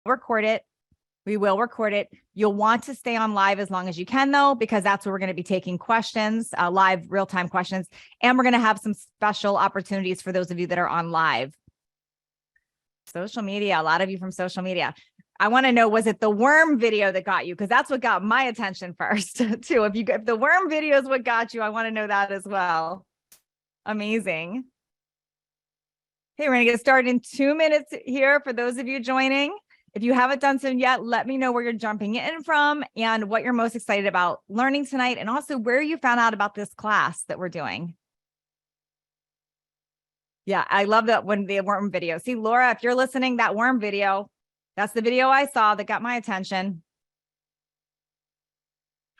record it. We will record it. You'll want to stay on live as long as you can, though, because that's where we're going to be taking questions, live real-time questions. And we're going to have some special opportunities for those of you that are on live. Social media, a lot of you from social media. I want to know, was it the worm video that got you? Because that's what got my attention first, too. If the worm video is what got you, I want to know that as well. Amazing. Okay, we're going to get started in 2 minutes here for those of you joining. If you haven't done so yet, let me know where you're jumping in from and what you're most excited about learning tonight, and also where you found out about this class that we're doing. Yeah, I love that one, the worm video. See, Laura, if you're listening, that worm video, that's the video I saw that got my attention.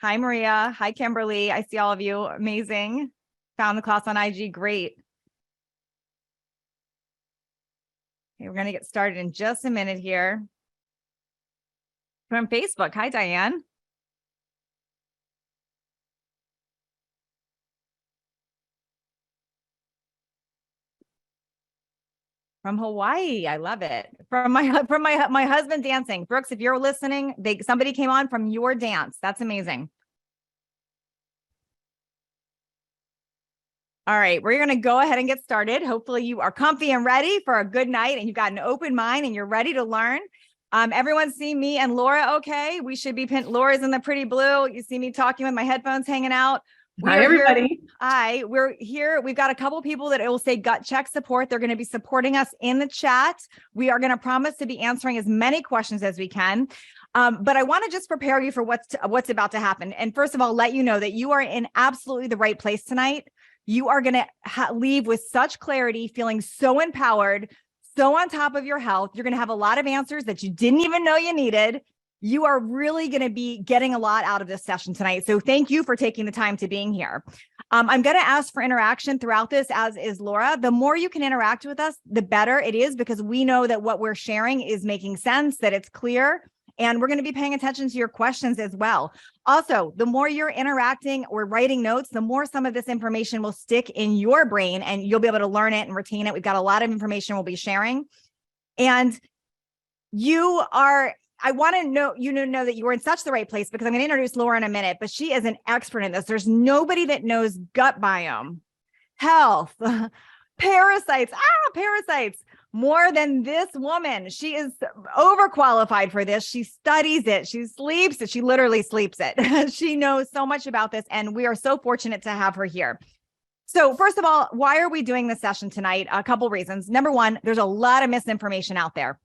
Hi, Maria. Hi, Kimberly. I see all of you. Amazing. Found the class on IG. Great. Okay, we're going to get started in just a minute here. From Facebook. Hi, Diane. From Hawaii. I love it. From my husband dancing. Brooks, if you're listening, somebody came on from your dance. That's amazing. All right, we're going to go ahead and get started. Hopefully you are comfy and ready for a good night, and you've got an open mind and you're ready to learn. Everyone see me and Laura okay? We should be pinned. Laura's in the pretty blue. You see me talking with my headphones hanging out. Hi, everybody. Hi, we're here. We've got a couple people that it will say gut check support. They're going to be supporting us in the chat. We are going to promise to be answering as many questions as we can. But I want to just prepare you for what's about to happen. And first of all, let you know that you are in absolutely the right place tonight. You are going to leave with such clarity, feeling so empowered, so on top of your health. You're going to have a lot of answers that you didn't even know you needed. You are really going to be getting a lot out of this session tonight. So thank you for taking the time to being here. I'm going to ask for interaction throughout this, as is Laura. The more you can interact with us, the better it is, because we know that what we're sharing is making sense, that it's clear. And we're going to be paying attention to your questions as well. Also, the more you're interacting or writing notes, the more some of this information will stick in your brain and you'll be able to learn it and retain it. We've got a lot of information we'll be sharing. And I want to know, know that you are in such the right place, because I'm going to introduce Laura in a minute, but she is an expert in this. There's nobody that knows gut biome, health, parasites, more than this woman. She is overqualified for this. She studies it. She sleeps it. She literally sleeps it. She knows so much about this, and we are so fortunate to have her here. So first of all, why are we doing this session tonight? A couple reasons. Number one, there's a lot of misinformation out there.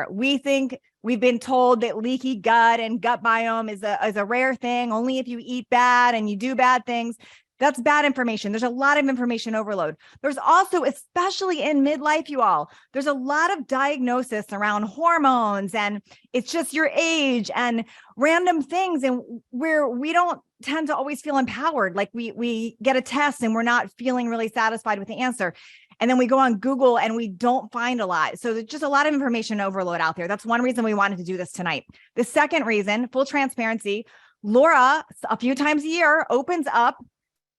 We think we've been told that leaky gut and gut biome is a rare thing. Only if you eat bad and you do bad things. That's bad information. There's a lot of information overload. There's also, especially in midlife, you all, there's a lot of diagnosis around hormones, and it's just your age and random things, and where we don't tend to always feel empowered. Like we get a test and we're not feeling really satisfied with the answer. And then we go on Google and we don't find a lot. So there's just a lot of information overload out there. That's one reason we wanted to do this tonight. The second reason, full transparency, Laura, a few times a year, opens up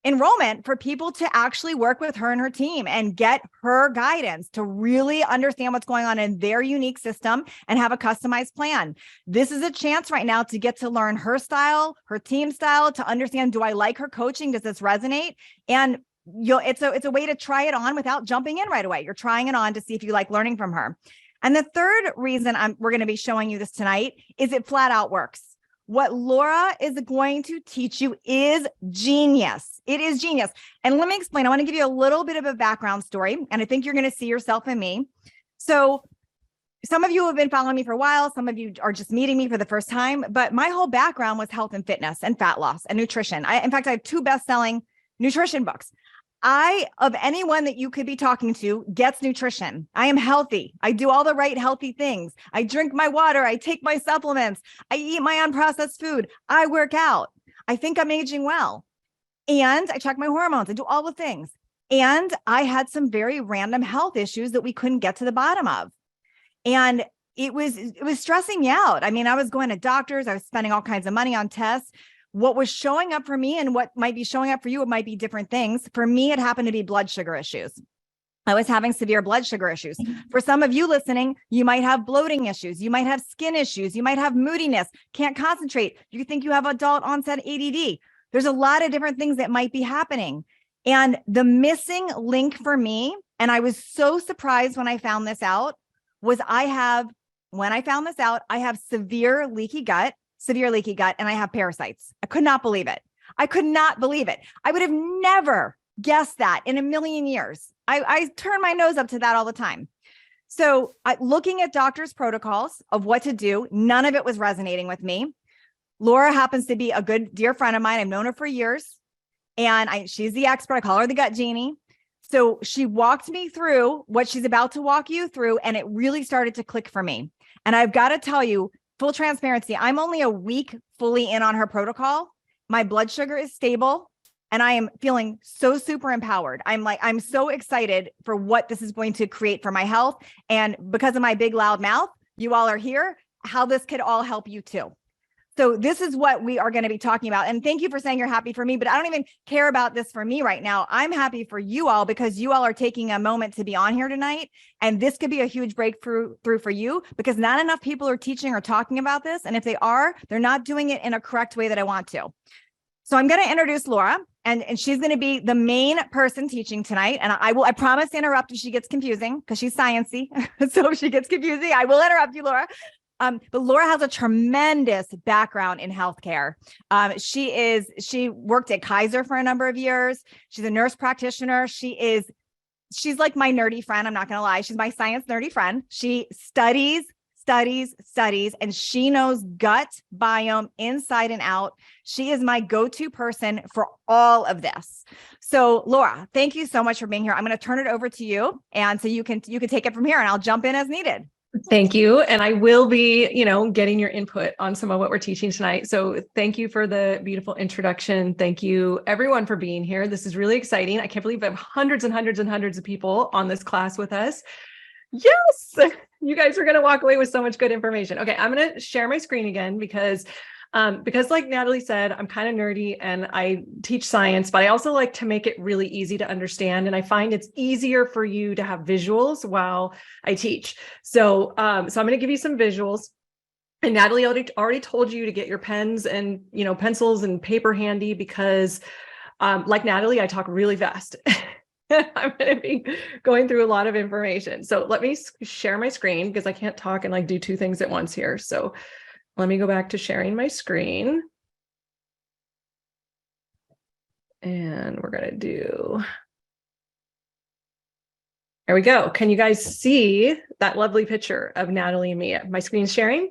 enrollment for people to actually work with her and her team and get her guidance to really understand what's going on in their unique system and have a customized plan. This is a chance right now to get to learn her style, her team style, to understand, do I like her coaching? Does this resonate? And it's a way to try it on without jumping in right away. You're trying it on to see if you like learning from her. And the third reason we're going to be showing you this tonight is it flat out works. What Laura is going to teach you is genius. It is genius. And let me explain. I want to give you a little bit of a background story, and I think you're going to see yourself in me. So some of you have been following me for a while. Some of you are just meeting me for the first time, but my whole background was health and fitness and fat loss and nutrition. In fact, I have 2 best-selling nutrition books. Of anyone that you could be talking to, gets nutrition. I am healthy. I do all the right healthy things. I drink my water. I take my supplements. I eat my unprocessed food. I work out. I think I'm aging well. And I check my hormones. I do all the things. And I had some very random health issues that we couldn't get to the bottom of. And it was stressing me out. I mean, I was going to doctors. I was spending all kinds of money on tests. What was showing up for me and what might be showing up for you, it might be different things. For me, it happened to be blood sugar issues. I was having severe blood sugar issues. For some of you listening, you might have bloating issues. You might have skin issues. You might have moodiness, can't concentrate. You think you have adult onset ADD. There's a lot of different things that might be happening. And the missing link for me, and I was so surprised when I found this out, was I have severe leaky gut, and I have parasites. I could not believe it. I would have never guessed that in a million years. I turn my nose up to that all the time. So looking at doctors' protocols of what to do, none of it was resonating with me. Laura happens to be a good, dear friend of mine. I've known her for years, and she's the expert. I call her the gut genie. So she walked me through what she's about to walk you through, and it really started to click for me. And I've got to tell you, full transparency, I'm only a week fully in on her protocol. My blood sugar is stable, and I am feeling so super empowered. I'm so excited for what this is going to create for my health. And because of my big loud mouth, you all are here, how this could all help you too. So this is what we are going to be talking about. And thank you for saying you're happy for me, but I don't even care about this for me right now. I'm happy for you all because you all are taking a moment to be on here tonight. And this could be a huge breakthrough for you because not enough people are teaching or talking about this. And if they are, they're not doing it in a correct way that I want to. So I'm going to introduce Laura, and she's going to be the main person teaching tonight. And I promise to interrupt if she gets confusing because she's sciencey. So if she gets confusing, I will interrupt you, Laura. But Laura has a tremendous background in healthcare. She worked at Kaiser for a number of years. She's a nurse practitioner. She's like my nerdy friend. I'm not going to lie. She's my science nerdy friend. She studies, and she knows gut biome inside and out. She is my go-to person for all of this. So Laura, thank you so much for being here. I'm going to turn it over to you. And so you can take it from here and I'll jump in as needed. Thank you. And I will be, getting your input on some of what we're teaching tonight. So thank you for the beautiful introduction. Thank you everyone for being here. This is really exciting. I can't believe I have hundreds and hundreds and hundreds of people on this class with us. Yes, you guys are going to walk away with so much good information. Okay, I'm going to share my screen again because like Natalie said, I'm kind of nerdy and I teach science, but I also like to make it really easy to understand. And I find it's easier for you to have visuals while I teach. So I'm going to give you some visuals. And Natalie already told you to get your pens and, pencils and paper handy because like Natalie, I talk really fast. I'm going to be going through a lot of information. So let me share my screen because I can't talk and do two things at once here. So let me go back to sharing my screen. And we're going to do, there we go. Can you guys see that lovely picture of Natalie and me? My screen's sharing?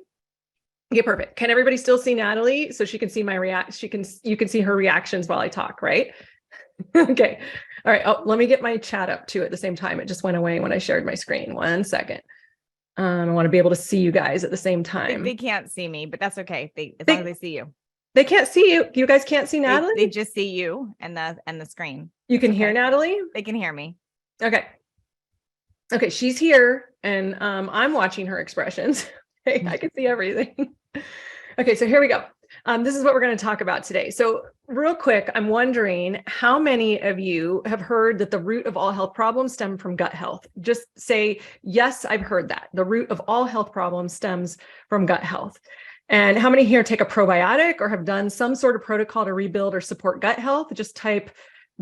Okay, perfect. Can everybody still see Natalie? So she can see my you can see her reactions while I talk, right? Okay. All right. Oh, let me get my chat up too at the same time. It just went away when I shared my screen. 1 second. I want to be able to see you guys at the same time. They can't see me, but that's okay. As long as they see you. They can't see you. You guys can't see Natalie? They just see you and the screen. You can hear Natalie? They can hear me. Okay. Okay, she's here and I'm watching her expressions. Okay, I can see everything. Okay, so here we go. This is what we're going to talk about today. So real quick, I'm wondering how many of you have heard that the root of all health problems stem from gut health? Just say, yes, I've heard that. The root of all health problems stems from gut health. And how many here take a probiotic or have done some sort of protocol to rebuild or support gut health? Just type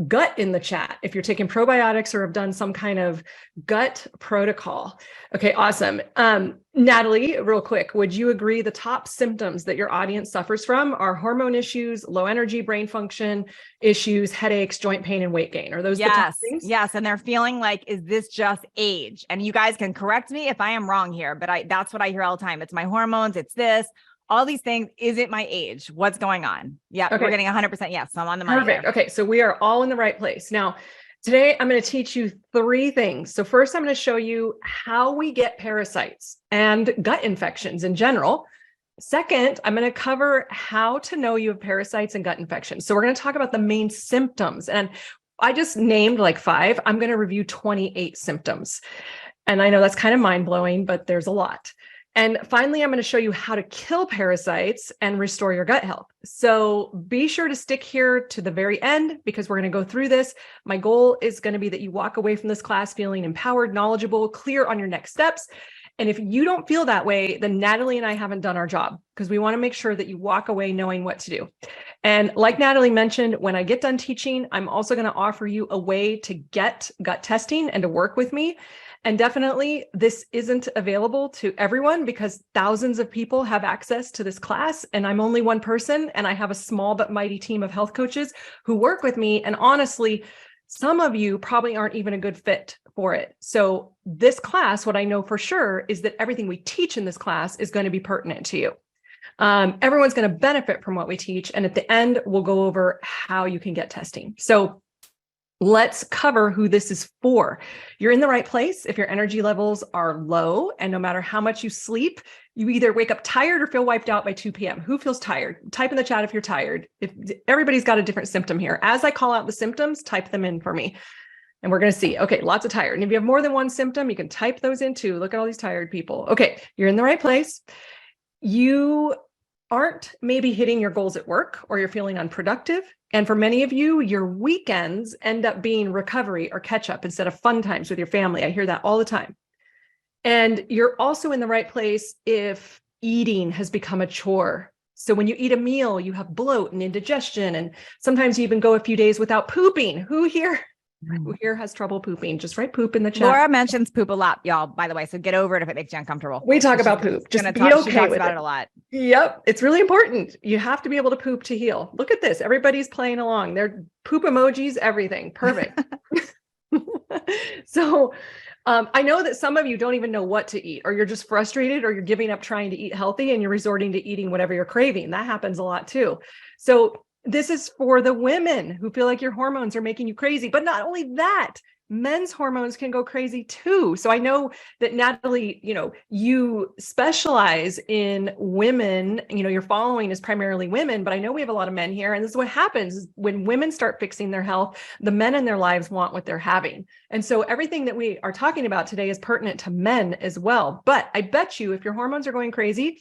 gut in the chat if you're taking probiotics or have done some kind of gut protocol. Okay, awesome. Natalie, real quick, would you agree the top symptoms that your audience suffers from are hormone issues, low energy, brain function issues, headaches, joint pain, and weight gain? Are those the top things? Yes. And they're feeling like, is this just age? And you guys can correct me if I am wrong here, but that's what I hear all the time. It's my hormones, it's this. All these things. Is it my age? What's going on? Yeah, okay. We're getting 100% yes. So I'm on the money. Perfect. Okay, so we are all in the right place. Now, today I'm going to teach you 3 things. So first, I'm going to show you how we get parasites and gut infections in general. Second, I'm going to cover how to know you have parasites and gut infections. So we're going to talk about the main symptoms. And I just named 5. I'm going to review 28 symptoms. And I know that's kind of mind-blowing, but there's a lot. And finally, I'm going to show you how to kill parasites and restore your gut health. So be sure to stick here to the very end because we're going to go through this. My goal is going to be that you walk away from this class feeling empowered, knowledgeable, clear on your next steps. And if you don't feel that way, then Natalie and I haven't done our job because we want to make sure that you walk away knowing what to do. And like Natalie mentioned, when I get done teaching, I'm also going to offer you a way to get gut testing and to work with me. And definitely this isn't available to everyone because thousands of people have access to this class and I'm only one person and I have a small but mighty team of health coaches who work with me. And honestly, some of you probably aren't even a good fit for it. So this class, what I know for sure is that everything we teach in this class is going to be pertinent to you. Everyone's going to benefit from what we teach. And at the end, we'll go over how you can get testing. So let's cover who this is for. You're in the right place if your energy levels are low, and no matter how much you sleep, you either wake up tired or feel wiped out by 2 p.m. Who feels tired? Type in the chat if you're tired. If everybody's got a different symptom here. As I call out the symptoms, type them in for me. And we're going to see, okay, lots of tired. And if you have more than one symptom, you can type those in too. Look at all these tired people. Okay, you're in the right place. You aren't maybe hitting your goals at work or you're feeling unproductive. And for many of you, your weekends end up being recovery or catch up instead of fun times with your family. I hear that all the time. And you're also in the right place if eating has become a chore. So when you eat a meal, you have bloat and indigestion, and sometimes you even go a few days without pooping. Who here has trouble pooping? Just write poop in the chat. Laura mentions poop a lot, y'all, by the way. So get over it if it makes you uncomfortable. We talk about poop. Just be she okay talks with about it it a lot. Yep. It's really important. You have to be able to poop to heal. Look at this. Everybody's playing along. They're poop emojis, everything. Perfect. So I know that some of you don't even know what to eat, or you're just frustrated, or you're giving up trying to eat healthy and you're resorting to eating whatever you're craving. That happens a lot too. So this is for the women who feel like your hormones are making you crazy. But not only that, men's hormones can go crazy too. So I know that Natalie, you specialize in women, your following is primarily women, but I know we have a lot of men here. And this is what happens when women start fixing their health, the men in their lives want what they're having. And so everything that we are talking about today is pertinent to men as well. But I bet you if your hormones are going crazy,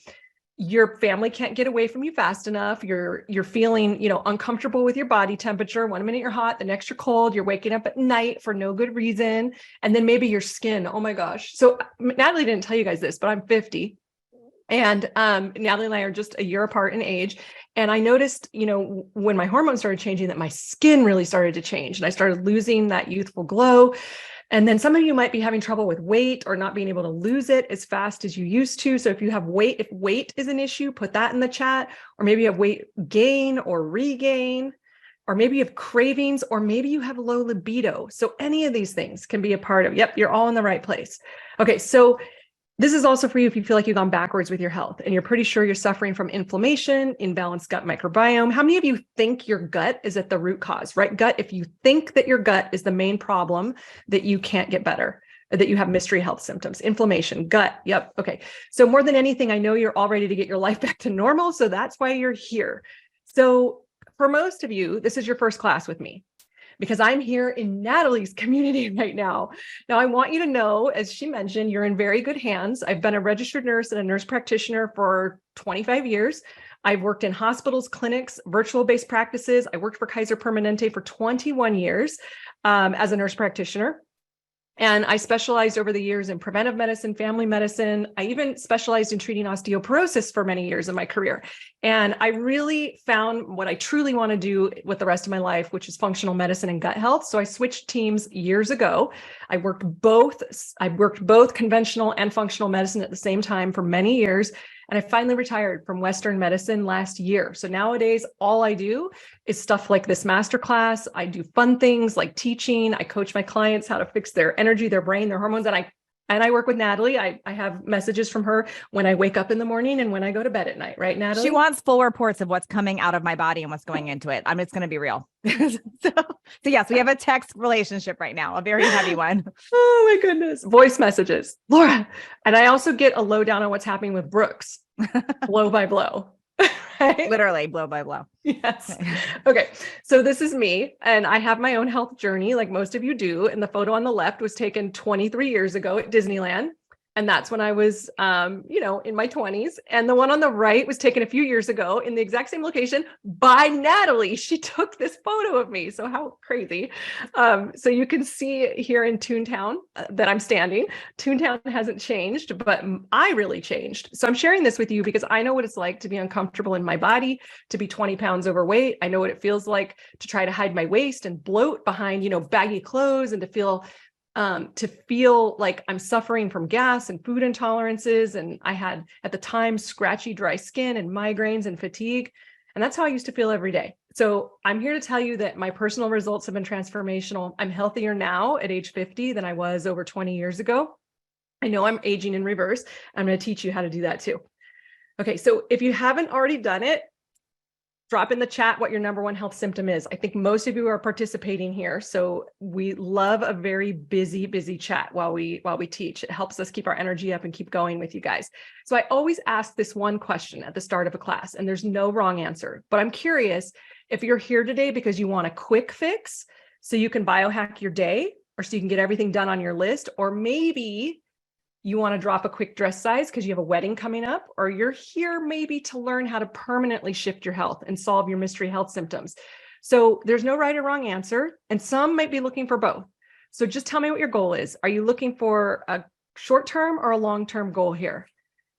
your family can't get away from you fast enough. You're feeling, uncomfortable with your body temperature. 1 minute you're hot, the next you're cold. You're waking up at night for no good reason. And then maybe your skin. Oh my gosh. So Natalie didn't tell you guys this, but I'm 50. And Natalie and I are just a year apart in age. And I noticed, when my hormones started changing, that my skin really started to change. And I started losing that youthful glow. And then some of you might be having trouble with weight or not being able to lose it as fast as you used to. So if you have if weight is an issue, put that in the chat. Or maybe you have weight gain or regain, or maybe you have cravings, or maybe you have low libido. So any of these things can be a part of, yep, you're all in the right place. Okay, so this is also for you if you feel like you've gone backwards with your health and you're pretty sure you're suffering from inflammation, imbalanced gut microbiome. How many of you think your gut is at the root cause, right? Gut, if you think that your gut is the main problem, that you can't get better, that you have mystery health symptoms, inflammation, gut. Yep. Okay. So more than anything, I know you're all ready to get your life back to normal. So that's why you're here. So for most of you, this is your first class with me, because I'm here in Natalie's community right now. Now, I want you to know, as she mentioned, you're in very good hands. I've been a registered nurse and a nurse practitioner for 25 years. I've worked in hospitals, clinics, virtual-based practices. I worked for Kaiser Permanente for 21 years as a nurse practitioner. And I specialized over the years in preventive medicine, family medicine. I even specialized in treating osteoporosis for many years in my career. And I really found what I truly want to do with the rest of my life, which is functional medicine and gut health. So I switched teams years ago. I worked both conventional and functional medicine at the same time for many years. And I finally retired from Western medicine last year. So nowadays, all I do is stuff like this masterclass. I do fun things like teaching. I coach my clients how to fix their energy, their brain, their hormones. And I work with Natalie. I have messages from her when I wake up in the morning and when I go to bed at night, right, Natalie? She wants full reports of what's coming out of my body and what's going into it. I'm just going to be real. So yes, we have a text relationship right now, a very heavy one. Oh my goodness. Voice messages, Laura. And I also get a lowdown on what's happening with Brooks, blow by blow. Right? Literally blow by blow. Yes. Okay. So this is me, and I have my own health journey like most of you do. And the photo on the left was taken 23 years ago at Disneyland. And that's when I was, in my 20s. And the one on the right was taken a few years ago in the exact same location by Natalie. She took this photo of me. So how crazy. So you can see here in Toontown that I'm standing. Toontown hasn't changed, but I really changed. So I'm sharing this with you because I know what it's like to be uncomfortable in my body, to be 20 pounds overweight. I know what it feels like to try to hide my waist and bloat behind, baggy clothes, and to feel like I'm suffering from gas and food intolerances. And I had at the time scratchy, dry skin and migraines and fatigue. And that's how I used to feel every day. So I'm here to tell you that my personal results have been transformational. I'm healthier now at age 50 than I was over 20 years ago. I know I'm aging in reverse. I'm going to teach you how to do that too. Okay, so if you haven't already done it, drop in the chat what your number one health symptom is. I think most of you are participating here. So we love a very busy chat while we teach. It helps us keep our energy up and keep going with you guys. So I always ask this one question at the start of a class, and there's no wrong answer, but I'm curious if you're here today because you want a quick fix so you can biohack your day, or so you can get everything done on your list, or maybe you want to drop a quick dress size because you have a wedding coming up, or you're here maybe to learn how to permanently shift your health and solve your mystery health symptoms. So there's no right or wrong answer, and some might be looking for both. So just tell me what your goal is. Are you looking for a short-term or a long-term goal here?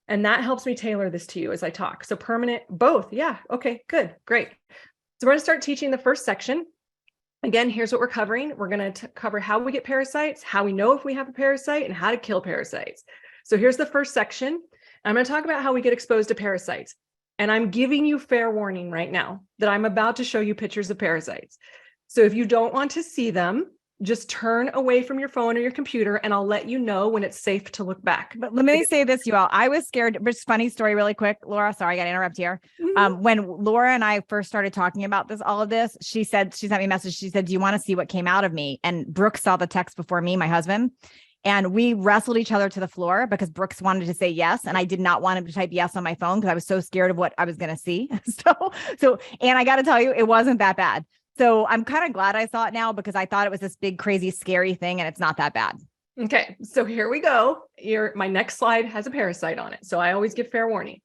And that helps me tailor this to you as I talk. So permanent, both. Yeah. Okay, good, great. So we're going to start teaching the first section. Again, here's what we're covering. We're going to cover how we get parasites, how we know if we have a parasite, and how to kill parasites. So here's the first section. I'm going to talk about how we get exposed to parasites. And I'm giving you fair warning right now that I'm about to show you pictures of parasites. So if you don't want to see them, just turn away from your phone or your computer, and I'll let you know when it's safe to look back. But let me say this, you all. I was scared. Just funny story, really quick. Laura, sorry, I got to interrupt here. When Laura and I first started talking about all of this, she sent me a message. She said, "Do you want to see what came out of me?" And Brooke saw the text before me, my husband, and we wrestled each other to the floor because Brooks wanted to say yes, and I did not want him to type yes on my phone because I was so scared of what I was going to see. And I got to tell you, it wasn't that bad. So I'm kind of glad I saw it now because I thought it was this big, crazy, scary thing, and it's not that bad. Okay, so here we go. My next slide has a parasite on it. So I always give fair warning.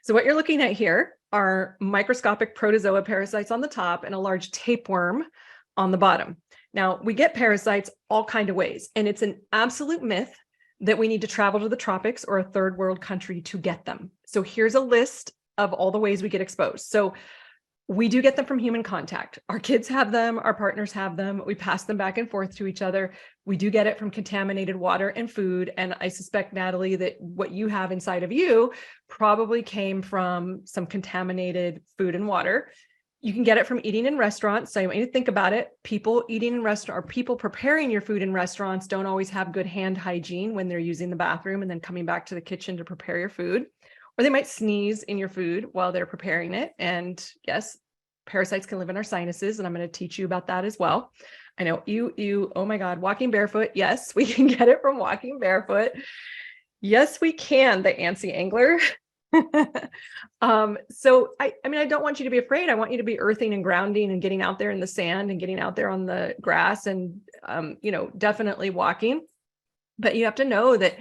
So what you're looking at here are microscopic protozoa parasites on the top and a large tapeworm on the bottom. Now, we get parasites all kinds of ways, and it's an absolute myth that we need to travel to the tropics or a third world country to get them. So here's a list of all the ways we get exposed. So we do get them from human contact. Our kids have them, our partners have them. We pass them back and forth to each other. We do get it from contaminated water and food. And I suspect, Natalie, that what you have inside of you probably came from some contaminated food and water. You can get it from eating in restaurants. So I want you to think about it. People eating in restaurants, or people preparing your food in restaurants, don't always have good hand hygiene when they're using the bathroom and then coming back to the kitchen to prepare your food. Or they might sneeze in your food while they're preparing it. And yes, parasites can live in our sinuses, and I'm going to teach you about that as well. I know oh my God, walking barefoot. Yes, we can get it from walking barefoot. Yes, we can, the antsy angler. So I don't want you to be afraid. I want you to be earthing and grounding and getting out there in the sand and getting out there on the grass and, definitely walking. But you have to know that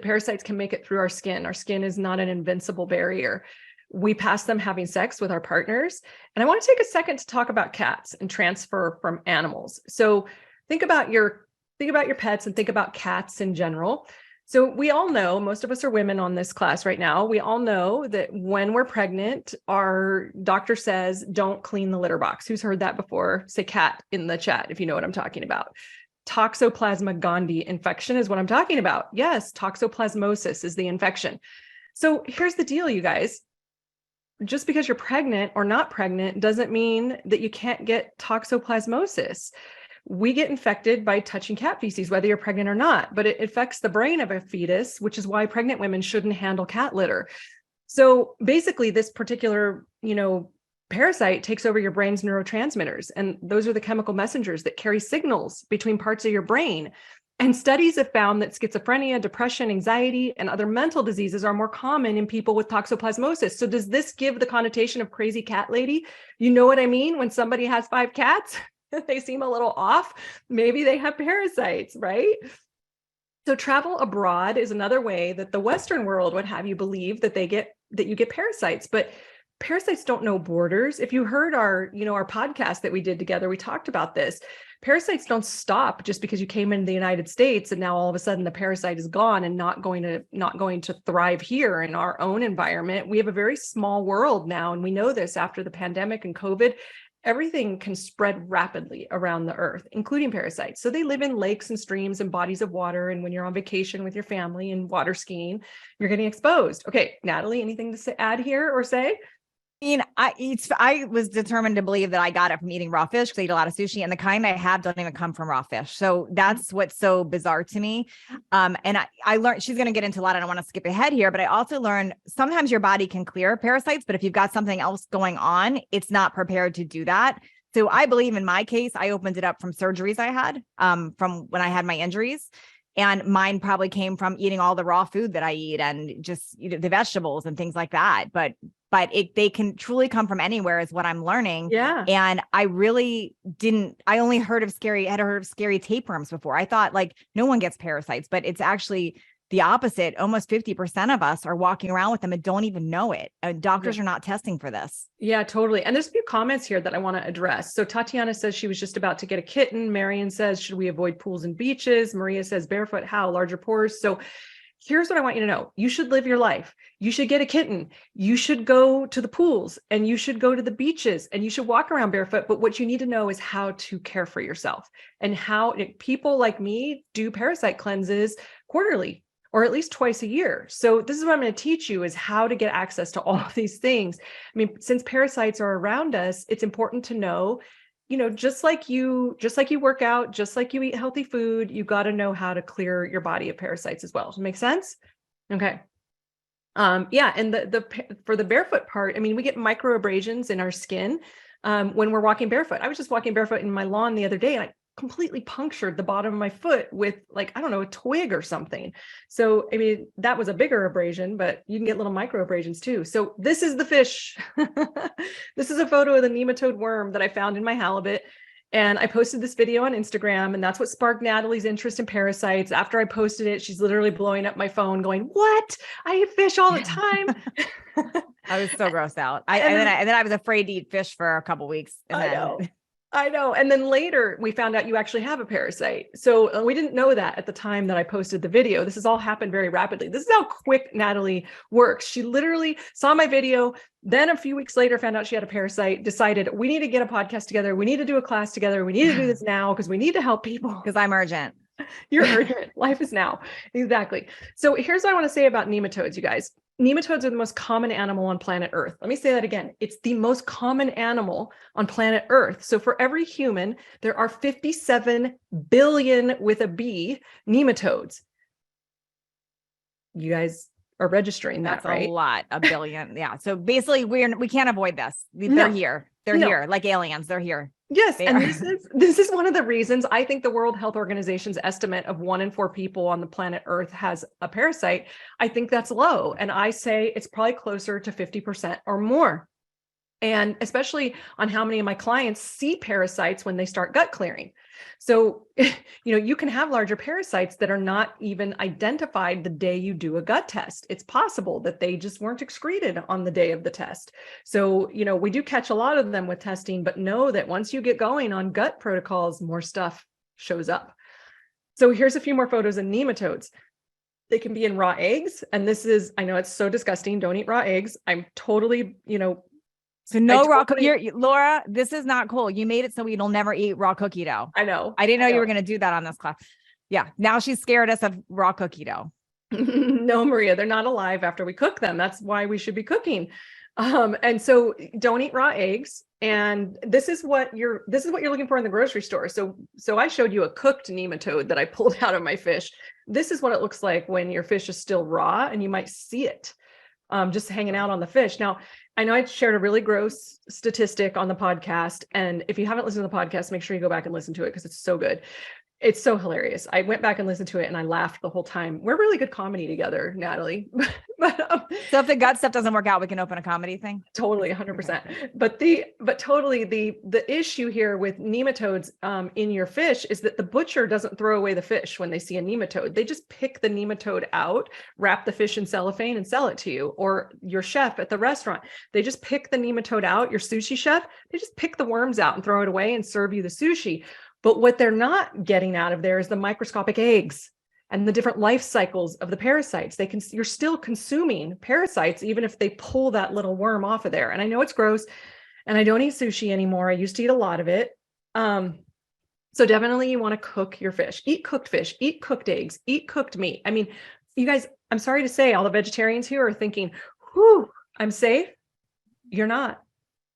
parasites can make it through our skin. Our skin is not an invincible barrier. We pass them having sex with our partners. And I want to take a second to talk about cats and transfer from animals. So think about your pets and think about cats in general. So we all know, most of us are women on this class right now. We all know that when we're pregnant, our doctor says, don't clean the litter box. Who's heard that before? Say cat in the chat if you know what I'm talking about. Toxoplasma gondii infection is what I'm talking about. Yes, toxoplasmosis is the infection. So here's the deal, you guys. Just because you're pregnant or not pregnant doesn't mean that you can't get toxoplasmosis. We get infected by touching cat feces, whether you're pregnant or not, but it affects the brain of a fetus, which is why pregnant women shouldn't handle cat litter. So basically this particular, parasite takes over your brain's neurotransmitters, and those are the chemical messengers that carry signals between parts of your brain. And studies have found that schizophrenia, depression, anxiety, and other mental diseases are more common in people with toxoplasmosis. So does this give the connotation of crazy cat lady? You know what I mean? When somebody has 5 cats, they seem a little off. Maybe they have parasites, right? So travel abroad is another way that the Western world would have you believe that you get parasites, but parasites don't know borders. If you heard our podcast that we did together, we talked about this. Parasites don't stop just because you came into the United States and now all of a sudden the parasite is gone and not going to thrive here in our own environment. We have a very small world now, and we know this after the pandemic and COVID. Everything can spread rapidly around the earth, including parasites. So they live in lakes and streams and bodies of water. And when you're on vacation with your family and water skiing, you're getting exposed. Okay, Natalie, anything to add here or say? I was determined to believe that I got it from eating raw fish because I eat a lot of sushi, and the kind I have don't even come from raw fish. So that's what's so bizarre to me. And I learned, she's going to get into a lot. I don't want to skip ahead here, but I also learned sometimes your body can clear parasites, but if you've got something else going on, it's not prepared to do that. So I believe in my case, I opened it up from surgeries I had from when I had my injuries. And mine probably came from eating all the raw food that I eat and just the vegetables and things like that. But they can truly come from anywhere is what I'm learning. Yeah. And I really I only had heard of scary tapeworms before. I thought like no one gets parasites, but it's actually the opposite. Almost 50% of us are walking around with them and don't even know it. Doctors are not testing for this. Yeah, totally. And there's a few comments here that I want to address. So Tatiana says she was just about to get a kitten. Marion says, should we avoid pools and beaches? Maria says, barefoot, how? Larger pores. So here's what I want you to know. You should live your life. You should get a kitten. You should go to the pools and you should go to the beaches and you should walk around barefoot. But what you need to know is how to care for yourself and how people like me do parasite cleanses quarterly or at least twice a year. So this is what I'm going to teach you is how to get access to all of these things. I mean, since parasites are around us, it's important to know, just like you work out, just like you eat healthy food, you got to know how to clear your body of parasites as well. Does it make sense? Okay. Yeah. And for the barefoot part, I mean, we get microabrasions in our skin when we're walking barefoot. I was just walking barefoot in my lawn the other day and I completely punctured the bottom of my foot with a twig or something. So, I mean, that was a bigger abrasion, but you can get little micro abrasions too. So this is the fish. This is a photo of the nematode worm that I found in my halibut. And I posted this video on Instagram, and that's what sparked Natalie's interest in parasites. After I posted it, she's literally blowing up my phone going, what? I eat fish all the time. I was so grossed out. And then I was afraid to eat fish for a couple weeks. I know. And then later we found out you actually have a parasite. So we didn't know that at the time that I posted the video. This has all happened very rapidly. This is how quick Natalie works. She literally saw my video. Then a few weeks later found out she had a parasite, decided we need to get a podcast together. We need to do a class together. We need to do this now because we need to help people. Because I'm urgent. You're urgent. Life is now. Exactly. So here's what I want to say about nematodes, you guys. Nematodes are the most common animal on planet Earth. Let me say that again. It's the most common animal on planet Earth. So for every human, there are 57 billion with a B nematodes. You guys are registering that, right? That's a lot, a billion. Yeah. So basically we can't avoid this. They're here. They're here like aliens. They're here. Yes. And this is one of the reasons I think the World Health Organization's estimate of 1 in 4 people on the planet Earth has a parasite. I think that's low. And I say it's probably closer to 50% or more. And especially on how many of my clients see parasites when they start gut clearing. So, you can have larger parasites that are not even identified the day you do a gut test. It's possible that they just weren't excreted on the day of the test. So, we do catch a lot of them with testing, but know that once you get going on gut protocols, more stuff shows up. So here's a few more photos of nematodes. They can be in raw eggs. And I know it's so disgusting. Don't eat raw eggs. I'm totally, So no raw cookie, Laura, this is not cool. You made it so we'll never eat raw cookie dough. I know. I didn't know you were going to do that on this class. Yeah. Now she's scared us of raw cookie dough. No, Maria, they're not alive after we cook them. That's why we should be cooking. And so don't eat raw eggs. And this is what you're looking for in the grocery store. So I showed you a cooked nematode that I pulled out of my fish. This is what it looks like when your fish is still raw, and you might see it just hanging out on the fish. Now, I know I shared a really gross statistic on the podcast. And if you haven't listened to the podcast, make sure you go back and listen to it because it's so good. It's so hilarious. I went back and listened to it and I laughed the whole time. We're really good comedy together, Natalie. but So if the gut stuff doesn't work out, we can open a comedy thing. Totally 100%. But totally the issue here with nematodes in your fish is that the butcher doesn't throw away the fish when they see a nematode. They just pick the nematode out, wrap the fish in cellophane and sell it to you. Or your chef at the restaurant, they just pick the nematode out. Your sushi chef, they just pick the worms out and throw it away and serve you the sushi. But what they're not getting out of there is the microscopic eggs and the different life cycles of the parasites. You're still consuming parasites, even if they pull that little worm off of there. And I know it's gross and I don't eat sushi anymore. I used to eat a lot of it. So definitely you want to cook your fish, eat cooked eggs, eat cooked meat. I mean, you guys, I'm sorry to say all the vegetarians here are thinking, whew, I'm safe. You're not.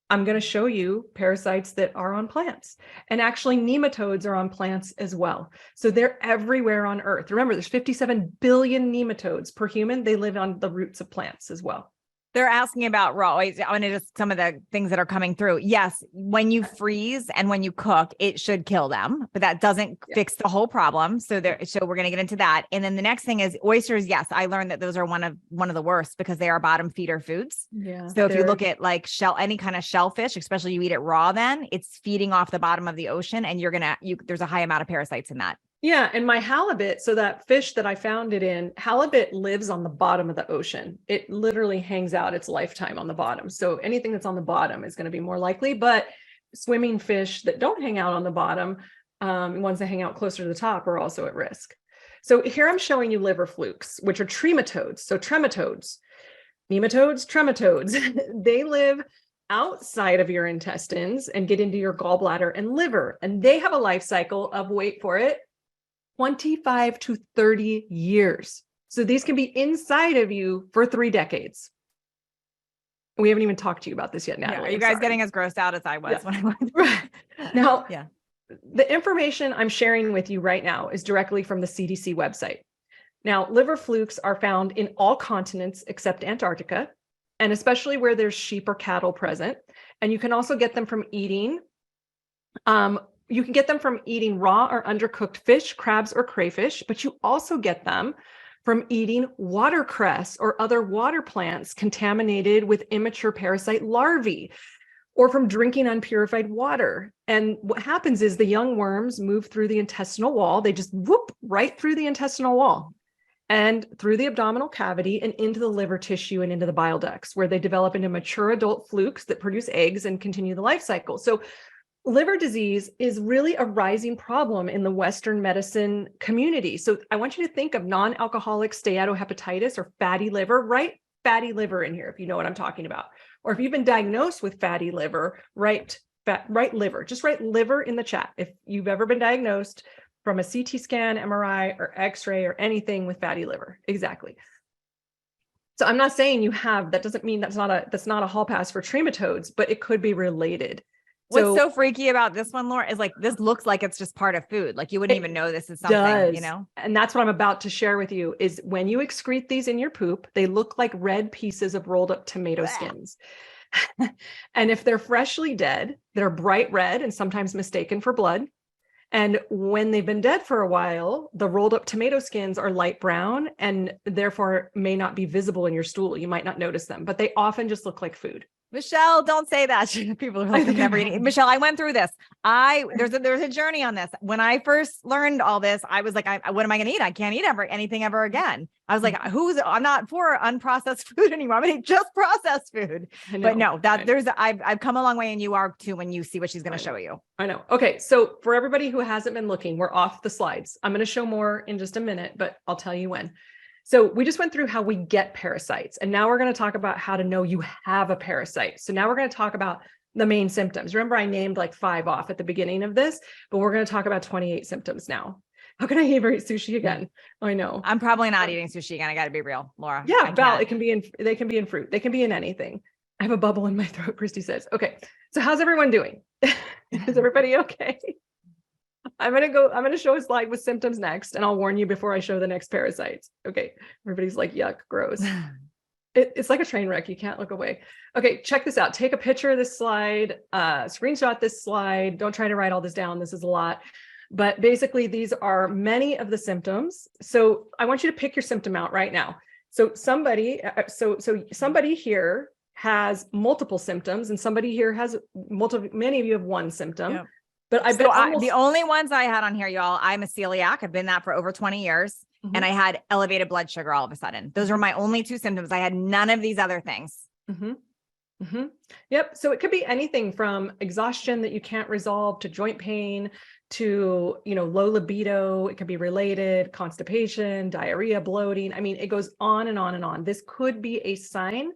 I'm going to show you parasites that are on plants, and actually nematodes are on plants as well. So they're everywhere on Earth. Remember, there's 57 billion nematodes per human. They live on the roots of plants as well. They're asking about raw. I want to just some of the things that are coming through. Yes, when you freeze and when you cook, it should kill them, but that doesn't fix the whole problem. So we're going to get into that. And then the next thing is oysters. Yes, I learned that those are one of the worst because they are bottom feeder foods. Yeah. So if you look at like any kind of shellfish, especially you eat it raw, then it's feeding off the bottom of the ocean, and there's a high amount of parasites in that. Yeah. And my halibut, so that fish that I found it in, halibut lives on the bottom of the ocean. It literally hangs out its lifetime on the bottom. So anything that's on the bottom is going to be more likely, but swimming fish that don't hang out on the bottom, ones that hang out closer to the top, are also at risk. So here I'm showing you liver flukes, which are trematodes. So nematodes, trematodes, they live outside of your intestines and get into your gallbladder and liver. And they have a life cycle of, wait for it, 25 to 30 years. So these can be inside of you for 3 decades. We haven't even talked to you about this yet, Natalie. Yeah, are you guys getting as grossed out as I was when I went? Right. Now, yeah. The information I'm sharing with you right now is directly from the CDC website. Now, liver flukes are found in all continents except Antarctica, and especially where there's sheep or cattle present. And you can also get them from eating raw or undercooked fish, crabs, or crayfish, but you also get them from eating watercress or other water plants contaminated with immature parasite larvae, or from drinking unpurified water. And what happens is the young worms move through the intestinal wall. They just whoop right through the intestinal wall and through the abdominal cavity and into the liver tissue and into the bile ducts, where they develop into mature adult flukes that produce eggs and continue the life cycle. So liver disease is really a rising problem in the Western medicine community. So I want you to think of non-alcoholic steatohepatitis or fatty liver. Write fatty liver in here if you know what I'm talking about. Or if you've been diagnosed with fatty liver, write liver. Just write liver in the chat if you've ever been diagnosed from a CT scan, MRI, or X-ray or anything with fatty liver. Exactly. So I'm not saying you have, that doesn't mean that's not a hall pass for trematodes, but it could be related. What's so freaky about this one, Laura, is like, this looks like it's just part of food. Like you wouldn't even know this is something, you know? And that's what I'm about to share with you is when you excrete these in your poop, they look like red pieces of rolled up tomato skins. And if they're freshly dead, they're bright red and sometimes mistaken for blood. And when they've been dead for a while, the rolled up tomato skins are light brown and therefore may not be visible in your stool. You might not notice them, but they often just look like food. Michelle, don't say that. People are like, never eating. Michelle, I went through this. There's a journey on this. When I first learned all this, I was like, what am I going to eat? I can't eat anything ever again. I was like, I'm not for unprocessed food anymore. I'm going to eat just processed food. But no, I've come a long way, and you are too when you see what she's going to show you. I know. Okay. So for everybody who hasn't been looking, we're off the slides. I'm going to show more in just a minute, but I'll tell you when. So we just went through how we get parasites, and now we're going to talk about how to know you have a parasite. So now we're going to talk about the main symptoms. Remember, I named like 5 off at the beginning of this, but we're going to talk about 28 symptoms now. How can I ever eat sushi again? I know. I'm probably not eating sushi again. I got to be real, Laura. Yeah, Val, they can be in fruit. They can be in anything. I have a bubble in my throat, Christy says. Okay. So how's everyone doing? Is everybody okay? I'm going to show a slide with symptoms next, and I'll warn you before I show the next parasites. Okay. Everybody's like, yuck, gross. It's like a train wreck. You can't look away. Okay. Check this out. Take a picture of this slide, screenshot this slide. Don't try to write all this down. This is a lot. But basically, these are many of the symptoms. So I want you to pick your symptom out right now. So somebody here has multiple symptoms, and somebody here has multiple. Many of you have one symptom. Yep. But I So bet almost, the only ones I had on here, y'all, I'm a celiac. I've been that for over 20 years. And I had elevated blood sugar all of a sudden. Those are my only two symptoms. I had none of these other things. Yep. So it could be anything from exhaustion that you can't resolve to joint pain to, low libido. It could be related, constipation, diarrhea, bloating. I mean, it goes on and on and on. This could be a sign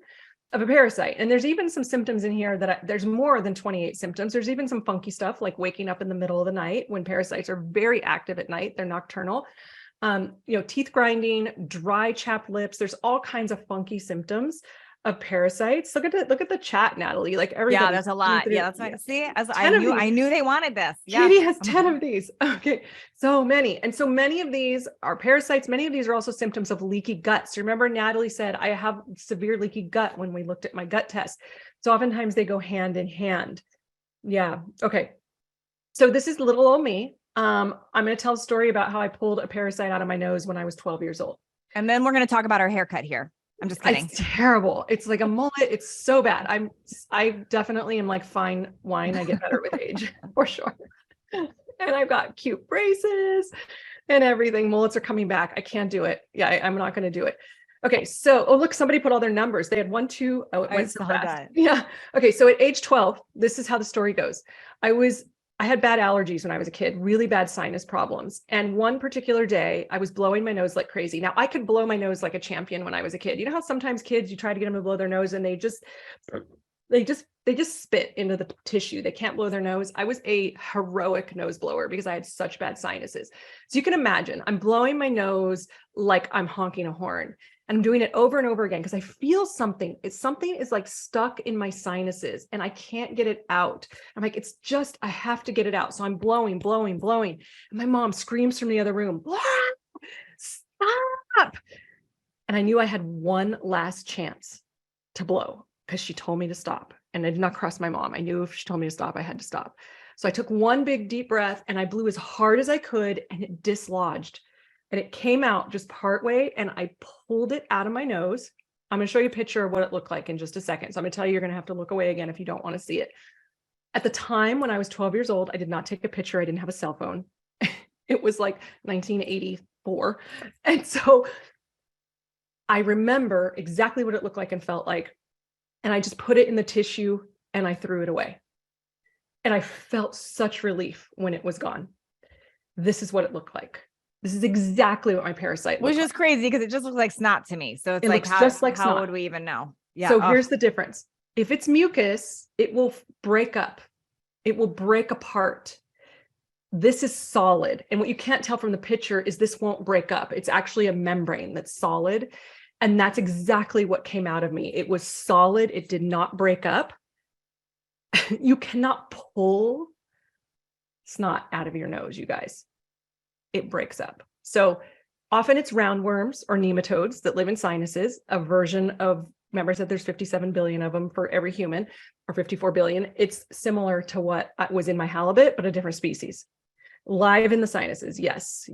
of a parasite. And there's even some symptoms in here that there's more than 28 symptoms. There's even some funky stuff like waking up in the middle of the night when parasites are very active at night. They're nocturnal. Teeth grinding, dry chapped lips. There's all kinds of funky symptoms of parasites. Look at the chat, Natalie. Like everybody. Yeah, there's a lot. Yeah, that's what I see. I knew they wanted this. Yeah. Katie has 10 of these. Okay. So many. And so many of these are parasites. Many of these are also symptoms of leaky gut. So remember, Natalie said, I have severe leaky gut when we looked at my gut test. So oftentimes they go hand in hand. Yeah. Okay. So this is little old me. I'm going to tell a story about how I pulled a parasite out of my nose when I was 12 years old. And then we're going to talk about our haircut here. I'm just kidding. It's terrible. It's like a mullet. It's so bad. I definitely am like fine wine. I get better with age for sure. And I've got cute braces and everything. Mullets are coming back. I can't do it. Yeah, I'm not going to do it. Okay. So, look, somebody put all their numbers. They had 1, 2. Oh, it went so fast. Yeah. Okay. So at age 12, this is how the story goes. I had bad allergies when I was a kid, really bad sinus problems. And one particular day I was blowing my nose like crazy. Now I could blow my nose like a champion when I was a kid. You know how sometimes kids, you try to get them to blow their nose and they just spit into the tissue. They can't blow their nose. I was a heroic nose blower because I had such bad sinuses. So you can imagine I'm blowing my nose like I'm honking a horn. And I'm doing it over and over again because I feel something. Something is like stuck in my sinuses and I can't get it out. I'm like, I have to get it out. So I'm blowing. And my mom screams from the other room, stop. And I knew I had one last chance to blow because she told me to stop. And I did not cross my mom. I knew if she told me to stop, I had to stop. So I took one big deep breath and I blew as hard as I could and it dislodged. And it came out just part way and I pulled it out of my nose. I'm going to show you a picture of what it looked like in just a second. So I'm going to tell you, you're going to have to look away again if you don't want to see it. At the time when I was 12 years old, I did not take a picture. I didn't have a cell phone. It was like 1984. And so I remember exactly what it looked like and felt like. And I just put it in the tissue and I threw it away. And I felt such relief when it was gone. This is what it looked like. This is exactly what my parasite Which looked is crazy because it just looks like snot to me. So it's It like, looks just like how snot. would we even know? Yeah. So here's the difference. If it's mucus, it will break up. It will break apart. This is solid. And what you can't tell from the picture is this won't break up. It's actually a membrane that's solid. And that's exactly what came out of me. It was solid. It did not break up. You cannot pull snot out of your nose, you guys. It breaks up. So often it's roundworms or nematodes that live in sinuses, a version of, remember I said there's 57 billion of them for every human, or 54 billion. It's similar to what was in my halibut, but a different species. Live in the sinuses. Yes.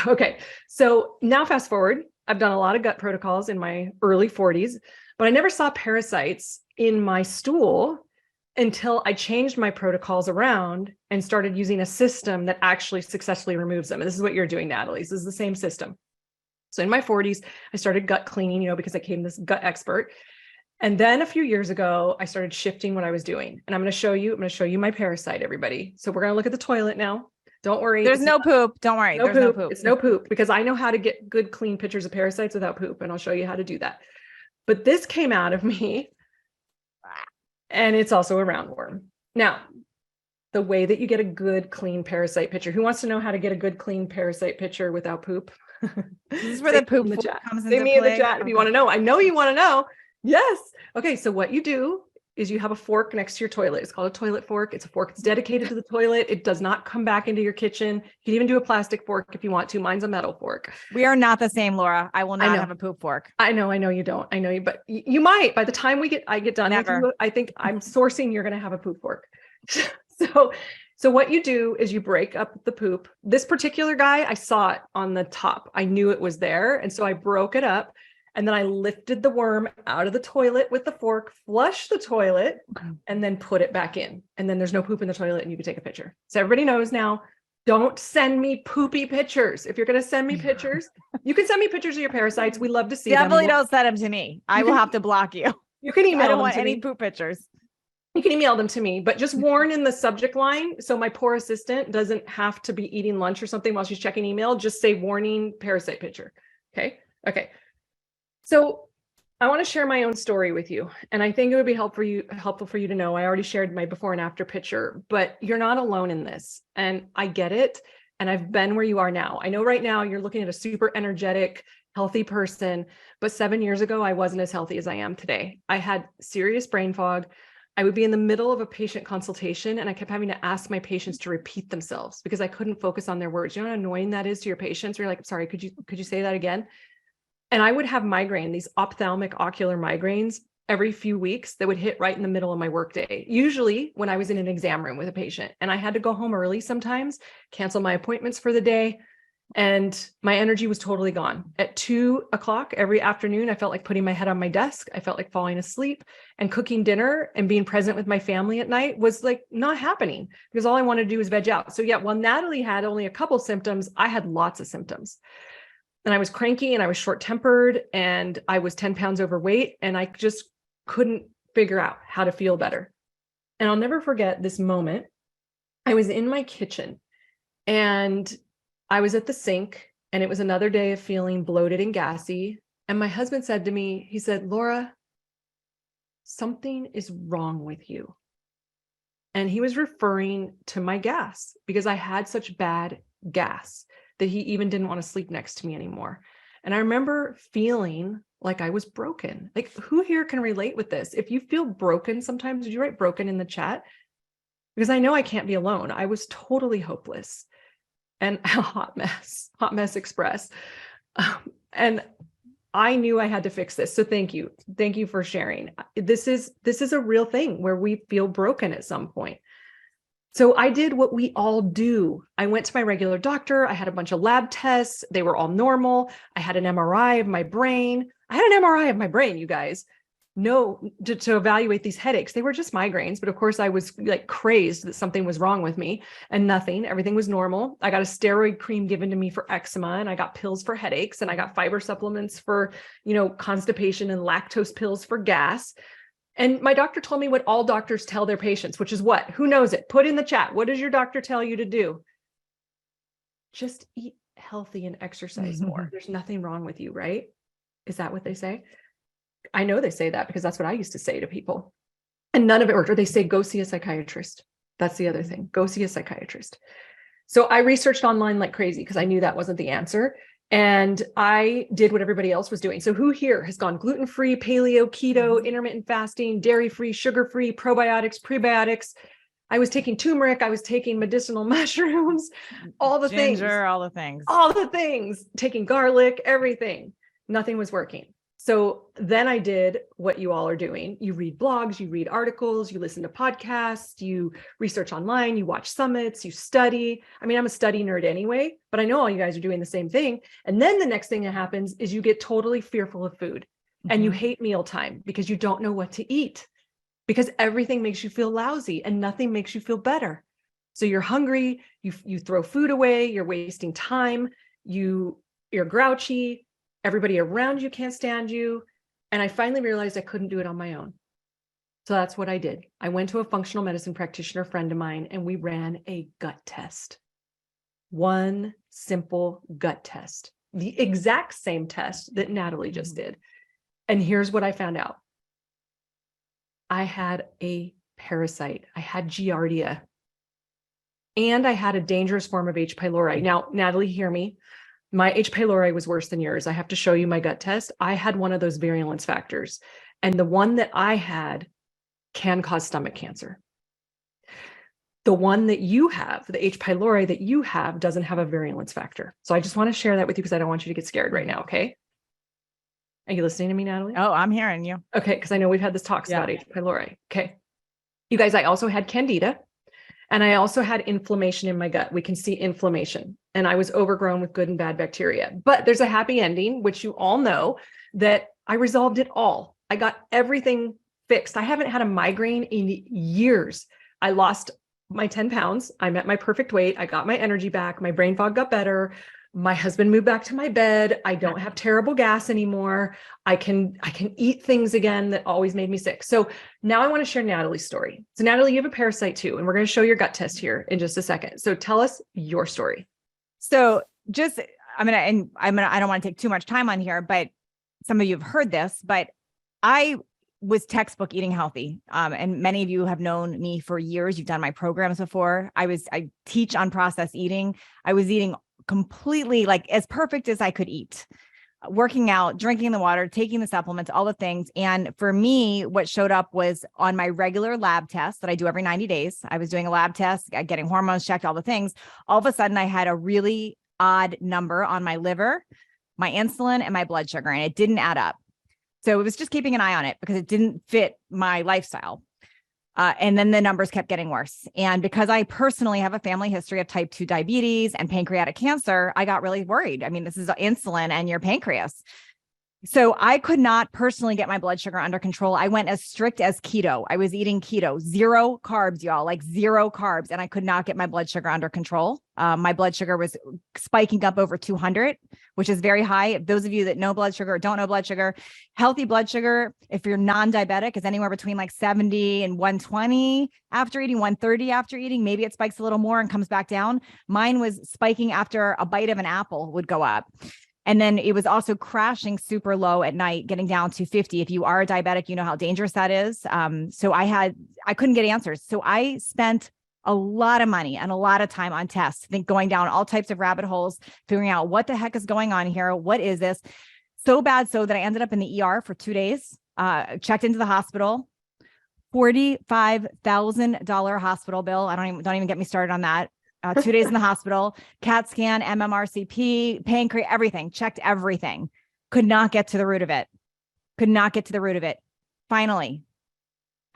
Okay. So now fast forward, I've done a lot of gut protocols in my early 40s, but I never saw parasites in my stool until I changed my protocols around and started using a system that actually successfully removes them. And this is what you're doing, Natalie. This is the same system. So in my 40s, I started gut cleaning, because I became this gut expert. And then a few years ago, I started shifting what I was doing. And I'm going to show you my parasite, everybody. So we're going to look at the toilet now. Don't worry. There's no poop. Don't worry. There's no poop. It's no poop because I know how to get good, clean pictures of parasites without poop. And I'll show you how to do that. But this came out of me. And it's also a roundworm. Now, the way that you get a good, clean parasite picture. Who wants to know how to get a good, clean parasite picture without poop? This is where the poop comes into play. Say me in the chat if you want to know. I know you want to know. Yes. Okay. So what you do is you have a fork next to your toilet. It's called a toilet fork. It's a fork that's dedicated to the toilet. It does not come back into your kitchen. You can even do a plastic fork if you want to. Mine's a metal fork. We are not the same, Laura. I will not have a poop fork. I know you don't. I know you, but you might. By the time I get done with you, I think I'm sourcing you're going to have a poop fork. So So what you do is you break up the poop. This particular guy, I saw it on the top. I knew it was there. And so I broke it up and then I lifted the worm out of the toilet with the fork, flushed the toilet, and then put it back in. And then there's no poop in the toilet and you can take a picture. So everybody knows now, don't send me poopy pictures. If you're going to send me pictures, you can send me pictures of your parasites. We love to see Definitely them. don't send them to me. I will have to block you. You can email I don't them want to any me. poop pictures. You can email them to me, but just warn in the subject line. So my poor assistant doesn't have to be eating lunch or something while she's checking email. Just say warning parasite picture. Okay. Okay. So I want to share my own story with you. And I think it would be helpful for you to know. I already shared my before and after picture, but you're not alone in this. And I get it. And I've been where you are now. I know right now you're looking at a super energetic, healthy person, but 7 years ago, I wasn't as healthy as I am today. I had serious brain fog. I would be in the middle of a patient consultation and I kept having to ask my patients to repeat themselves because I couldn't focus on their words. You know how annoying that is to your patients? You're like, sorry, could you say that again? And I would have migraine, these ophthalmic ocular migraines every few weeks that would hit right in the middle of my workday, usually when I was in an exam room with a patient. And I had to go home early sometimes, cancel my appointments for the day. And my energy was totally gone. At 2:00 every afternoon, I felt like putting my head on my desk. I felt like falling asleep, and cooking dinner and being present with my family at night was like not happening because all I wanted to do was veg out. So yeah, while Natalie had only a couple symptoms, I had lots of symptoms. And I was cranky and I was short-tempered and I was 10 pounds overweight and I just couldn't figure out how to feel better. And I'll never forget this moment. I was in my kitchen and I was at the sink and it was another day of feeling bloated and gassy. And my husband said to me, he said, Laura, something is wrong with you. And he was referring to my gas because I had such bad gas that he even didn't want to sleep next to me anymore. And I remember feeling like I was broken. Like, who here can relate with this? If you feel broken sometimes, would you write broken in the chat? Because I know I can't be alone. I was totally hopeless and a hot mess express. And I knew I had to fix this. So thank you. Thank you for sharing. This is a real thing where we feel broken at some point. So I did what we all do. I went to my regular doctor. I had a bunch of lab tests. They were all normal. I had an MRI of my brain. I had an MRI of my brain, you guys. No, to evaluate these headaches. They were just migraines, but of course I was like crazed that something was wrong with me and nothing. Everything was normal. I got a steroid cream given to me for eczema and I got pills for headaches and I got fiber supplements for, constipation and lactose pills for gas. And my doctor told me what all doctors tell their patients, which is what? Who knows it? Put in the chat. What does your doctor tell you to do? Just eat healthy and exercise more. There's nothing wrong with you, right? Is that what they say? I know they say that because that's what I used to say to people. And none of it worked. Or they say, go see a psychiatrist. That's the other thing. Go see a psychiatrist. So I researched online like crazy because I knew that wasn't the answer. And I did what everybody else was doing. So who here has gone gluten-free, paleo, keto, intermittent fasting, dairy-free, sugar-free, probiotics, prebiotics? I was taking turmeric. I was taking medicinal mushrooms, all the things. Ginger, all the things. All the things. Taking garlic, everything. Nothing was working. So then I did what you all are doing. You read blogs, you read articles, you listen to podcasts, you research online, you watch summits, you study. I mean, I'm a study nerd anyway, but I know all you guys are doing the same thing. And then the next thing that happens is you get totally fearful of food and you hate mealtime because you don't know what to eat because everything makes you feel lousy and nothing makes you feel better. So you're hungry, you throw food away, you're wasting time, you're grouchy. Everybody around you can't stand you. And I finally realized I couldn't do it on my own. So that's what I did. I went to a functional medicine practitioner friend of mine and we ran a gut test. One simple gut test, the exact same test that Natalie just did. And here's what I found out. I had a parasite. I had Giardia. And I had a dangerous form of H. pylori. Now, Natalie, hear me. My H. pylori was worse than yours. I have to show you my gut test. I had one of those virulence factors. And the one that I had can cause stomach cancer. The one that you have, the H. pylori that you have, doesn't have a virulence factor. So I just want to share that with you because I don't want you to get scared right now, okay? Are you listening to me, Natalie? Oh, I'm hearing you. Okay, because I know we've had this talks about H. pylori. Okay. You guys, I also had Candida. And I also had inflammation in my gut. We can see inflammation, and I was overgrown with good and bad bacteria. But there's a happy ending, which you all know, that I resolved it all. I got everything fixed. I haven't had a migraine in years. I lost my 10 pounds. I'm at my perfect weight. I got my energy back. My brain fog got better. My husband moved back to my bed. I don't have terrible gas anymore. I can eat things again that always made me sick. So now I want to share Natalie's story. So Natalie, you have a parasite too, and we're going to show your gut test here in just a second. So tell us your story. So just, I don't want to take too much time on here, but some of you have heard this, but I was textbook eating healthy. And many of you have known me for years. You've done my programs before. I teach on processed eating. I was eating completely like as perfect as I could eat, working out, drinking the water, taking the supplements, all the things. And for me, what showed up was on my regular lab test that I do every 90 days. I was doing a lab test, getting hormones checked, all the things. All of a sudden I had a really odd number on my liver, my insulin, and my blood sugar, and it didn't add up. So it was just keeping an eye on it because it didn't fit my lifestyle. And then the numbers kept getting worse. And because I personally have a family history of type 2 diabetes and pancreatic cancer, I got really worried. I mean, this is insulin and your pancreas. So I could not personally get my blood sugar under control. I went as strict as keto. I was eating keto, 0 carbs, y'all, like 0 carbs. And I could not get my blood sugar under control. My blood sugar was spiking up over 200, which is very high. Those of you that know blood sugar or don't know blood sugar, healthy blood sugar, if you're non-diabetic, is anywhere between like 70 and 120 after eating, 130 after eating. Maybe it spikes a little more and comes back down. Mine was spiking after a bite of an apple would go up. And then it was also crashing super low at night, getting down to 50. If you are a diabetic, you know how dangerous that is. So I couldn't get answers. So I spent a lot of money and a lot of time on tests, going down all types of rabbit holes, figuring out what the heck is going on here. What is this? So bad so that I ended up in the ER for 2 days, checked into the hospital, $45,000 hospital bill. Don't even get me started on that. 2 days in the hospital, CAT scan, MMRCP, pancreas, everything, checked everything. Could not get to the root of it. Finally,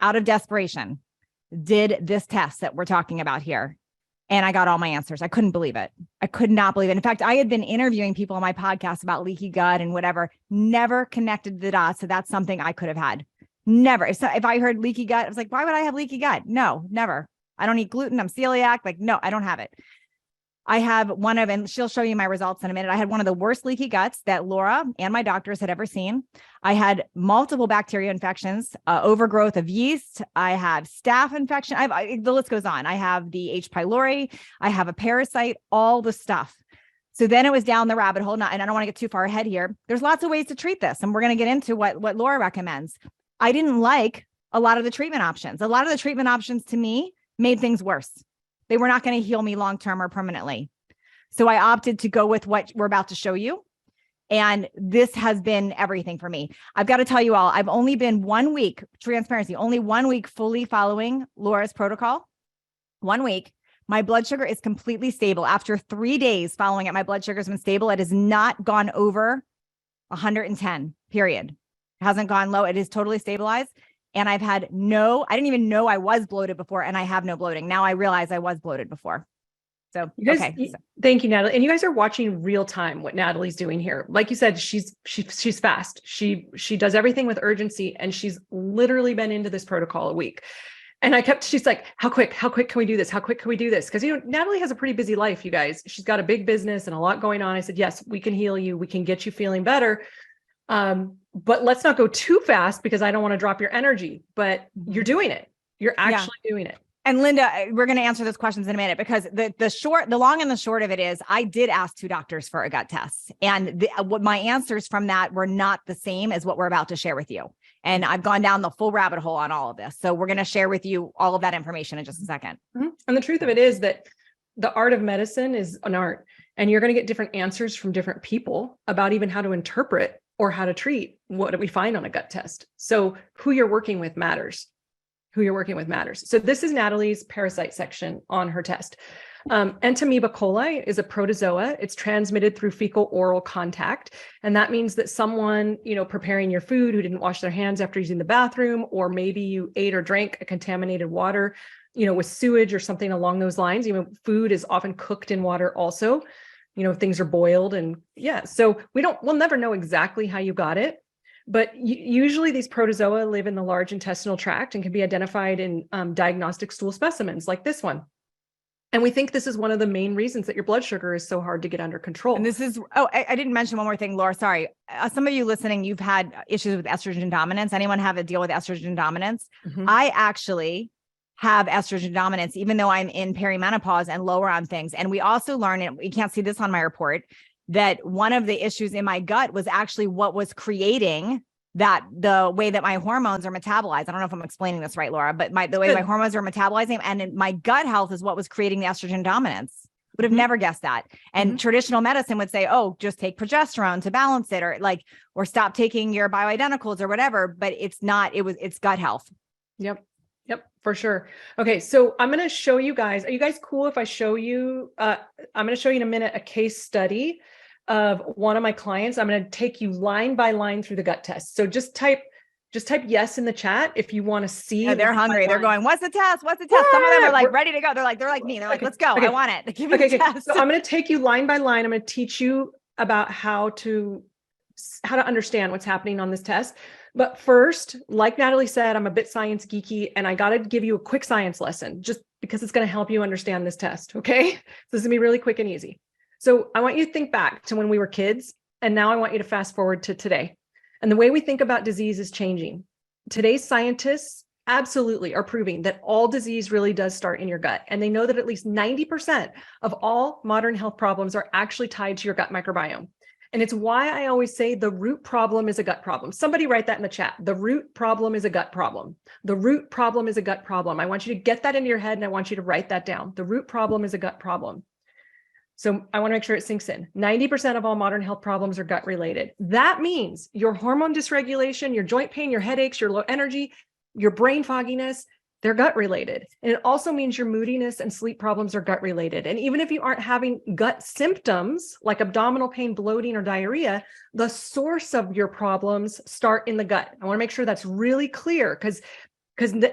out of desperation, did this test that we're talking about here. And I got all my answers. I couldn't believe it. I could not believe it. In fact, I had been interviewing people on my podcast about leaky gut and whatever, never connected the dots. So that's something I could have had. Never. If I heard leaky gut, I was like, why would I have leaky gut? No, never. I don't eat gluten. I'm celiac. Like, no, I don't have it. I have and she'll show you my results in a minute. I had one of the worst leaky guts that Laura and my doctors had ever seen. I had multiple bacteria infections, overgrowth of yeast. I have staph infection. The list goes on. I have the H. pylori. I have a parasite, all the stuff. So then it was down the rabbit hole. And I don't want to get too far ahead here. There's lots of ways to treat this. And we're going to get into what Laura recommends. I didn't like a lot of the treatment options. A lot of the treatment options to me made things worse. They were not going to heal me long-term or permanently. So I opted to go with what we're about to show you. And this has been everything for me. I've got to tell you all, I've only been 1 week, transparency, only 1 week fully following Laura's protocol. 1 week. My blood sugar is completely stable. After 3 days following it, my blood sugar has been stable. It has not gone over 110, period. It hasn't gone low. It is totally stabilized. And I didn't even know I was bloated before, and I have no bloating. Now I realize I was bloated before. So, Thank you, Natalie. And you guys are watching real time what Natalie's doing here. Like you said, she's fast. She does everything with urgency, and she's literally been into this protocol a week. And she's like, how quick can we do this? How quick can we do this? Because, Natalie has a pretty busy life, you guys. She's got a big business and a lot going on. I said, yes, we can heal you. We can get you feeling better. But let's not go too fast because I don't want to drop your energy, but you're doing it. You're actually doing it. And Linda, we're going to answer those questions in a minute because the long and the short of it is I did ask 2 doctors for a gut test, and what my answers from that were not the same as what we're about to share with you. And I've gone down the full rabbit hole on all of this. So we're going to share with you all of that information in just a second. Mm-hmm. And the truth of it is that the art of medicine is an art, and you're going to get different answers from different people about even how to interpret or how to treat what we find on a gut test. So who you're working with matters. So this is Natalie's parasite section on her test. Entamoeba coli is a protozoa. It's transmitted through fecal oral contact. And that means that someone, preparing your food who didn't wash their hands after using the bathroom, or maybe you ate or drank a contaminated water, with sewage or something along those lines. Food is often cooked in water also, things are boiled and so we'll never know exactly how you got it. But usually these protozoa live in the large intestinal tract and can be identified in diagnostic stool specimens like this one. And we think this is one of the main reasons that your blood sugar is so hard to get under control. And this is, I didn't mention one more thing, Laura, sorry. Some of you listening, you've had issues with estrogen dominance. Anyone have a deal with estrogen dominance? Mm-hmm. I actually have estrogen dominance, even though I'm in perimenopause and lower on things. And we also learned, and we can't see this on my report, that one of the issues in my gut was actually what was creating the way that my hormones are metabolized. I don't know if I'm explaining this right, Laura, but the way my hormones are metabolizing and my gut health is what was creating the estrogen dominance. Would have never guessed that. And traditional medicine would say, oh, just take progesterone to balance it, or stop taking your bioidenticals or whatever, but it's not, it's gut health. Yep, for sure. Okay. So I'm going to show you guys, are you guys cool if I show you, I'm going to show you in a minute, a case study of one of my clients. I'm going to take you line by line through the gut test. So just type yes in the chat if you want to see. Yeah, they're hungry. They're going, what's the test? What's the test? Some of them are like ready to go. They're like me. They're like, let's go. Okay. I want it. Give me the test. So I'm going to take you line by line. I'm going to teach you about how to understand what's happening on this test. But first, like Natalie said, I'm a bit science geeky and I got to give you a quick science lesson just because it's going to help you understand this test. Okay. So this is going to be really quick and easy. So I want you to think back to when we were kids. And now I want you to fast forward to today. And the way we think about disease is changing. Today's scientists absolutely are proving that all disease really does start in your gut. And they know that at least 90% of all modern health problems are actually tied to your gut microbiome. And it's why I always say the root problem is a gut problem. Somebody write that in the chat. The root problem is a gut problem. The root problem is a gut problem. I want you to get that into your head and I want you to write that down. The root problem is a gut problem. So I want to make sure it sinks in. 90% of all modern health problems are gut related. That means your hormone dysregulation, your joint pain, your headaches, your low energy, your brain fogginess, they're gut related. And it also means your moodiness and sleep problems are gut related. And even if you aren't having gut symptoms like abdominal pain, bloating, or diarrhea, the source of your problems start in the gut. I want to make sure that's really clear because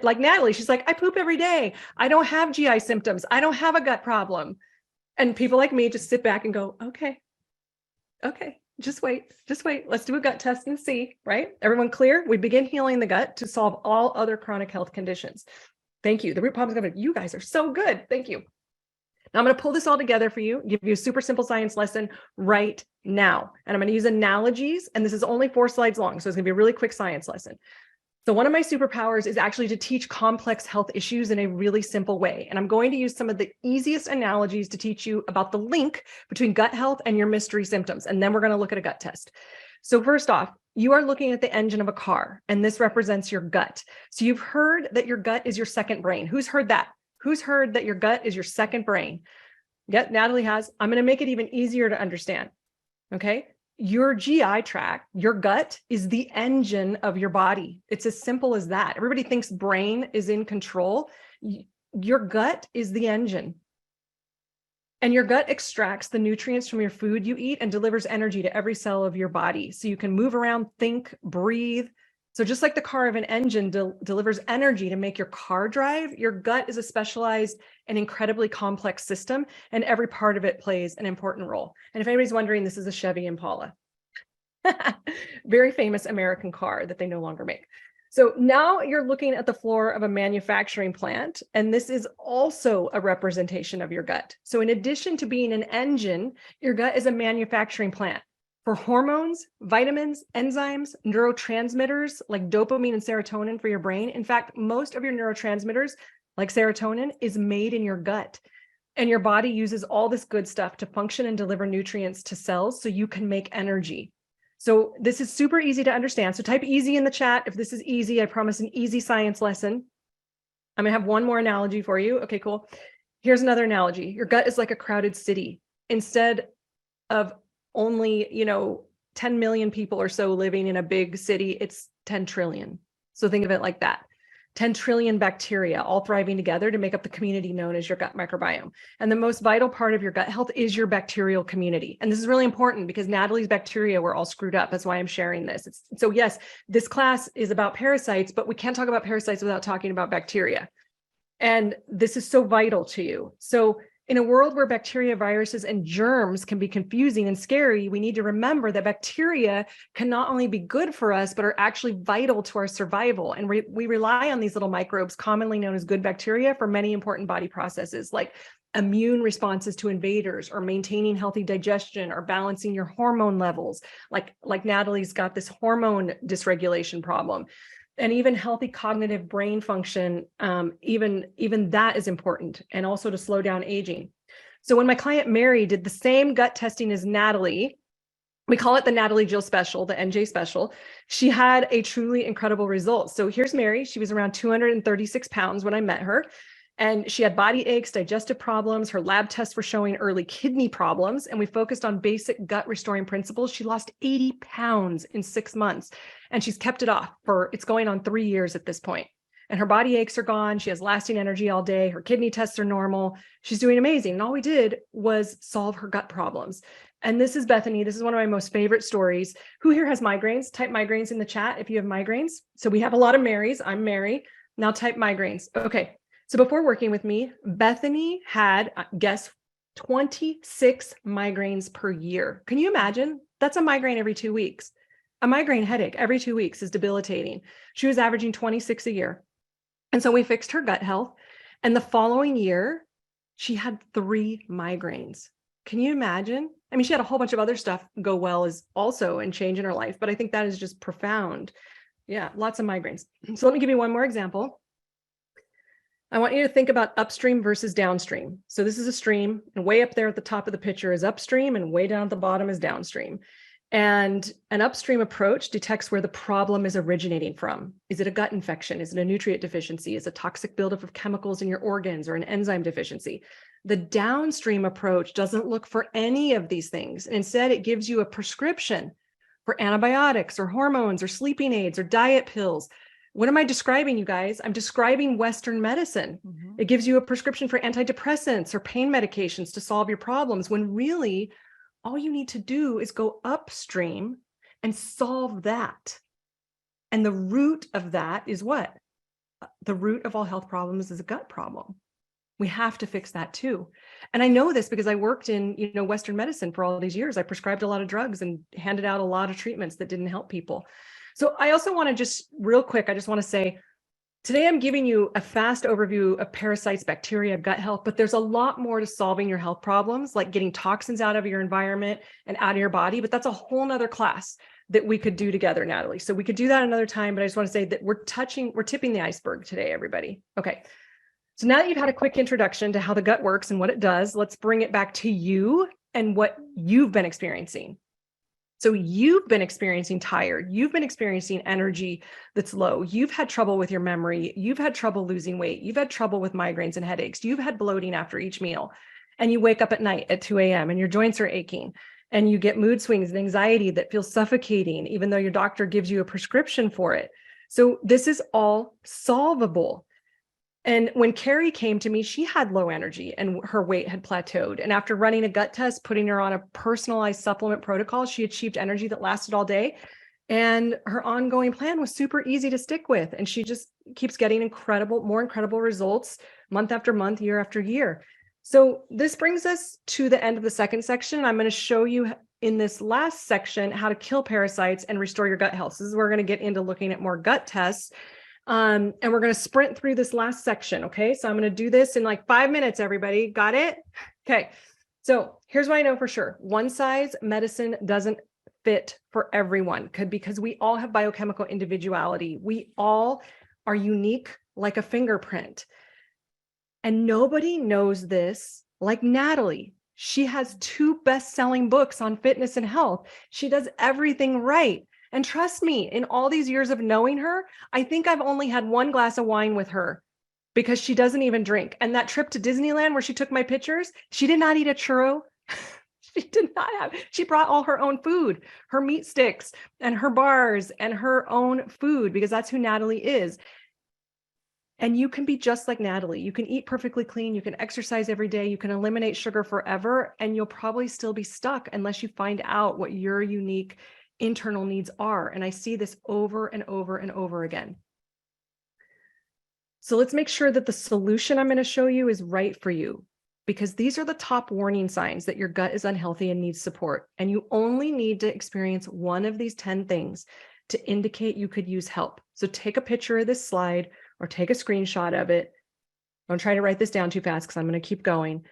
like Natalie, she's like, I poop every day. I don't have GI symptoms. I don't have a gut problem. And people like me just sit back and go, okay, just wait. Let's do a gut test and see, right? Everyone clear? We begin healing the gut to solve all other chronic health conditions. Thank you. The root problem is going to, you guys are so good. Thank you. Now I'm going to pull this all together for you, give you a super simple science lesson right now. And I'm going to use analogies. And this is only 4 slides long. So it's going to be a really quick science lesson. So one of my superpowers is actually to teach complex health issues in a really simple way. And I'm going to use some of the easiest analogies to teach you about the link between gut health and your mystery symptoms. And then we're going to look at a gut test. So first off, you are looking at the engine of a car, and this represents your gut. So you've heard that your gut is your second brain. Who's heard that? Who's heard that your gut is your second brain? Yep, Natalie has. I'm going to make it even easier to understand. Okay. Your GI tract, your gut is the engine of your body. It's as simple as that. Everybody thinks brain is in control. Your gut is the engine. And your gut extracts the nutrients from your food you eat and delivers energy to every cell of your body. So you can move around, think, breathe. So just like the car of an engine delivers energy to make your car drive, your gut is a specialized and incredibly complex system, and every part of it plays an important role. And if anybody's wondering, this is a Chevy Impala. Very famous American car that they no longer make. So now you're looking at the floor of a manufacturing plant, and this is also a representation of your gut. So in addition to being an engine, your gut is a manufacturing plant for hormones, vitamins, enzymes, neurotransmitters like dopamine and serotonin for your brain. In fact, most of your neurotransmitters, like serotonin, is made in your gut. And your body uses all this good stuff to function and deliver nutrients to cells so you can make energy. So this is super easy to understand. So type easy in the chat if this is easy. I promise an easy science lesson. I'm going to have one more analogy for you. Okay, cool. Here's another analogy. Your gut is like a crowded city. Instead of only, 10 million people or so living in a big city, it's 10 trillion. So think of it like that. 10 trillion bacteria all thriving together to make up the community known as your gut microbiome. And the most vital part of your gut health is your bacterial community. And this is really important because Natalie's bacteria were all screwed up. That's why I'm sharing this. So yes, this class is about parasites, but we can't talk about parasites without talking about bacteria. And this is so vital to you. So in a world where bacteria, viruses, and germs can be confusing and scary, we need to remember that bacteria can not only be good for us, but are actually vital to our survival. And we rely on these little microbes, commonly known as good bacteria, for many important body processes like immune responses to invaders, or maintaining healthy digestion, or balancing your hormone levels. Like Natalie's got this hormone dysregulation problem. And even healthy cognitive brain function, even that is important, and also to slow down aging. So when my client Mary did the same gut testing as Natalie, we call it the Natalie Jill special, the NJ special, she had a truly incredible result. So here's Mary. She was around 236 pounds when I met her. And she had body aches, digestive problems. Her lab tests were showing early kidney problems. And we focused on basic gut restoring principles. She lost 80 pounds in 6 months. And she's kept it off it's going on 3 years at this point. And her body aches are gone. She has lasting energy all day. Her kidney tests are normal. She's doing amazing. And all we did was solve her gut problems. And this is Bethany. This is one of my most favorite stories. Who here has migraines? Type migraines in the chat if you have migraines. So we have a lot of Marys. I'm Mary. Now type migraines. Okay. So before working with me, Bethany had, guess, 26 migraines per year. Can you imagine? That's a migraine every 2 weeks. A migraine headache every 2 weeks is debilitating. She was averaging 26 a year. And so we fixed her gut health. And the following year, she had 3 migraines. Can you imagine? I mean, she had a whole bunch of other stuff go well as also and change in her life, but I think that is just profound. Yeah, lots of migraines. So let me give you one more example. I want you to think about upstream versus downstream. So this is a stream, and way up there at the top of the picture is upstream, and way down at the bottom is downstream. And an upstream approach detects where the problem is originating from. Is it a gut infection? Is it a nutrient deficiency? Is it a toxic buildup of chemicals in your organs, or an enzyme deficiency? The downstream approach doesn't look for any of these things. Instead, it gives you a prescription for antibiotics or hormones or sleeping aids or diet pills. What am I describing, you guys? I'm describing Western medicine. It gives you a prescription for antidepressants or pain medications to solve your problems, when really all you need to do is go upstream and solve that. And the root of that is what? The root of all health problems is a gut problem. We have to fix that too. And I know this because I worked in, Western medicine for all these years. I prescribed a lot of drugs and handed out a lot of treatments that didn't help people. So I also want to just real quick, I just want to say, today I'm giving you a fast overview of parasites, bacteria, gut health, but there's a lot more to solving your health problems, like getting toxins out of your environment and out of your body. But that's a whole nother class that we could do together, Natalie. So we could do that another time, but I just want to say that we're tipping the iceberg today, everybody. Okay. So now that you've had a quick introduction to how the gut works and what it does, let's bring it back to you and what you've been experiencing. So you've been experiencing tired, you've been experiencing energy that's low, you've had trouble with your memory, you've had trouble losing weight, you've had trouble with migraines and headaches, you've had bloating after each meal, and you wake up at night at 2 a.m. and your joints are aching, and you get mood swings and anxiety that feels suffocating, even though your doctor gives you a prescription for it. So this is all solvable. And when Carrie came to me, she had low energy and her weight had plateaued. And after running a gut test, putting her on a personalized supplement protocol, she achieved energy that lasted all day. And her ongoing plan was super easy to stick with. And she just keeps getting more incredible results month after month, year after year. So this brings us to the end of the second section. I'm going to show you in this last section how to kill parasites and restore your gut health. So this is where we're going to get into looking at more gut tests. And we're going to sprint through this last section. Okay. So I'm going to do this in like 5 minutes, everybody. Got it? Okay. So here's what I know for sure. One size medicine doesn't fit for everyone, because we all have biochemical individuality. We all are unique like a fingerprint. And nobody knows this like Natalie. She has 2 best-selling books on fitness and health. She does everything right. And trust me, in all these years of knowing her, I think I've only had 1 glass of wine with her, because she doesn't even drink. And that trip to Disneyland where she took my pictures, she did not eat a churro. She brought all her own food, her meat sticks and her bars and her own food, because that's who Natalie is. And you can be just like Natalie. You can eat perfectly clean. You can exercise every day. You can eliminate sugar forever, and you'll probably still be stuck unless you find out what your unique internal needs are. And I see this over and over and over again. So let's make sure that the solution I'm going to show you is right for you, because these are the top warning signs that your gut is unhealthy and needs support. And you only need to experience one of these 10 things to indicate you could use help. So take a picture of this slide or take a screenshot of it. Don't try to write this down too fast because I'm going to keep going.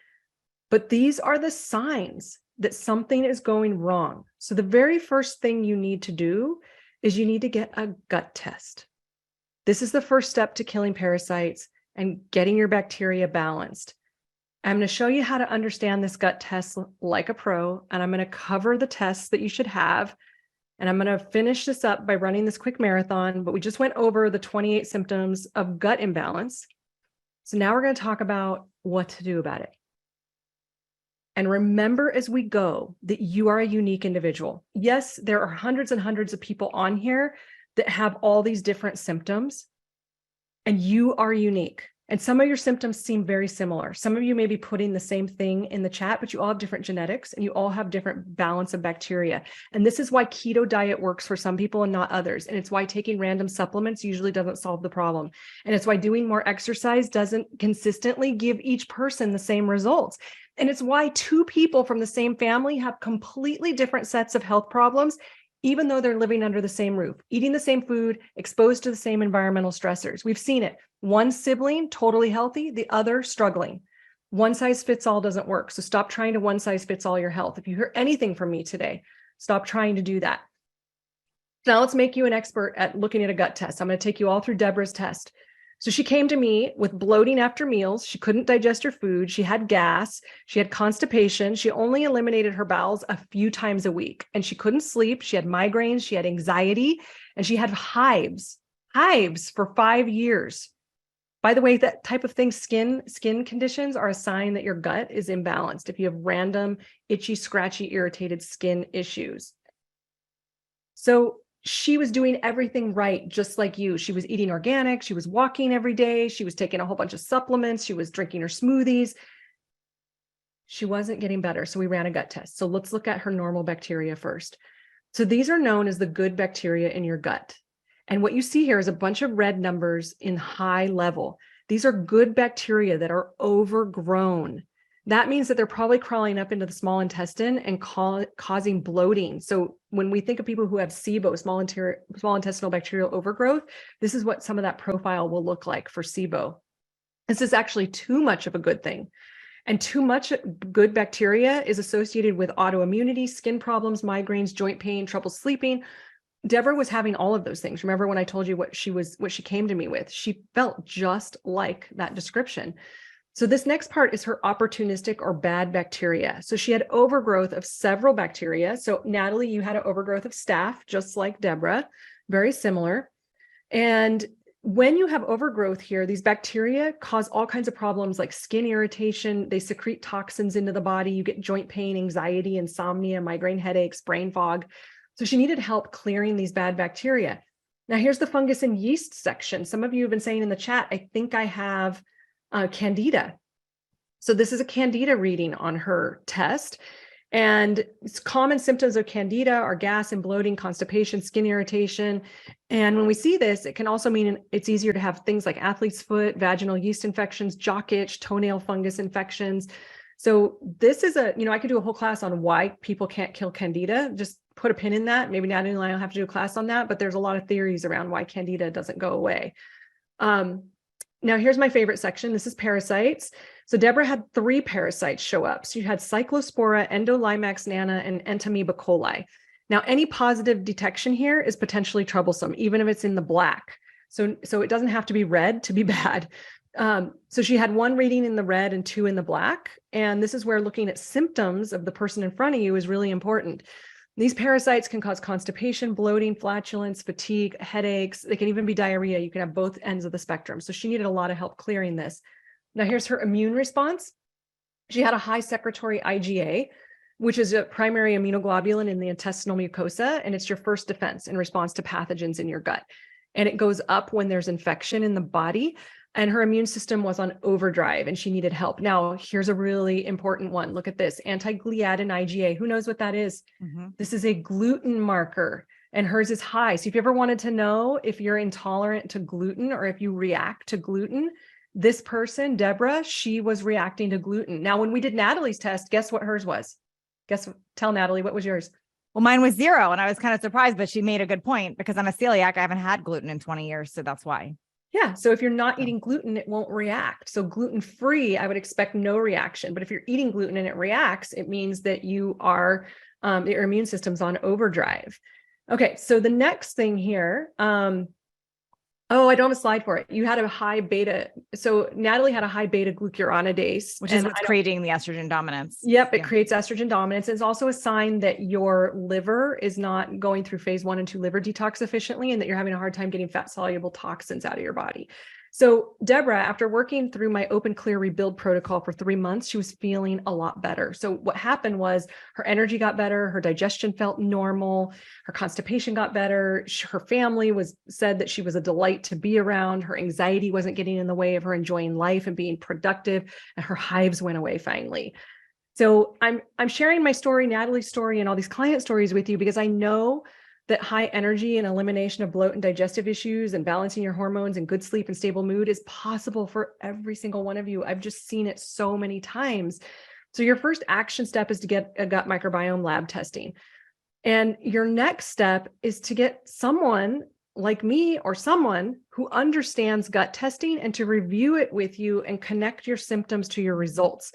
But these are the signs that something is going wrong. So the very first thing you need to do is you need to get a gut test. This is the first step to killing parasites and getting your bacteria balanced. I'm going to show you how to understand this gut test like a pro, and I'm going to cover the tests that you should have. And I'm going to finish this up by running this quick marathon, but we just went over the 28 symptoms of gut imbalance. So now we're going to talk about what to do about it. And remember as we go that you are a unique individual. Yes, there are hundreds and hundreds of people on here that have all these different symptoms, and you are unique. And some of your symptoms seem very similar. Some of you may be putting the same thing in the chat, but you all have different genetics and you all have different balance of bacteria. And this is why keto diet works for some people and not others. And it's why taking random supplements usually doesn't solve the problem. And it's why doing more exercise doesn't consistently give each person the same results. And it's why two people from the same family have completely different sets of health problems, even though they're living under the same roof, eating the same food, exposed to the same environmental stressors. We've seen it. One sibling totally healthy, the other struggling. One size fits all doesn't work. So stop trying to one size fits all your health. If you hear anything from me today, stop trying to do that. Now let's make you an expert at looking at a gut test. I'm going to take you all through Deborah's test. So she came to me with bloating after meals. She couldn't digest her food. She had gas. She had constipation. She only eliminated her bowels a few times a week, and she couldn't sleep. She had migraines. She had anxiety, and she had hives for 5 years. By the way, that type of thing, skin conditions are a sign that your gut is imbalanced. If you have random, itchy, scratchy, irritated skin issues. So she was doing everything right, just like you. She was eating organic. She was walking every day. She was taking a whole bunch of supplements. She was drinking her smoothies. She wasn't getting better. So we ran a gut test. So let's look at her normal bacteria first. So these are known as the good bacteria in your gut. And what you see here is a bunch of red numbers in high level. These are good bacteria that are overgrown. That means that they're probably crawling up into the small intestine and causing bloating. So when we think of people who have SIBO, small intestinal bacterial overgrowth, this is what some of that profile will look like for SIBO. This is actually too much of a good thing. And too much good bacteria is associated with autoimmunity, skin problems, migraines, joint pain, trouble sleeping. Deborah was having all of those things. Remember when I told you what she came to me with? She felt just like that description. So this next part is her opportunistic or bad bacteria. So she had overgrowth of several bacteria. So Natalie, you had an overgrowth of staph, just like Deborah, very similar. And when you have overgrowth here, these bacteria cause all kinds of problems like skin irritation. They secrete toxins into the body. You get joint pain, anxiety, insomnia, migraine headaches, brain fog. So she needed help clearing these bad bacteria. Now here's the fungus and yeast section. Some of you have been saying in the chat, I think I have Candida. So this is a Candida reading on her test. And common symptoms of Candida are gas and bloating, constipation, skin irritation. And when we see this, it can also mean it's easier to have things like athlete's foot, vaginal yeast infections, jock itch, toenail fungus infections. So this is I could do a whole class on why people can't kill Candida. Just put a pin in that. Maybe Natalie and I will have to do a class on that, but there's a lot of theories around why Candida doesn't go away. Now here's my favorite section. This is parasites. So Deborah had 3 parasites show up. So you had Cyclospora, Endolimax nana, and Entamoeba coli. Now any positive detection here is potentially troublesome, even if it's in the black. So it doesn't have to be red to be bad. So she had 1 reading in the red and 2 in the black. And this is where looking at symptoms of the person in front of you is really important. These parasites can cause constipation, bloating, flatulence, fatigue, headaches. They can even be diarrhea. You can have both ends of the spectrum. So she needed a lot of help clearing this. Now here's her immune response. She had a high secretory IgA, which is a primary immunoglobulin in the intestinal mucosa, and it's your first defense in response to pathogens in your gut. And it goes up when there's infection in the body. And her immune system was on overdrive and she needed help. Now, here's a really important one. Look at this, anti-gliadin IgA. Who knows what that is? Mm-hmm. This is a gluten marker. and hers is high. So if you ever wanted to know if you're intolerant to gluten or if you react to gluten, this person, Deborah, she was reacting to gluten. Now, when we did Natalie's test, guess what hers was? Tell Natalie, what was yours? Well, mine was 0, and I was kind of surprised, but she made a good point because I'm a celiac. I haven't had gluten in 20 years, so that's why. Yeah. So if you're not eating gluten, it won't react. So gluten-free, I would expect no reaction. But if you're eating gluten and it reacts, it means that you are, your immune system's on overdrive. Okay. So the next thing here, oh, I don't have a slide for it. You had a high beta. So Natalie had a high beta glucuronidase, which is what's creating the estrogen dominance. Yep. It creates estrogen dominance. It's also a sign that your liver is not going through phase 1 and 2 liver detox efficiently, and that you're having a hard time getting fat soluble toxins out of your body. So Deborah, after working through my Open Clear Rebuild protocol for 3 months, she was feeling a lot better. So what happened was her energy got better, her digestion felt normal, her constipation got better, her family said that she was a delight to be around, her anxiety wasn't getting in the way of her enjoying life and being productive, and her hives went away finally. So I'm sharing my story, Natalie's story, and all these client stories with you because I know that high energy and elimination of bloat and digestive issues and balancing your hormones and good sleep and stable mood is possible for every single one of you. I've just seen it so many times. So your first action step is to get a gut microbiome lab testing. And your next step is to get someone like me or someone who understands gut testing and to review it with you and connect your symptoms to your results.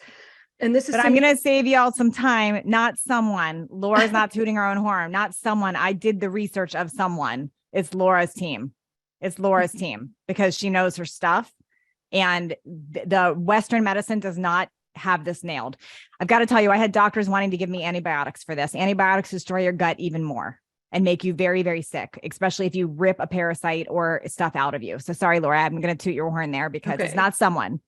And this is, but I'm going to save y'all some time. Not someone. Laura's not tooting her own horn. Not someone. I did the research of someone. It's Laura's team. It's Laura's team because she knows her stuff. And the Western medicine does not have this nailed. I've got to tell you, I had doctors wanting to give me antibiotics for this. Antibiotics destroy your gut even more and make you very, very sick, especially if you rip a parasite or stuff out of you. So sorry, Laura, I'm going to toot your horn there because it's not someone.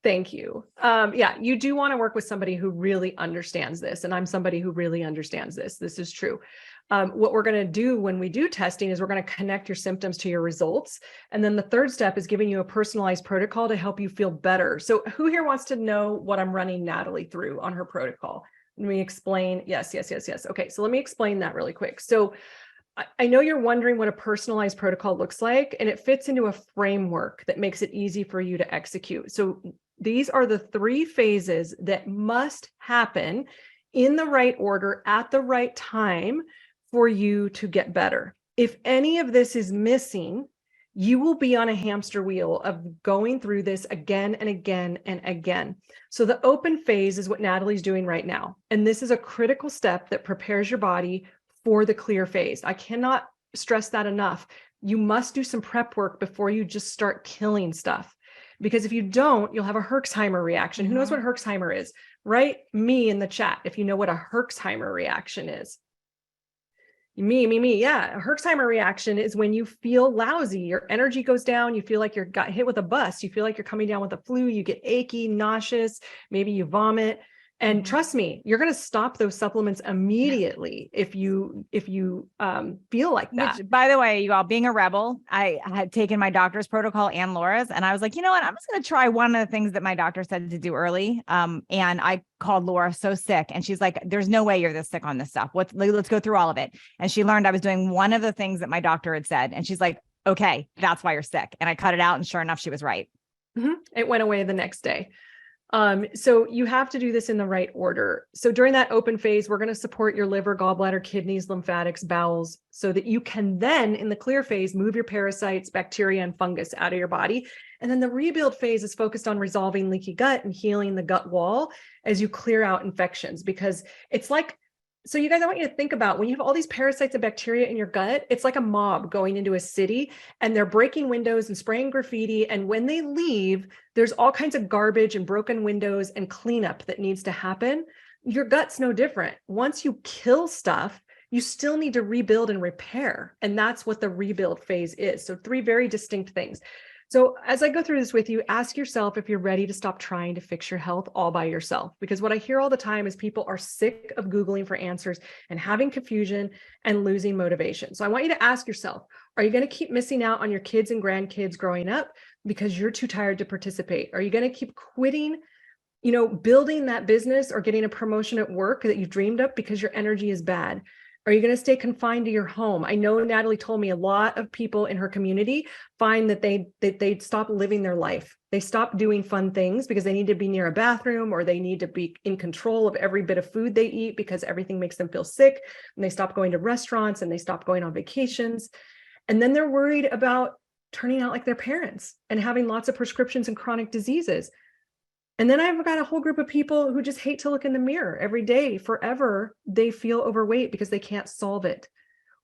Thank you. Yeah, you do want to work with somebody who really understands this. And I'm somebody who really understands this. This is true. What we're going to do when we do testing is we're going to connect your symptoms to your results. And then the third step is giving you a personalized protocol to help you feel better. So who here wants to know what I'm running Natalie through on her protocol? Let me explain. Yes. Okay. So let me explain that really quick. So I know you're wondering what a personalized protocol looks like, and it fits into a framework that makes it easy for you to execute. So these are the 3 phases that must happen in the right order at the right time for you to get better. If any of this is missing, you will be on a hamster wheel of going through this again and again and again. So the open phase is what Natalie's doing right now. And this is a critical step that prepares your body for the clear phase. I cannot stress that enough. You must do some prep work before you just start killing stuff. Because if you don't, you'll have a Herxheimer reaction. Who knows what Herxheimer is? Write me in the chat if you know what a Herxheimer reaction is. Me. Yeah. A Herxheimer reaction is when you feel lousy, your energy goes down, you feel like you got hit with a bus, you feel like you're coming down with a flu, you get achy, nauseous, maybe you vomit. And trust me, you're going to stop those supplements immediately if you feel like that. Which, by the way, you all, being a rebel, I had taken my doctor's protocol and Laura's, and I was like, you know what? I'm just going to try one of the things that my doctor said to do early. And I called Laura so sick, and she's like, "There's no way you're this sick on this stuff. Let's go through all of it." And she learned I was doing one of the things that my doctor had said, and she's like, "Okay, that's why you're sick." And I cut it out, and sure enough, she was right. It went away the next day. So you have to do this in the right order. So during that open phase, we're going to support your liver, gallbladder, kidneys, lymphatics, bowels, so that you can then in the clear phase, move your parasites, bacteria, and fungus out of your body. And then the rebuild phase is focused on resolving leaky gut and healing the gut wall as you clear out infections, because it's like, so you guys, I want you to think about when you have all these parasites and bacteria in your gut, it's like a mob going into a city and they're breaking windows and spraying graffiti. And when they leave, there's all kinds of garbage and broken windows and cleanup that needs to happen. Your gut's no different. Once you kill stuff, you still need to rebuild and repair. And that's what the rebuild phase is. So 3 very distinct things. So as I go through this with you, ask yourself if you're ready to stop trying to fix your health all by yourself. Because what I hear all the time is people are sick of Googling for answers and having confusion and losing motivation. So I want you to ask yourself, are you going to keep missing out on your kids and grandkids growing up because you're too tired to participate? Are you going to keep quitting, building that business or getting a promotion at work that you dreamed of because your energy is bad? Are you going to stay confined to your home? I know Natalie told me a lot of people in her community find that they stop living their life. They stop doing fun things because they need to be near a bathroom, or they need to be in control of every bit of food they eat because everything makes them feel sick. And they stop going to restaurants and they stop going on vacations. And then they're worried about turning out like their parents and having lots of prescriptions and chronic diseases. And then I've got a whole group of people who just hate to look in the mirror every day forever. They feel overweight because they can't solve it.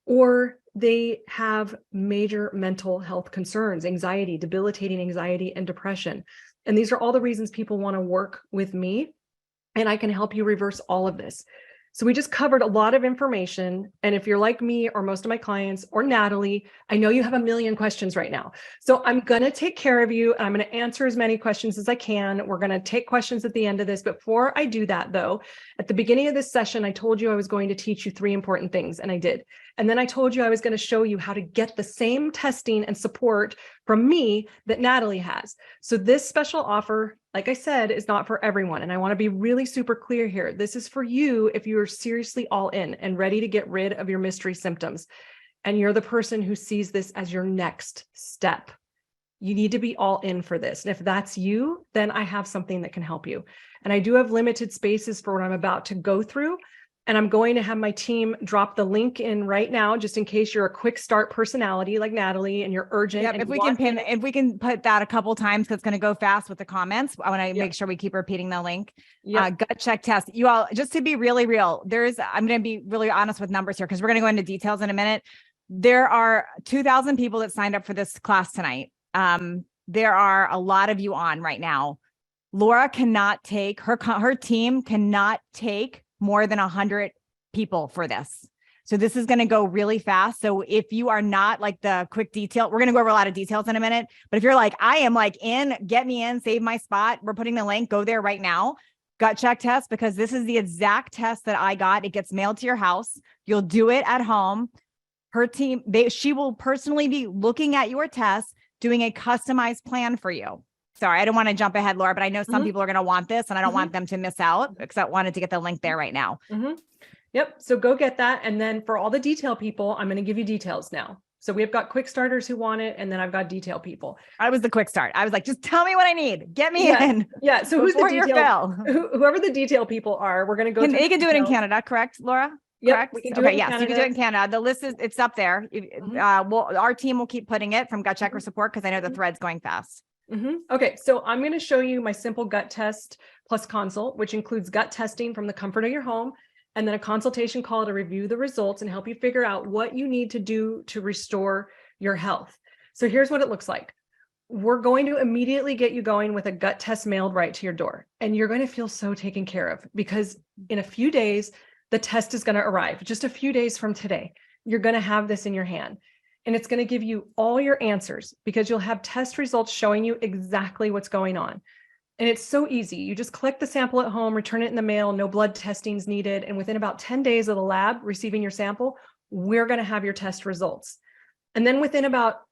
Or they have major mental health concerns, anxiety, debilitating anxiety, and depression. And these are all the reasons people want to work with me. And I can help you reverse all of this. So we just covered a lot of information. And if you're like me or most of my clients or Natalie, I know you have a million questions right now. So I'm going to take care of you. And I'm going to answer as many questions as I can. We're going to take questions at the end of this. Before I do that, though, at the beginning of this session, I told you I was going to teach you 3 important things, and I did. And then I told you I was going to show you how to get the same testing and support from me that Natalie has. So this special offer, like I said, is not for everyone. And I want to be really super clear here. This is for you if you are seriously all in and ready to get rid of your mystery symptoms. And you're the person who sees this as your next step. You need to be all in for this. And if that's you, then I have something that can help you. And I do have limited spaces for what I'm about to go through. And I'm going to have my team drop the link in right now, just in case you're a quick start personality like Natalie and you're urgent. Yep. And If we can put that a couple times, because it's going to go fast with the comments. I want to make sure we keep repeating the link. Gut check test. You all, just to be really real, I'm going to be really honest with numbers here, because we're going to go into details in a minute. There are 2,000 people that signed up for this class tonight. There are a lot of you on right now. Laura cannot take, her team cannot take more than 100 people for this. So this is going to go really fast. So if you are not like the quick detail, we're going to go over a lot of details in a minute, but if you're like, I am like in, get me in, save my spot. We're putting the link, go there right now. Gut check test, because this is the exact test that I got. It gets mailed to your house. You'll do it at home. Her team, she will personally be looking at your test, doing a customized plan for you. Sorry, I don't want to jump ahead, Laura, but I know some people are going to want this, and I don't want them to miss out, because I wanted to get the link there right now. Yep. So go get that. And then for all the detail people, I'm going to give you details now. So we've got quick starters who want it. And then I've got detail people. I was the quick start. I was like, just tell me what I need. Get me in. Yeah. So who's the detail? Whoever the detail people are, we're going to go. They can do it in Canada, correct, Laura? Yep, correct? We can do it in yes, Canada. you can do it in Canada. The list is, it's up there. Our team will keep putting it from Gut Checker support, because I know the thread's going fast. Okay, so I'm going to show you my simple gut test plus consult, which includes gut testing from the comfort of your home, and then a consultation call to review the results and help you figure out what you need to do to restore your health. So here's what it looks like. We're going to immediately get you going with a gut test mailed right to your door, and you're going to feel so taken care of, because in a few days, the test is going to arrive. Just a few days from today, you're going to have this in your hand. And it's going to give you all your answers, because you'll have test results showing you exactly what's going on. And it's so easy. You just collect the sample at home, return it in the mail, no blood testing's needed. And within about 10 days of the lab receiving your sample, we're going to have your test results. And then within about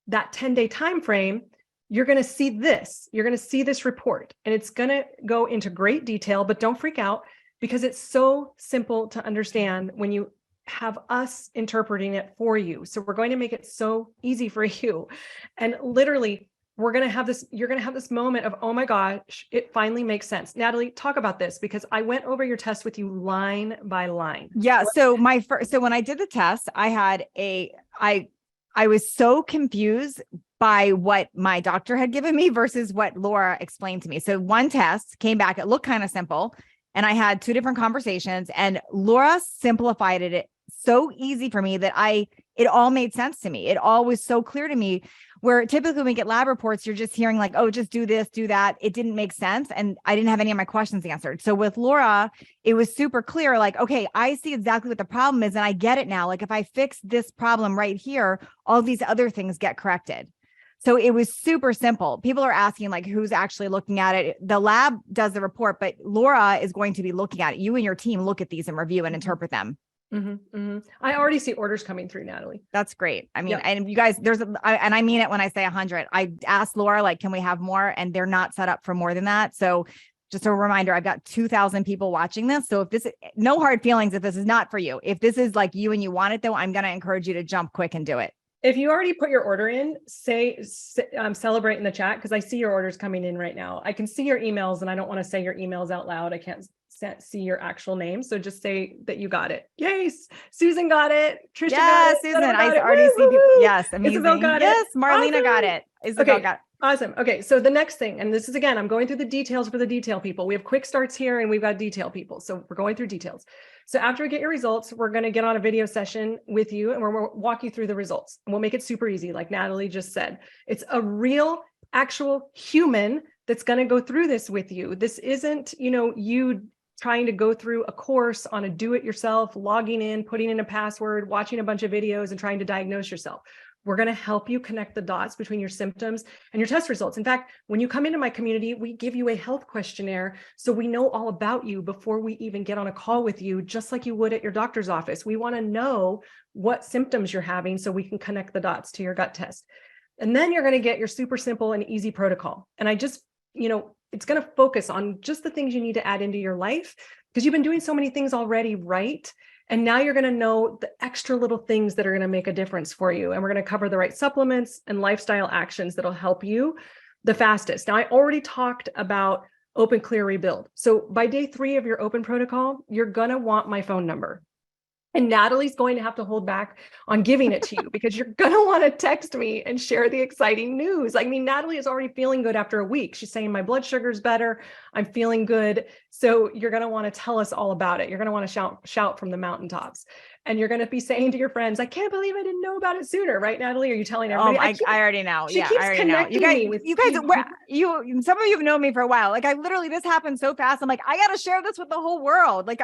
that 10-day time frame, you're going to see this. You're going to see this report, and it's going to go into great detail, but don't freak out, because it's so simple to understand when you have us interpreting it for you. So we're going to make it so easy for you. And literally, we're going to have this, you're going to have this moment of, oh my gosh, it finally makes sense. Natalie, talk about this, because I went over your test with you line by line. Yeah. So when I did the test, I was so confused by what my doctor had given me versus what Laura explained to me. So one test came back, it looked kind of simple, and I had 2 different conversations, and Laura simplified it so easy for me that it all made sense to me. It all was so clear to me, where typically when we get lab reports, you're just hearing like, oh, just do this, do that. It didn't make sense. And I didn't have any of my questions answered. So with Laura, it was super clear, like, okay, I see exactly what the problem is. And I get it now. Like, if I fix this problem right here, all these other things get corrected. So it was super simple. People are asking like, who's actually looking at it? The lab does the report, but Laura is going to be looking at it. You and your team look at these and review and interpret them. I already see orders coming through, Natalie. That's great. I mean, and you guys, and I mean it when I say 100. I asked Laura, like, can we have more? And they're not set up for more than that. So just a reminder, I've got 2,000 people watching this. So if this, no hard feelings, if this is not for you, if this is like you and you want it though, I'm going to encourage you to jump quick and do it. If you already put your order in, celebrate in the chat, because I see your orders coming in right now. I can see your emails and I don't want to say your emails out loud. I can't see your actual name. So just say that you got it. Yay. Susan got it. Trisha got it. Susan, got I it. already see people. Yes. Amazing. Isabel got it. Yes. Marlena Awesome. got it. Isabel Okay. got it. Awesome. Okay. So the next thing, and this is, again, I'm going through the details for the detail people. We have quick starts here and we've got detail people. So we're going through details. So after we get your results, we're going to get on a video session with you and we'll walk you through the results. And we'll make it super easy. Like Natalie just said, it's a real, actual human that's going to go through this with you. This isn't, you trying to go through a course on a do-it-yourself, logging in, putting in a password, watching a bunch of videos and trying to diagnose yourself. We're going to help you connect the dots between your symptoms and your test results. In fact, when you come into my community, we give you a health questionnaire so we know all about you before we even get on a call with you, just like you would at your doctor's office. We want to know what symptoms you're having so we can connect the dots to your gut test. And then you're going to get your super simple and easy protocol. And I just, it's going to focus on just the things you need to add into your life because you've been doing so many things already, right? And now you're going to know the extra little things that are going to make a difference for you. And we're going to cover the right supplements and lifestyle actions that'll help you the fastest. Now, I already talked about Open Clear Rebuild. So by day 3 of your open protocol, you're going to want my phone number. And Natalie's going to have to hold back on giving it to you because you're going to want to text me and share the exciting news. I mean, Natalie is already feeling good after a week. She's saying my blood sugar is better. I'm feeling good. So you're going to want to tell us all about it. You're going to want to shout from the mountaintops. And you're going to be saying to your friends, I can't believe I didn't know about it sooner. Right, Natalie? Are you telling everybody? I already know. She Yeah, keeps I already know. connecting me with you guys, some of you have known me for a while. Like I literally, this happened so fast. I'm like, I got to share this with the whole world. Like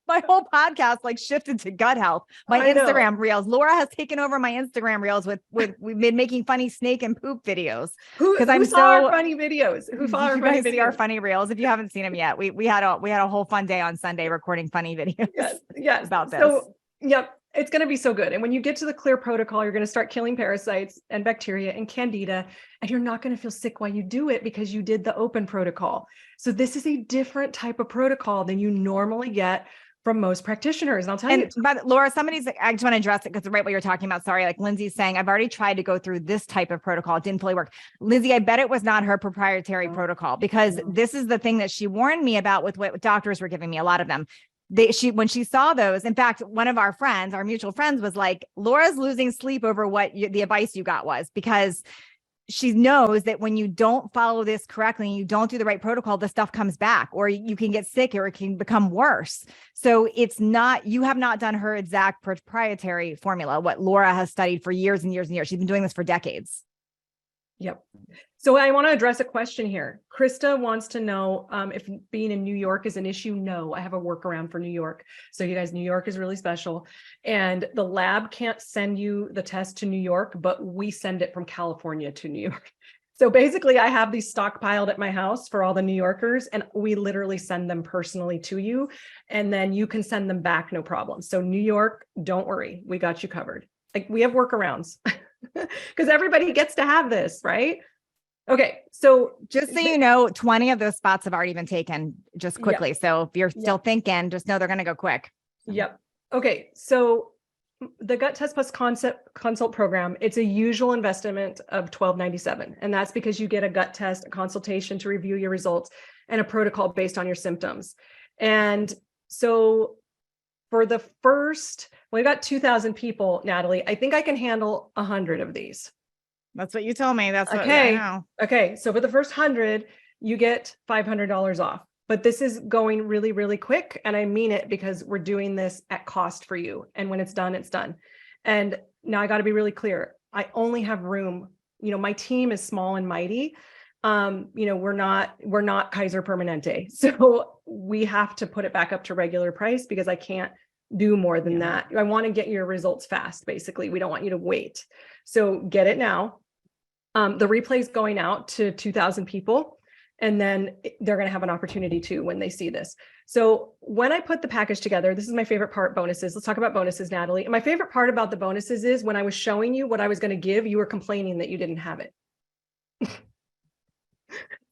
my whole podcast like shifted to gut health. My Instagram reels. Laura has taken over my Instagram reels we've been making funny snake and poop videos. Because I'm so our funny videos. Who saw our funny videos? Our funny reels. If you haven't seen them yet, we had a whole fun day on Sunday recording funny videos. Yes. About this. So, yep. It's going to be so good. And when you get to the clear protocol, you're going to start killing parasites and bacteria and candida, and you're not going to feel sick while you do it because you did the open protocol. So this is a different type of protocol than you normally get from most practitioners. And I'll tell you. But Laura, I just want to address it because right what you're talking about. Sorry. Like Lindsay's saying, I've already tried to go through this type of protocol. It didn't fully work. Lindsay, I bet it was not her proprietary protocol because this is the thing that she warned me about with what doctors were giving me, a lot of them. When she saw those, in fact, one of our friends, our mutual friends was like, Laura's losing sleep over what the advice you got was because she knows that when you don't follow this correctly and you don't do the right protocol, the stuff comes back or you can get sick or it can become worse. So you have not done her exact proprietary formula, what Laura has studied for years and years and years. She's been doing this for decades. Yep. So I want to address a question here. Krista wants to know if being in New York is an issue. No, I have a workaround for New York. So you guys, New York is really special. And the lab can't send you the test to New York, but we send it from California to New York. So basically I have these stockpiled at my house for all the New Yorkers, and we literally send them personally to you. And then you can send them back, no problem. So New York, don't worry. We got you covered. Like we have workarounds because everybody gets to have this, right? Okay, so just so you know, 20 of those spots have already been taken just quickly. Yep. So if you're still thinking, just know they're going to go quick. Yep. Okay, so the Gut Test Plus consult program, it's a usual investment of $12.97. And that's because you get a gut test, a consultation to review your results, and a protocol based on your symptoms. And so for the first, we got 2,000 people, Natalie. I think I can handle 100 of these. That's what you told me. That's okay. What I know. Okay. So for the first 100, you get $500 off. But this is going really, really quick. And I mean it because we're doing this at cost for you. And when it's done, it's done. And now I got to be really clear. I only have room. My team is small and mighty. We're not Kaiser Permanente. So we have to put it back up to regular price because I can't do more than that. I want to get your results fast. Basically, we don't want you to wait. So get it now. The replay is going out to 2,000 people, and then they're going to have an opportunity too when they see this. So when I put the package together, this is my favorite part, bonuses. Let's talk about bonuses, Natalie. And my favorite part about the bonuses is when I was showing you what I was going to give, you were complaining that you didn't have it.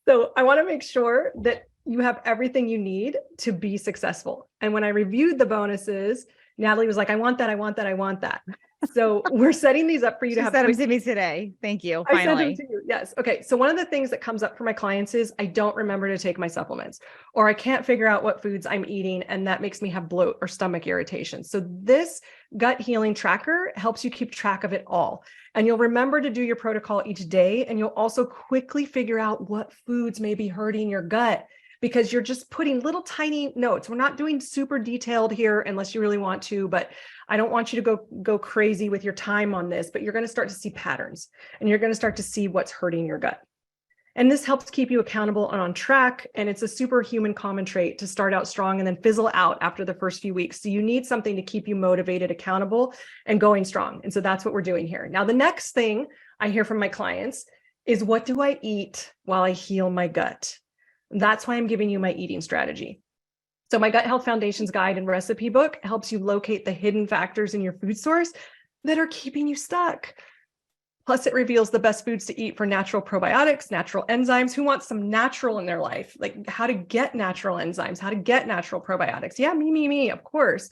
So I want to make sure that you have everything you need to be successful. And when I reviewed the bonuses, Natalie was like, I want that, I want that, I want that. So we're setting these up for you to She have sent them quick. to me today. Thank you. I sent them Finally. to you. Yes. Okay. So one of the things that comes up for my clients is I don't remember to take my supplements, or I can't figure out what foods I'm eating, and that makes me have bloat or stomach irritation. So this gut healing tracker helps you keep track of it all. And you'll remember to do your protocol each day. And you'll also quickly figure out what foods may be hurting your gut, because you're just putting little tiny notes. We're not doing super detailed here unless you really want to, but I don't want you to go crazy with your time on this, but you're going to start to see patterns, and you're going to start to see what's hurting your gut. And this helps keep you accountable and on track. And it's a superhuman common trait to start out strong and then fizzle out after the first few weeks. So you need something to keep you motivated, accountable, and going strong. And so that's what we're doing here. Now, the next thing I hear from my clients is, what do I eat while I heal my gut? That's why I'm giving you my eating strategy. So my Gut Health Foundations guide and recipe book helps you locate the hidden factors in your food source that are keeping you stuck. Plus, it reveals the best foods to eat for natural probiotics, natural enzymes. Who wants some natural in their life? Like how to get natural enzymes, how to get natural probiotics. Yeah, me, of course.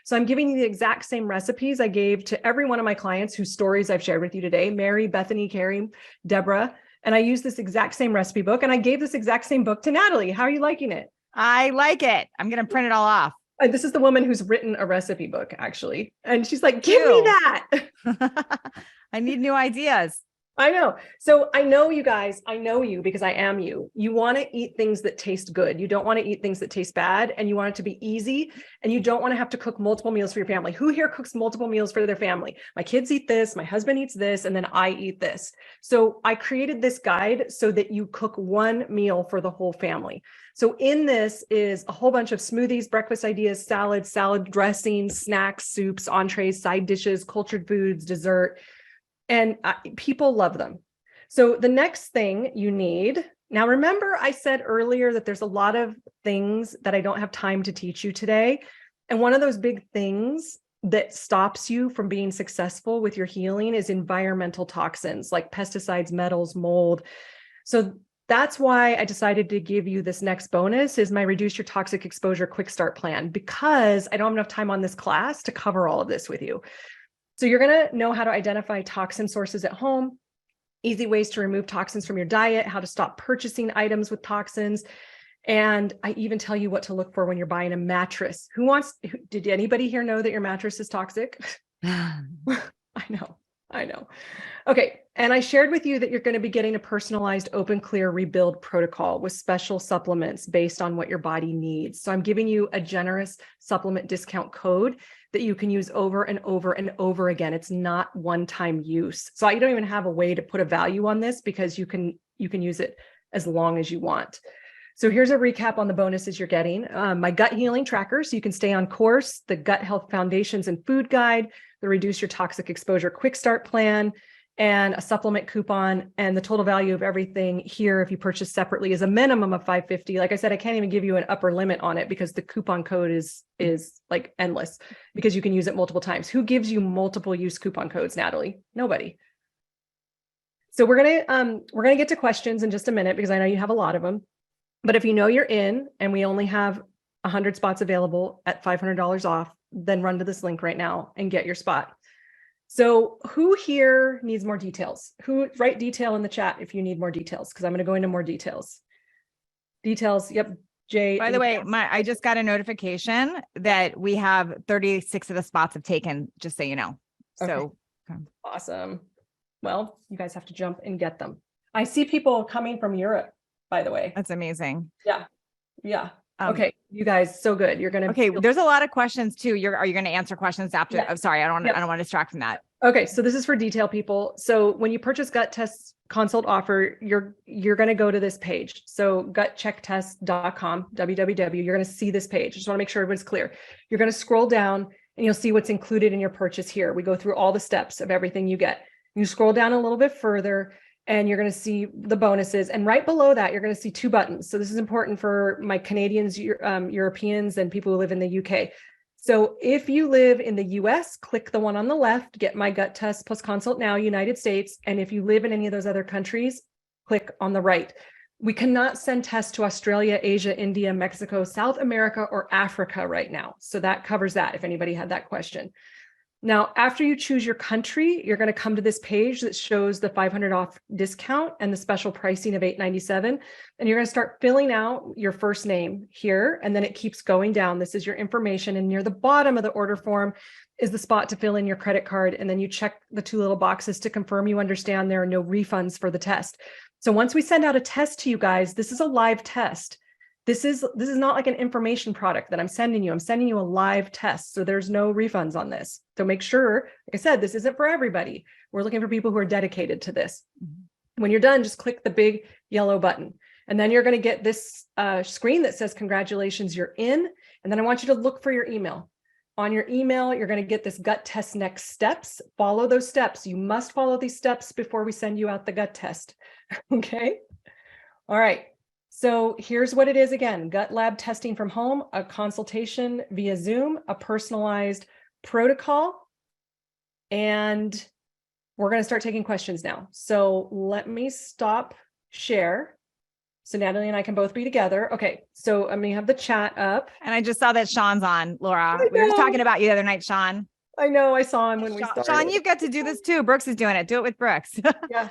So I'm giving you the exact same recipes I gave to every one of my clients whose stories I've shared with you today: Mary, Bethany, Carrie, Deborah. And I use this exact same recipe book, and I gave this exact same book to Natalie. How are you liking it? I like it. I'm going to print it all off. And this is the woman who's written a recipe book, actually. And she's like, give me that. I need new ideas. I know. So I know you guys, I know you because I am you. You want to eat things that taste good. You don't want to eat things that taste bad, and you want it to be easy, and you don't want to have to cook multiple meals for your family. Who here cooks multiple meals for their family? My kids eat this, my husband eats this, and then I eat this. So I created this guide so that you cook one meal for the whole family. So in this is a whole bunch of smoothies, breakfast ideas, salads, salad dressings, snacks, soups, entrees, side dishes, cultured foods, dessert. And people love them. So the next thing you need, now remember I said earlier that there's a lot of things that I don't have time to teach you today. And one of those big things that stops you from being successful with your healing is environmental toxins like pesticides, metals, mold. So that's why I decided to give you this next bonus, is my Reduce Your Toxic Exposure Quick Start Plan, because I don't have enough time on this class to cover all of this with you. So you're going to know how to identify toxin sources at home, easy ways to remove toxins from your diet, how to stop purchasing items with toxins. And I even tell you what to look for when you're buying a mattress. Did anybody here know that your mattress is toxic? I know. Okay. And I shared with you that you're going to be getting a personalized open, clear rebuild protocol with special supplements based on what your body needs. So I'm giving you a generous supplement discount code that you can use over and over and over again. It's not one-time use. So I don't even have a way to put a value on this, because you can use it as long as you want. So here's a recap on the bonuses you're getting. My gut healing tracker, so you can stay on course, the Gut Health Foundations and Food Guide, the Reduce Your Toxic Exposure Quick Start Plan, and a supplement coupon. And the total value of everything here, if you purchase separately, is a minimum of $550. Like I said, I can't even give you an upper limit on it because the coupon code is like endless, because you can use it multiple times. Who gives you multiple use coupon codes, Natalie? Nobody. So we're gonna get to questions in just a minute, because I know you have a lot of them. But if you know you're in and we only have 100 spots available at $500 off, then run to this link right now and get your spot. So who here needs more details? Who write detail in the chat if you need more details, because I'm going to go into more details. Details. Yep. Jay. By the way, I just got a notification that we have 36 of the spots have taken, just so you know. So awesome. Well, you guys have to jump and get them. I see people coming from Europe, by the way. That's amazing. Yeah. Okay, you guys, so good. You're gonna. Okay, there's a lot of questions too. Are you going to answer questions after? Yeah. I'm sorry, I don't want to distract from that. Okay, so this is for detail people. So when you purchase Gut Test consult offer, you're going to go to this page. So gutchecktest.com, www. You're going to see this page. Just want to make sure everybody's clear. You're going to scroll down and you'll see what's included in your purchase here. We go through all the steps of everything you get. You scroll down a little bit further, and you're going to see the bonuses. And right below that, you're going to see two buttons. So this is important for my Canadians, Europeans, and people who live in the UK. So if you live in the US, click the one on the left, get my gut test plus consult now, United States. And if you live in any of those other countries, click on the right. We cannot send tests to Australia, Asia, India, Mexico, South America, or Africa right now. So that covers that, if anybody had that question. Now, after you choose your country, you're going to come to this page that shows the 500 off discount and the special pricing of $897. And you're going to start filling out your first name here, and then it keeps going down. This is your information. And near the bottom of the order form is the spot to fill in your credit card. And then you check the two little boxes to confirm you understand there are no refunds for the test. So once we send out a test to you guys, this is a live test. This is not like an information product that I'm sending you. I'm sending you a live test. So there's no refunds on this. So make sure, like I said, this isn't for everybody. We're looking for people who are dedicated to this. When you're done, just click the big yellow button. And then you're going to get this screen that says, congratulations, you're in. And then I want you to look for your email. On your email, you're going to get this gut test next steps. Follow those steps. You must follow these steps before we send you out the gut test. Okay. All right. So here's what it is again: gut lab testing from home, a consultation via Zoom, a personalized protocol. And we're going to start taking questions now. So let me stop share. So Natalie and I can both be together. Okay. So I'm going to have the chat up. And I just saw that Sean's on, Laura. I We were know. talking about you the other night, Sean. I know, I saw him when we started. Sean, you've got to do this too. Brooks is doing it. Do it with Brooks. Yeah.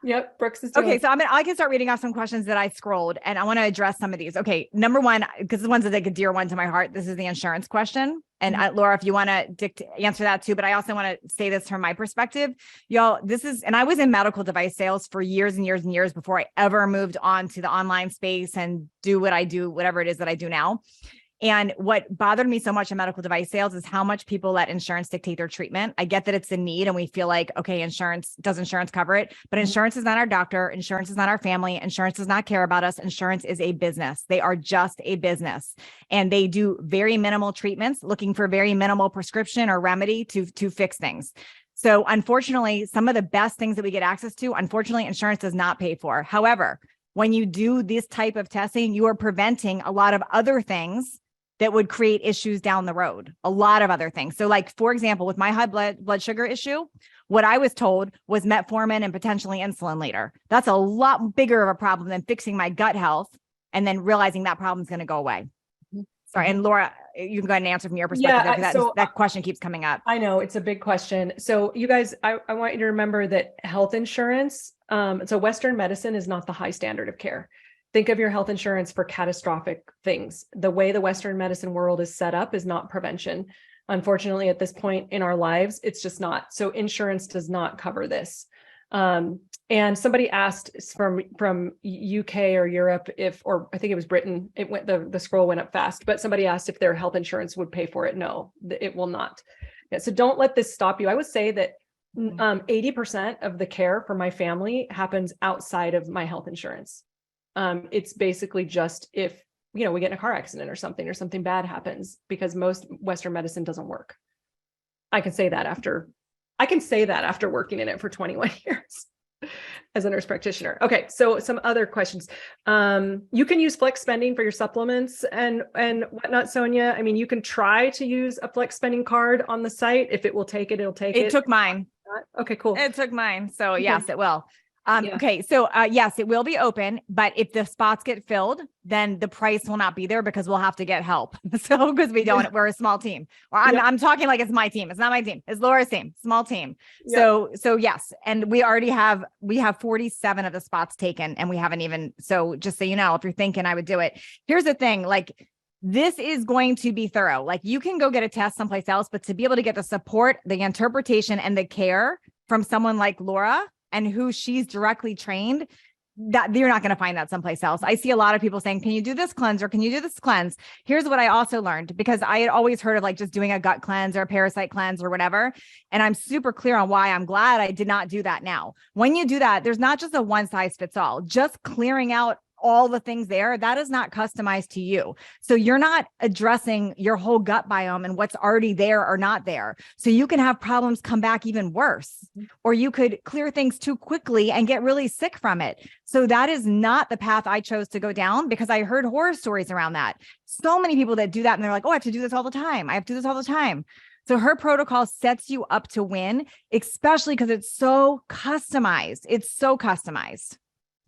Yep. Brooks is doing Okay, it. so I can start reading off some questions that I scrolled, and I want to address some of these. Okay, number one, because the ones that like a dear one to my heart, this is the insurance question. And Laura, if you want to answer that too, but I also want to say this from my perspective, y'all, and I was in medical device sales for years and years and years before I ever moved on to the online space and do what I do, whatever it is that I do now. And what bothered me so much in medical device sales is how much people let insurance dictate their treatment. I get that it's a need and we feel like, okay, does insurance cover it? But insurance is not our doctor. Insurance is not our family. Insurance does not care about us. Insurance is a business. They are just a business, and they do very minimal treatments, looking for very minimal prescription or remedy to fix things. So unfortunately, some of the best things that we get access to, unfortunately, insurance does not pay for. However, when you do this type of testing, you are preventing a lot of other things that would create issues down the road, a lot of other things. So like, for example, with my high blood sugar issue, what I was told was metformin and potentially insulin later. That's a lot bigger of a problem than fixing my gut health and then realizing that problem's going to go away. Sorry. And Laura, you can go ahead and answer from your perspective. Yeah, that question keeps coming up. I know it's a big question. So you guys, I want you to remember that health insurance, so Western medicine is not the high standard of care. Think of your health insurance for catastrophic things. The way the Western medicine world is set up is not prevention. Unfortunately, at this point in our lives, it's just not. So insurance does not cover this. And somebody asked from UK or Europe or I think it was Britain, the scroll went up fast, but somebody asked if their health insurance would pay for it. No, it will not. Yeah, so don't let this stop you. I would say that 80% of the care for my family happens outside of my health insurance. It's basically just if, we get in a car accident or something bad happens, because most Western medicine doesn't work. I can say that after working in it for 21 years as a nurse practitioner. Okay. So some other questions. You can use flex spending for your supplements and whatnot, Sonia. I mean, you can try to use a flex spending card on the site. If it will take it, it'll take it. It took mine. Okay, cool. It took mine. So Okay. yes, it will. Yeah. Okay. So yes, it will be open, but if the spots get filled, then the price will not be there because we'll have to get help. So, because we're a small team, or I'm talking like it's my team. It's not my team. It's Laura's team, small team. Yeah. So yes. And we have 47 of the spots taken, and we haven't even, so just so you know, if you're thinking I would do it, here's the thing, like, this is going to be thorough. Like, you can go get a test someplace else, but to be able to get the support, the interpretation, and the care from someone like Laura, and who she's directly trained, that you're not going to find that someplace else. I see a lot of people saying, can you do this cleanse, or can you do this cleanse? Here's what I also learned, because I had always heard of like just doing a gut cleanse or a parasite cleanse or whatever. And I'm super clear on why I'm glad I did not do that now. When you do that, there's not just a one size fits all. Just clearing out all the things there, that is not customized to you. So you're not addressing your whole gut biome and what's already there or not there. So you can have problems come back even worse, or you could clear things too quickly and get really sick from it. So that is not the path I chose to go down, because I heard horror stories around that. So many people that do that, and they're like, oh, I have to do this all the time. I have to do this all the time. So her protocol sets you up to win, especially because it's so customized. It's so customized.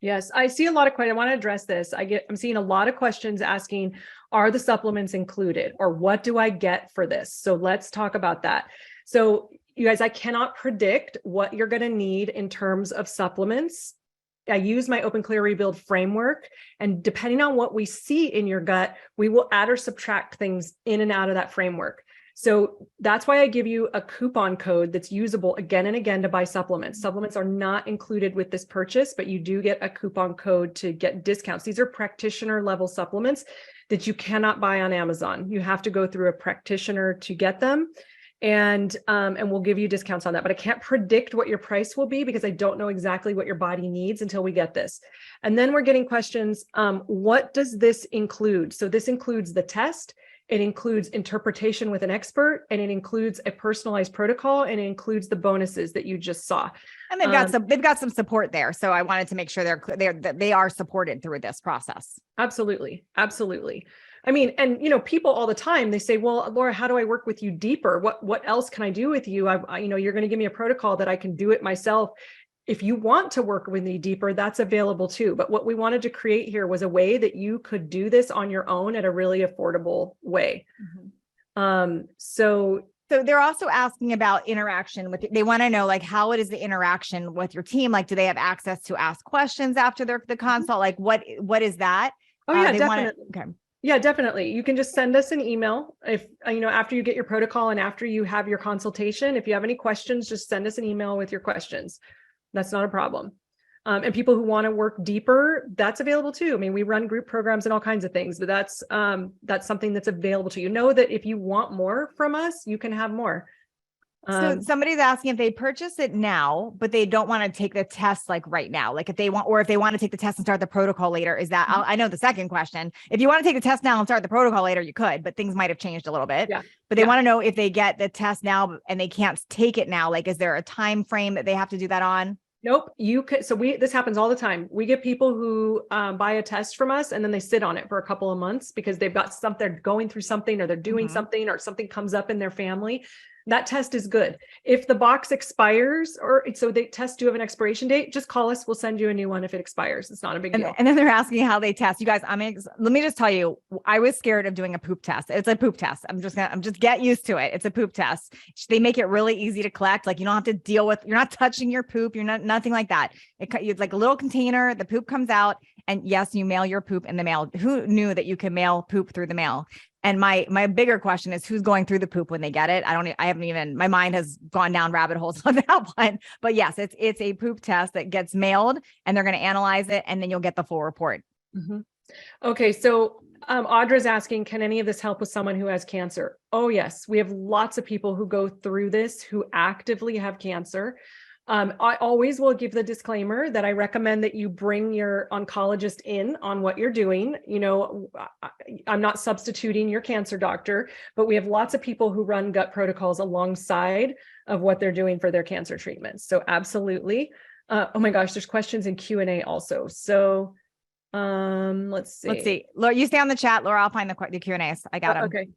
Yes, I see a lot of questions. I want to address this. I'm seeing a lot of questions asking, are the supplements included, or what do I get for this? So let's talk about that. So you guys, I cannot predict what you're going to need in terms of supplements. I use my Open Clear Rebuild framework, and depending on what we see in your gut, we will add or subtract things in and out of that framework. So that's why I give you a coupon code that's usable again and again to buy supplements. Supplements are not included with this purchase, but you do get a coupon code to get discounts. These are practitioner level supplements that you cannot buy on Amazon. You have to go through a practitioner to get them. And we'll give you discounts on that, but I can't predict what your price will be because I don't know exactly what your body needs until we get this. And then we're getting questions. What does this include? So this includes the test. It includes interpretation with an expert, and it includes a personalized protocol, and it includes the bonuses that you just saw. And they've got some support there. So I wanted to make sure they are supported through this process. Absolutely. Absolutely. I mean, and people all the time, they say, well, Laura, how do I work with you deeper? What else can I do with you? You're going to give me a protocol that I can do it myself. If you want to work with me deeper, that's available too. But what we wanted to create here was a way that you could do this on your own at a really affordable way. Mm-hmm. So they're also asking about interaction they want to know, like, how it is the interaction with your team? Like, do they have access to ask questions after the consult? Like, what is that? Oh yeah, definitely. Okay. Yeah, definitely. You can just send us an email if, after you get your protocol and after you have your consultation. If you have any questions, just send us an email with your questions. That's not a problem. And people who want to work deeper, that's available too. I mean, we run group programs and all kinds of things, but that's something that's available to you. Know that if you want more from us, you can have more. So somebody's asking if they purchase it now, but they don't want to take the test like right now. Like if they want to take the test and start the protocol later, is that, I know the second question. If you want to take the test now and start the protocol later, you could, but things might've changed a little bit. Yeah. But they want to know if they get the test now and they can't take it now. Like, is there a time frame that they have to do that on? Nope. You could. So this happens all the time. We get people who buy a test from us and then they sit on it for a couple of months because they've got they're going through something, or they're doing something, or something comes up in their family. That test is good. If the box expires, so the tests do have an expiration date, just call us. We'll send you a new one if it expires. It's not a big deal. And then they're asking how they test. You guys, let me just tell you, I was scared of doing a poop test. It's a poop test. I'm just get used to it. It's a poop test. They make it really easy to collect. Like, you don't have to deal with, you're not touching your poop. You're not, nothing like that. It's like a little container. The poop comes out, and yes, you mail your poop in the mail. Who knew that you could mail poop through the mail? And my bigger question is, who's going through the poop when they get it? My mind has gone down rabbit holes on that one. But yes, it's a poop test that gets mailed, and they're going to analyze it, and then you'll get the full report. Mm-hmm. Okay. So Audra's asking, can any of this help with someone who has cancer? Oh yes. We have lots of people who go through this who actively have cancer. I always will give the disclaimer that I recommend that you bring your oncologist in on what you're doing. I'm not substituting your cancer doctor, but we have lots of people who run gut protocols alongside of what they're doing for their cancer treatments. So absolutely. Oh my gosh, there's questions in Q&A also. So let's see. Laura, you stay on the chat, Laura. I'll find the Q&As. I got them.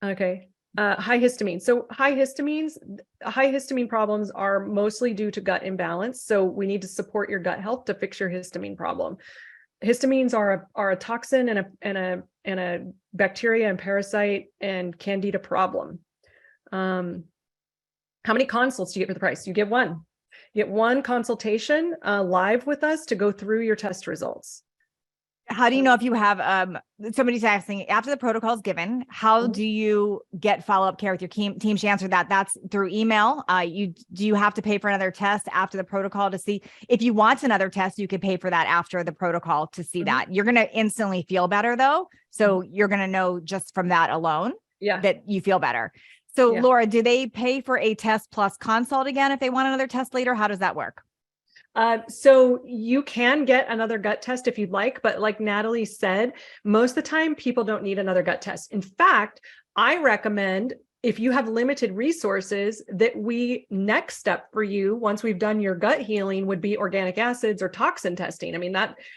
Okay. High histamine. So high histamine problems are mostly due to gut imbalance. So we need to support your gut health to fix your histamine problem. Histamines are a toxin and a bacteria and parasite and candida problem. How many consults do you get for the price? You get one. You get one consultation live with us to go through your test results. How do you know if you have, somebody's asking, after the protocol is given, how do you get follow-up care with your team? She answered that. That's through email. Do you have to pay for another test after the protocol to see? If you want another test, you could pay for that after the protocol to see that. You're going to instantly feel better though. So you're going to know just from that alone that you feel better. So Laura, do they pay for a test plus consult again if they want another test later? How does that work? So you can get another gut test if you'd like, but like Natalie said, most of the time people don't need another gut test. In fact, I recommend, if you have limited resources, that next step for you, once we've done your gut healing, would be organic acids or toxin testing. I mean,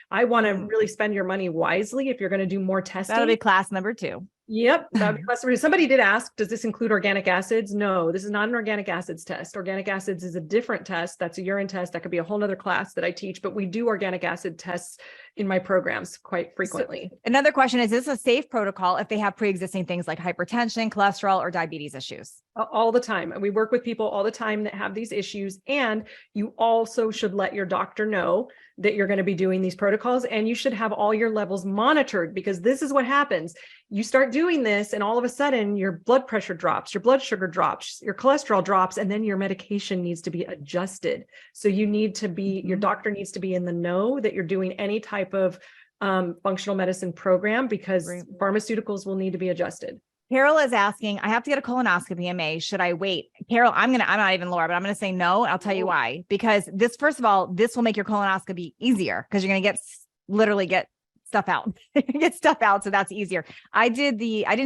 I want to really spend your money wisely if you're going to do more testing. That'll be class number 2. Yep. That'd be possible. Somebody did ask, does this include organic acids? No, this is not an organic acids test. Organic acids is a different test. That's a urine test. That could be a whole nother class that I teach, but we do organic acid tests in my programs quite frequently. So another question is this a safe protocol if they have pre-existing things like hypertension, cholesterol, or diabetes issues? All the time. And we work with people all the time that have these issues. And you also should let your doctor know that you're going to be doing these protocols, and you should have all your levels monitored, because this is what happens. You start doing this and all of a sudden your blood pressure drops, your blood sugar drops, your cholesterol drops, and then your medication needs to be adjusted. So you need to be, your doctor needs to be in the know that you're doing any type of functional medicine program, because pharmaceuticals will need to be adjusted. Carol is asking, I have to get a colonoscopy in May. Should I wait? Carol, I'm not even Laura, but I'm going to say no. I'll tell you why. Because this, first of all, this will make your colonoscopy easier, because you're going to literally get stuff out, get stuff out. So that's easier. I didn't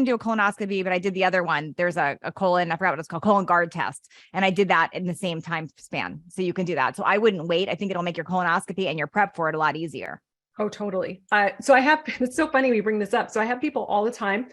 do a colonoscopy, but I did the other one. There's a colon, I forgot what it's called, Cologuard test. And I did that in the same time span. So you can do that. So I wouldn't wait. I think it'll make your colonoscopy and your prep for it a lot easier. Oh, totally. So it's so funny we bring this up. So I have people all the time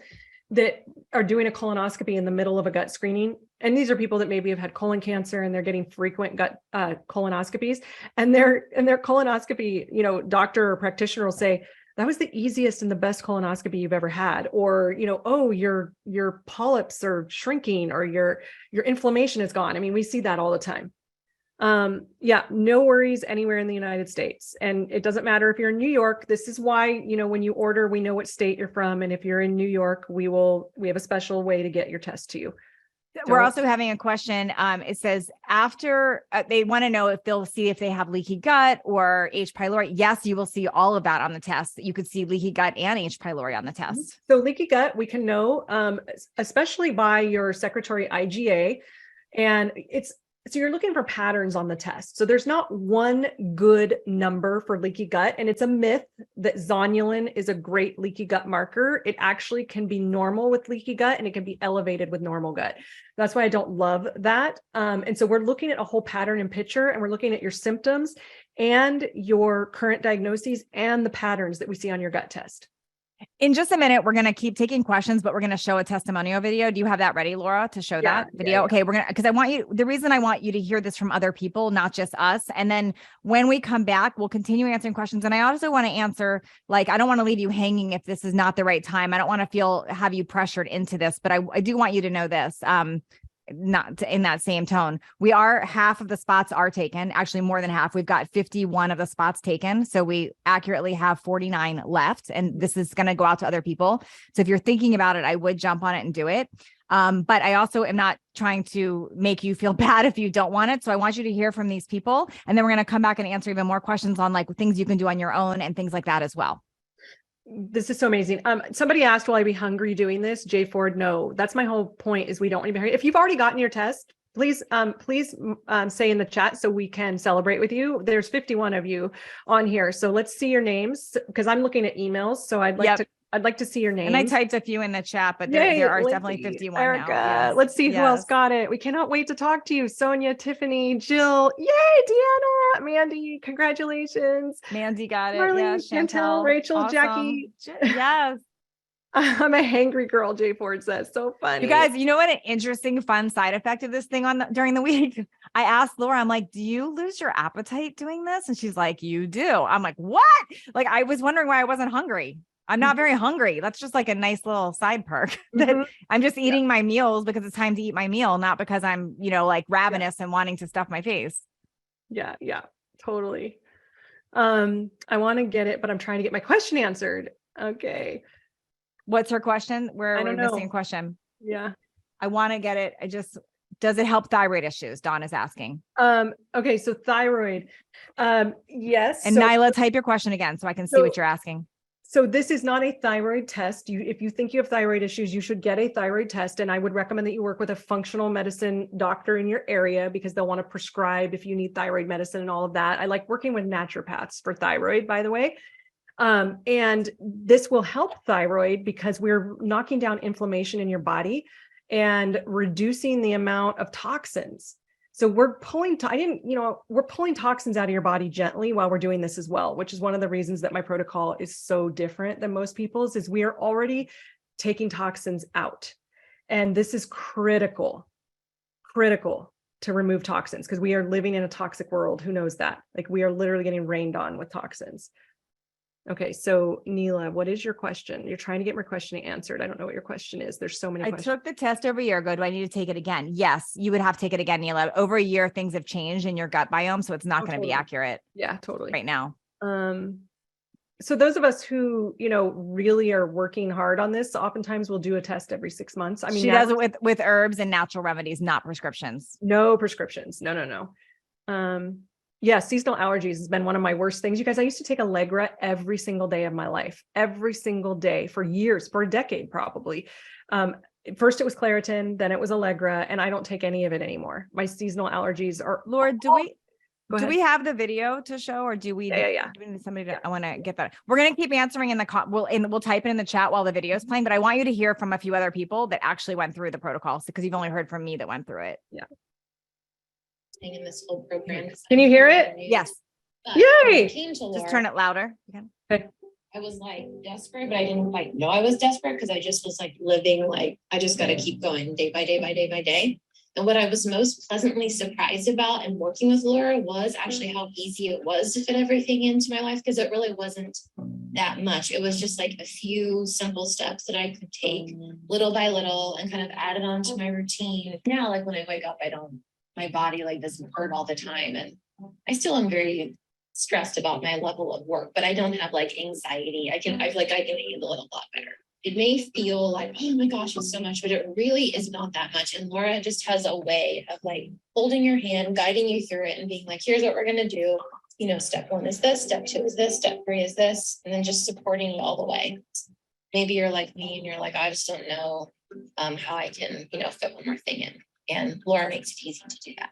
that are doing a colonoscopy in the middle of a gut screening. And these are people that maybe have had colon cancer and they're getting frequent gut colonoscopies, and their colonoscopy, doctor or practitioner will say, that was the easiest and the best colonoscopy you've ever had. Or, oh, your polyps are shrinking, or your inflammation is gone. I mean, we see that all the time. Yeah, no worries anywhere in the United States. And it doesn't matter if you're in New York. This is why, when you order, we know what state you're from. And if you're in New York, we have a special way to get your test to you. We're also having a question. It says after they want to know if they'll see if they have leaky gut or H. pylori. Yes, you will see all of that on the test. You could see leaky gut and H. pylori on the test. So leaky gut, we can know, especially by your secretory IgA. And so you're looking for patterns on the test. So there's not one good number for leaky gut. And it's a myth that zonulin is a great leaky gut marker. It actually can be normal with leaky gut, and it can be elevated with normal gut. That's why I don't love that. And so we're looking at a whole pattern and picture, and we're looking at your symptoms and your current diagnoses and the patterns that we see on your gut test. In just a minute, we're going to keep taking questions, but we're going to show a testimonial video. Do you have that ready, Laura, to show that video? Yeah. Okay, because the reason I want you to hear this from other people, not just us. And then when we come back, we'll continue answering questions. And I also want to answer, I don't want to leave you hanging if this is not the right time. I don't want to have you pressured into this, but I do want you to know this. Not in that same tone. Half of the spots are taken, actually more than half. We've got 51 of the spots taken. So we accurately have 49 left, and this is going to go out to other people. So if you're thinking about it, I would jump on it and do it. But I also am not trying to make you feel bad if you don't want it. So I want you to hear from these people, and then we're going to come back and answer even more questions on things you can do on your own and things like that as well. This is so amazing. Somebody asked, will I be hungry doing this? Jay Ford, no. That's my whole point, is we don't want to be hungry. If you've already gotten your test, please say in the chat so we can celebrate with you. There's 51 of you on here. So let's see your names, because I'm looking at emails. So I'd like to see your names. And I typed a few in the chat, but there are definitely 51 Erica, now. Yes. Let's see who else got it. We cannot wait to talk to you. Sonia, Tiffany, Jill, yay, Deanna, Mandy, congratulations. Mandy got it. Marlene, Yeah, Chantel, Rachel, awesome. Jackie. Yes. I'm a hangry girl, Jay Ford says. So funny. You guys, you know what an interesting, fun side effect of this thing during the week? I asked Laura, I'm like, do you lose your appetite doing this? And she's like, you do. I'm like, what? I was wondering why I wasn't hungry. I'm not very hungry. That's just a nice little side perk that I'm just eating my meals because it's time to eat my meal, not because I'm, ravenous and wanting to stuff my face. Yeah, totally. I want to get it, but I'm trying to get my question answered. Okay. What's her question? We're missing a question. Yeah. I want to get it. Does it help thyroid issues? Dawn is asking. Okay. So thyroid. Yes. And Nyla, type your question again so I can see what you're asking. So this is not a thyroid test. If you think you have thyroid issues, you should get a thyroid test. And I would recommend that you work with a functional medicine doctor in your area, because they'll want to prescribe if you need thyroid medicine and all of that. I like working with naturopaths for thyroid, by the way. And this will help thyroid because we're knocking down inflammation in your body and reducing the amount of toxins. So we're pulling toxins out of your body gently while we're doing this as well, which is one of the reasons that my protocol is so different than most people's, is we are already taking toxins out. And this is critical to remove toxins because we are living in a toxic world. Who knows that? Like we are literally getting rained on with toxins. Okay, so Neela, what is your question? You're trying to get my question answered. I don't know what your question is. There's so many I questions. took the test over a year ago. Do I need to take it again? Yes, you would have to take it again, Neela. Over a year, things have changed in your gut biome, so it's not going to be accurate Yeah, totally. right now. So those of us who, really are working hard on this, oftentimes we'll do a test every 6 months. I mean, she does it with herbs and natural remedies, not prescriptions. No prescriptions. No. Yeah, seasonal allergies has been one of my worst things. You guys, I used to take Allegra every single day of my life, every single day for years, for a decade, probably. First it was Claritin, then it was Allegra, and I don't take any of it anymore. My seasonal allergies are. Laura, do we have the video to show, or do we? Yeah. Do we need somebody to? I want to get that. We're gonna keep answering in the we'll type it in the chat while the video is playing. But I want you to hear from a few other people that actually went through the protocols because you've only heard from me that went through it. Yeah. In this whole program. Can you hear it? Yes. But Yay! when it came to Just Laura, turn it louder. I was like desperate, but I didn't like know I was desperate because I just was like living like I just got to keep going day by day by day by day. And what I was most pleasantly surprised about and working with Laura was actually how easy it was to fit everything into my life because it really wasn't that much. It was just like a few simple steps that I could take little by little and kind of add it onto my routine. Now, like when I wake up, my body like doesn't hurt all the time. And I still am very stressed about my level of work, but I don't have like anxiety. I feel like I can handle it a lot better. It may feel like, oh my gosh, it's so much, but it really is not that much. And Laura just has a way of like holding your hand, guiding you through it and being like, here's what we're going to do. Step 1 is this, step 2 is this, step 3 is this, and then just supporting you all the way. Maybe you're like me and you're like, I just don't know how I can, fit one more thing in. And Laura makes it easy to do that.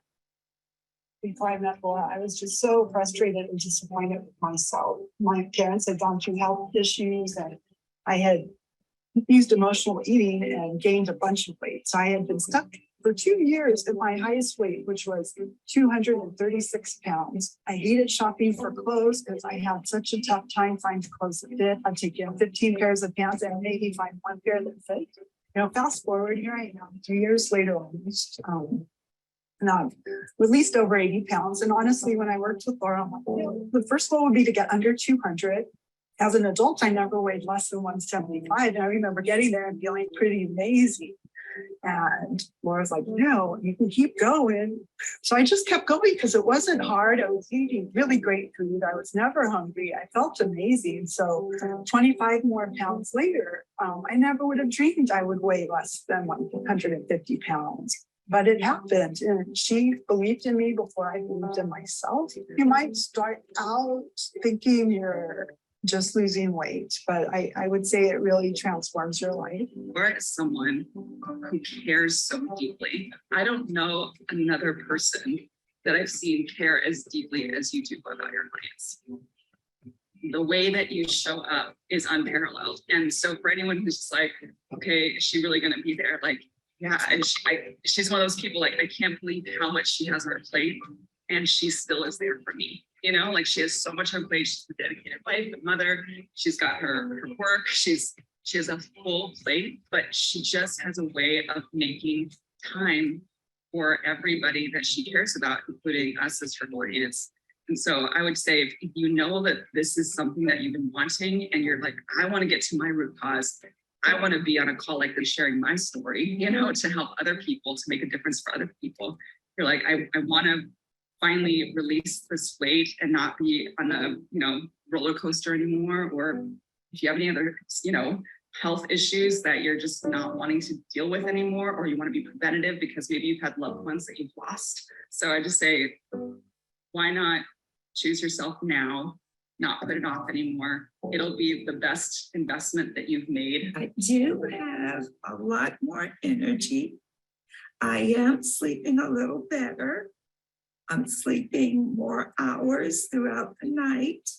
Before I met Laura, I was just so frustrated and disappointed with myself. My parents had gone through health issues and I had used emotional eating and gained a bunch of weight. So I had been stuck for 2 years at my highest weight, which was 236 pounds. I hated shopping for clothes because I had such a tough time finding clothes that fit. I'd take in 15 pairs of pants and maybe find one pair that fit. Fast forward, here I am 3 years later, almost. And I've released over 80 pounds. And honestly, when I worked with Laura, the first goal would be to get under 200. As an adult, I never weighed less than 175. And I remember getting there and feeling pretty amazing. And Laura's like, no, you can keep going. So I just kept going because it wasn't hard. I was eating really great food. I was never hungry. I felt amazing. So 25 more pounds later, I never would have dreamed I would weigh less than 150 pounds. But it happened, and she believed in me before I believed in myself. You might start out thinking you're just losing weight, but I would say it really transforms your life. Laura is someone who cares so deeply. I don't know another person that I've seen care as deeply as you do about your clients. The way that you show up is unparalleled. And so for anyone who's just like, okay, is she really going to be there? Like, yeah, and she's one of those people, like, I can't believe how much she has on her plate and she still is there for me. Like she has so much on her plate. She's a dedicated wife, a mother. She's got her work. She has a full plate, but she just has a way of making time for everybody that she cares about, including us as her clients. And so I would say, if you know that this is something that you've been wanting and you're like, I want to get to my root cause. I want to be on a call like this, sharing my story, to help other people, to make a difference for other people. You're like, I want to finally release this weight and not be on a, roller coaster anymore. Or if you have any other, health issues that you're just not wanting to deal with anymore, or you want to be preventative because maybe you've had loved ones that you've lost. So I just say, why not choose yourself now? Not put it off anymore. It'll be the best investment that you've made. I do have a lot more energy. I am sleeping a little better. I'm sleeping more hours throughout the night,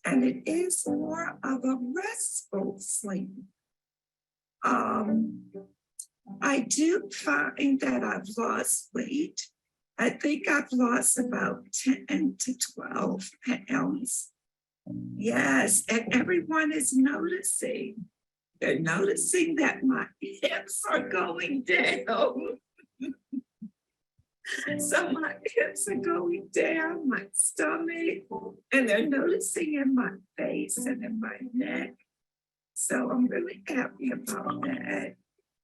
and it is more of a restful sleep. I do find that I've lost weight. I think I've lost about 10 to 12 pounds. Yes, and everyone is noticing. They're noticing that my hips are going down. So my hips are going down, my stomach, and they're noticing in my face and in my neck. So I'm really happy about that.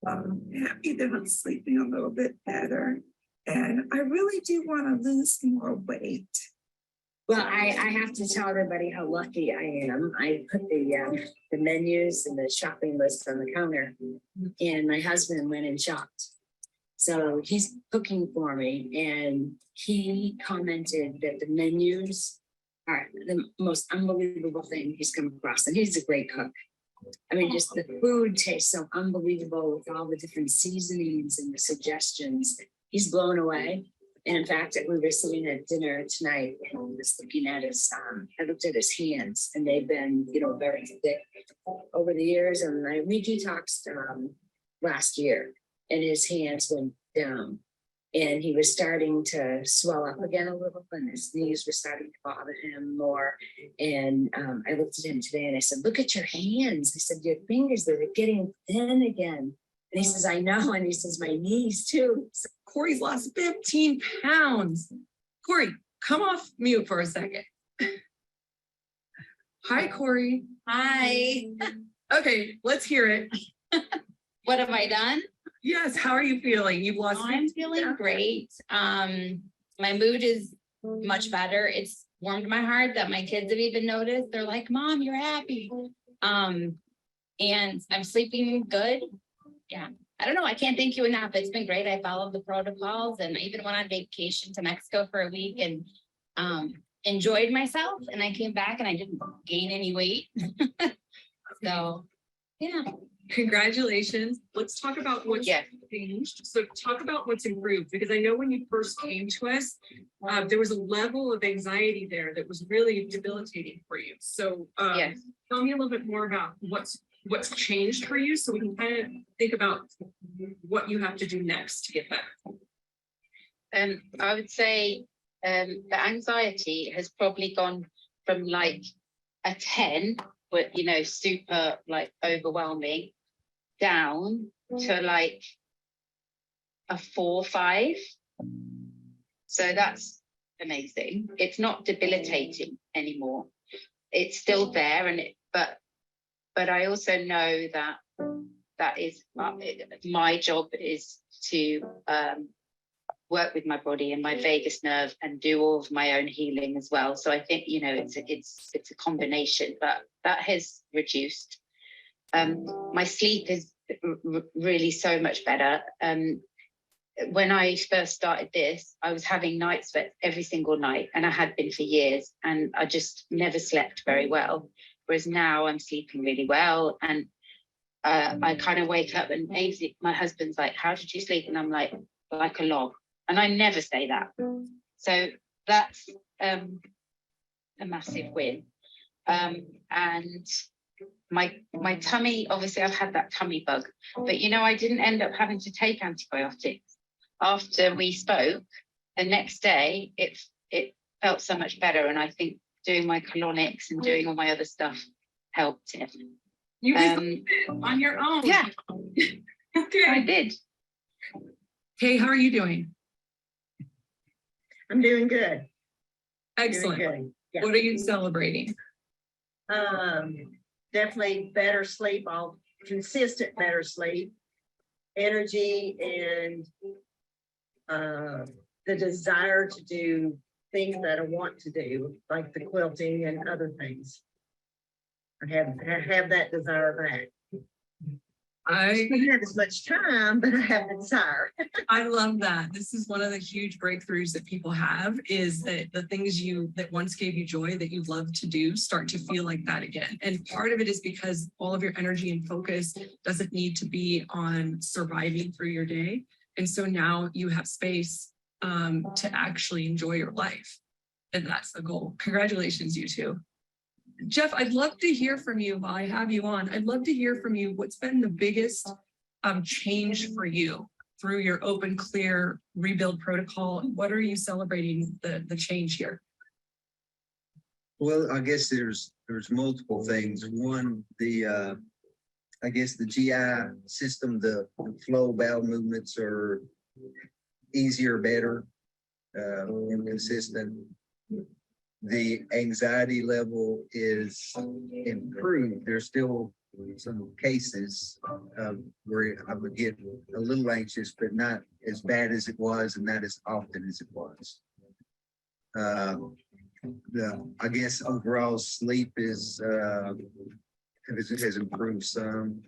I'm happy that I'm sleeping a little bit better. And I really do want to lose more weight. Well, I have to tell everybody how lucky I am. I put the menus and the shopping list on the counter, and my husband went and shopped. So he's cooking for me, and he commented that the menus are the most unbelievable thing he's come across, and he's a great cook. I mean, just the food tastes so unbelievable with all the different seasonings and the suggestions. He's blown away. And in fact, we were sitting at dinner tonight and I was looking at his, I looked at his hands and they've been, very thick over the years. And we detoxed last year and his hands went down and he was starting to swell up again a little and his knees were starting to bother him more. And I looked at him today and I said, look at your hands. I said, your fingers, they're getting thin again. And he says, I know. And he says, my knees too. So Corey's lost 15 pounds. Corey, come off mute for a second. Hi, Corey. Hi, Okay, let's hear it. what have I done? Yes, how are you feeling? You've lost. I'm feeling great. My mood is much better. It's warmed my heart that my kids have even noticed. They're like, Mom, you're happy. And I'm sleeping good. Yeah, I don't know. I can't thank you enough. It's been great. I followed the protocols and I even went on vacation to Mexico for a week and enjoyed myself. And I came back and I didn't gain any weight. So, yeah. Congratulations. Let's talk about what's Yeah. changed. So talk about what's improved, because I know when you first came to us, there was a level of anxiety there that was really debilitating for you. So Yes. tell me a little bit more about what's changed for you so we can kind of think about what you have to do next to get better. I would say the anxiety has probably gone from like a 10, but super like overwhelming, down to like a 4 or 5. So that's amazing. It's not debilitating anymore. It's still there, but I also know that is my job is to work with my body and my vagus nerve and do all of my own healing as well. So I think it's a combination, but that has reduced. My sleep is really so much better. When I first started this, I was having night sweats every single night, and I had been for years, and I just never slept very well. Whereas now I'm sleeping really well, and I kind of wake up and my husband's like, how did you sleep? And I'm like a log. And I never say that. So that's a massive win. And my tummy, obviously I've had that tummy bug, but I didn't end up having to take antibiotics. After we spoke, the next day, it felt so much better. And I think doing my colonics and doing all my other stuff helped it. You did on your own. Yeah. Okay. I did. Hey, how are you doing? I'm doing good. Excellent. Doing good. Yeah. What are you celebrating? Definitely better sleep, consistent better sleep, energy, and the desire to do things that I want to do, like the quilting and other things. I have that desire back. I don't have as much time, but I have the desire. I love that. This is one of the huge breakthroughs that people have, is that the things that once gave you joy that you love to do start to feel like that again. And part of it is because all of your energy and focus doesn't need to be on surviving through your day. And so now you have space to actually enjoy your life. And that's the goal. Congratulations, you two. Jeff, I'd love to hear from you while I have you on. I'd love to hear from you. What's been the biggest change for you through your open, clear rebuild protocol? What are you celebrating the change here? Well, I guess there's multiple things. One, the I guess the GI system, the flow bowel movements are easier, better, and consistent. The anxiety level is improved. There's still some cases where I would get a little anxious, but not as bad as it was and not as often as it was. I guess overall sleep has improved some.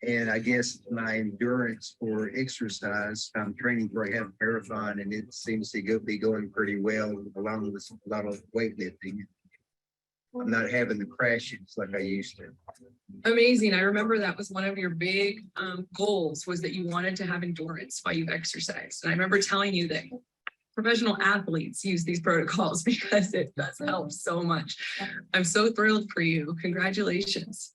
And I guess my endurance for exercise, I'm training for a half marathon, and it seems to be going pretty well, along with a lot of weightlifting. I'm not having the crashes like I used to. Amazing. I remember that was one of your big goals, was that you wanted to have endurance while you exercise. And I remember telling you that professional athletes use these protocols because it does help so much. I'm so thrilled for you. Congratulations.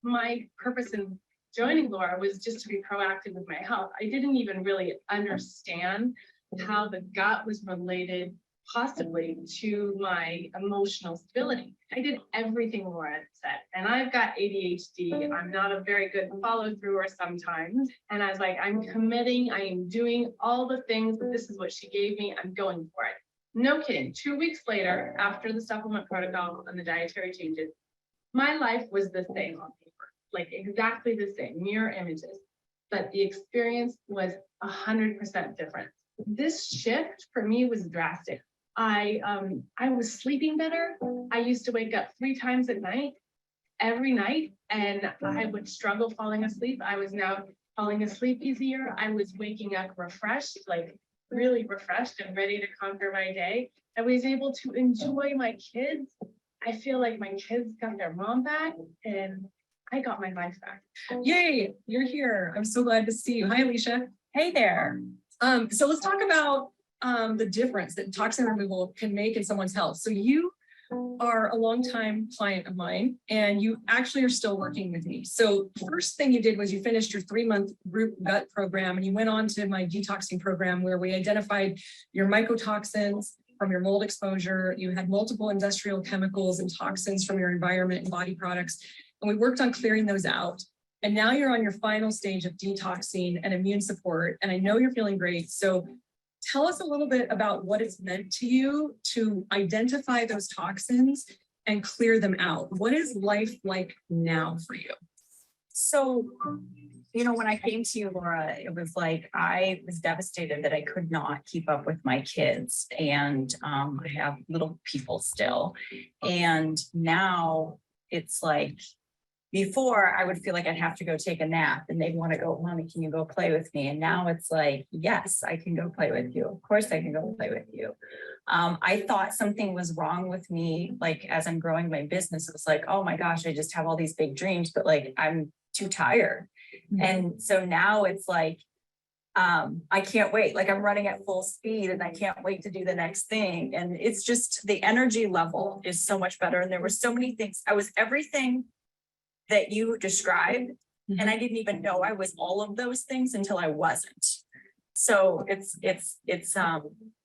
My purpose in joining Laura was just to be proactive with my health. I didn't even really understand how the gut was related possibly to my emotional stability. I did everything Laura said, and I've got ADHD. I'm not a very good follow through sometimes. And I was like, I'm committing, I am doing all the things, but this is what she gave me. I'm going for it. No kidding. 2 weeks later, after the supplement protocol and the dietary changes, my life was the same on paper, like exactly the same, mirror images, but the experience was 100% different. This shift for me was drastic. I was sleeping better. I used to wake up 3 times at night, every night, and I would struggle falling asleep. I was now falling asleep easier. I was waking up refreshed, like really refreshed and ready to conquer my day. I was able to enjoy my kids. I feel like my kids got their mom back and I got my life back. Yay, you're here. I'm so glad to see you. Hi, Alicia. Hey there. So let's talk about the difference that toxin removal can make in someone's health. So you are a longtime client of mine, and you actually are still working with me. So first thing you did was you finished your 3-month group gut program, and you went on to my detoxing program, where we identified your mycotoxins from your mold exposure. You had multiple industrial chemicals and toxins from your environment and body products, and we worked on clearing those out. And now you're on your final stage of detoxing and immune support, and I know you're feeling great. So tell us a little bit about what it's meant to you to identify those toxins and clear them out. What is life like now for you? So, you know, when I came to you, Laura, it was like I was devastated that I could not keep up with my kids. And I have little people still. And now it's like, before I would feel like I'd have to go take a nap and they'd want to go, Mommy, can you go play with me? And now it's like, yes, I can go play with you. Of course I can go play with you. I thought something was wrong with me. Like as I'm growing my business, it was like, oh my gosh, I just have all these big dreams, but like, I'm too tired. Mm-hmm. And so now it's like, I can't wait. Like I'm running at full speed and I can't wait to do the next thing. And it's just, the energy level is so much better. And there were so many things. I was everything that you described. Mm-hmm. And I didn't even know I was all of those things until I wasn't. So it's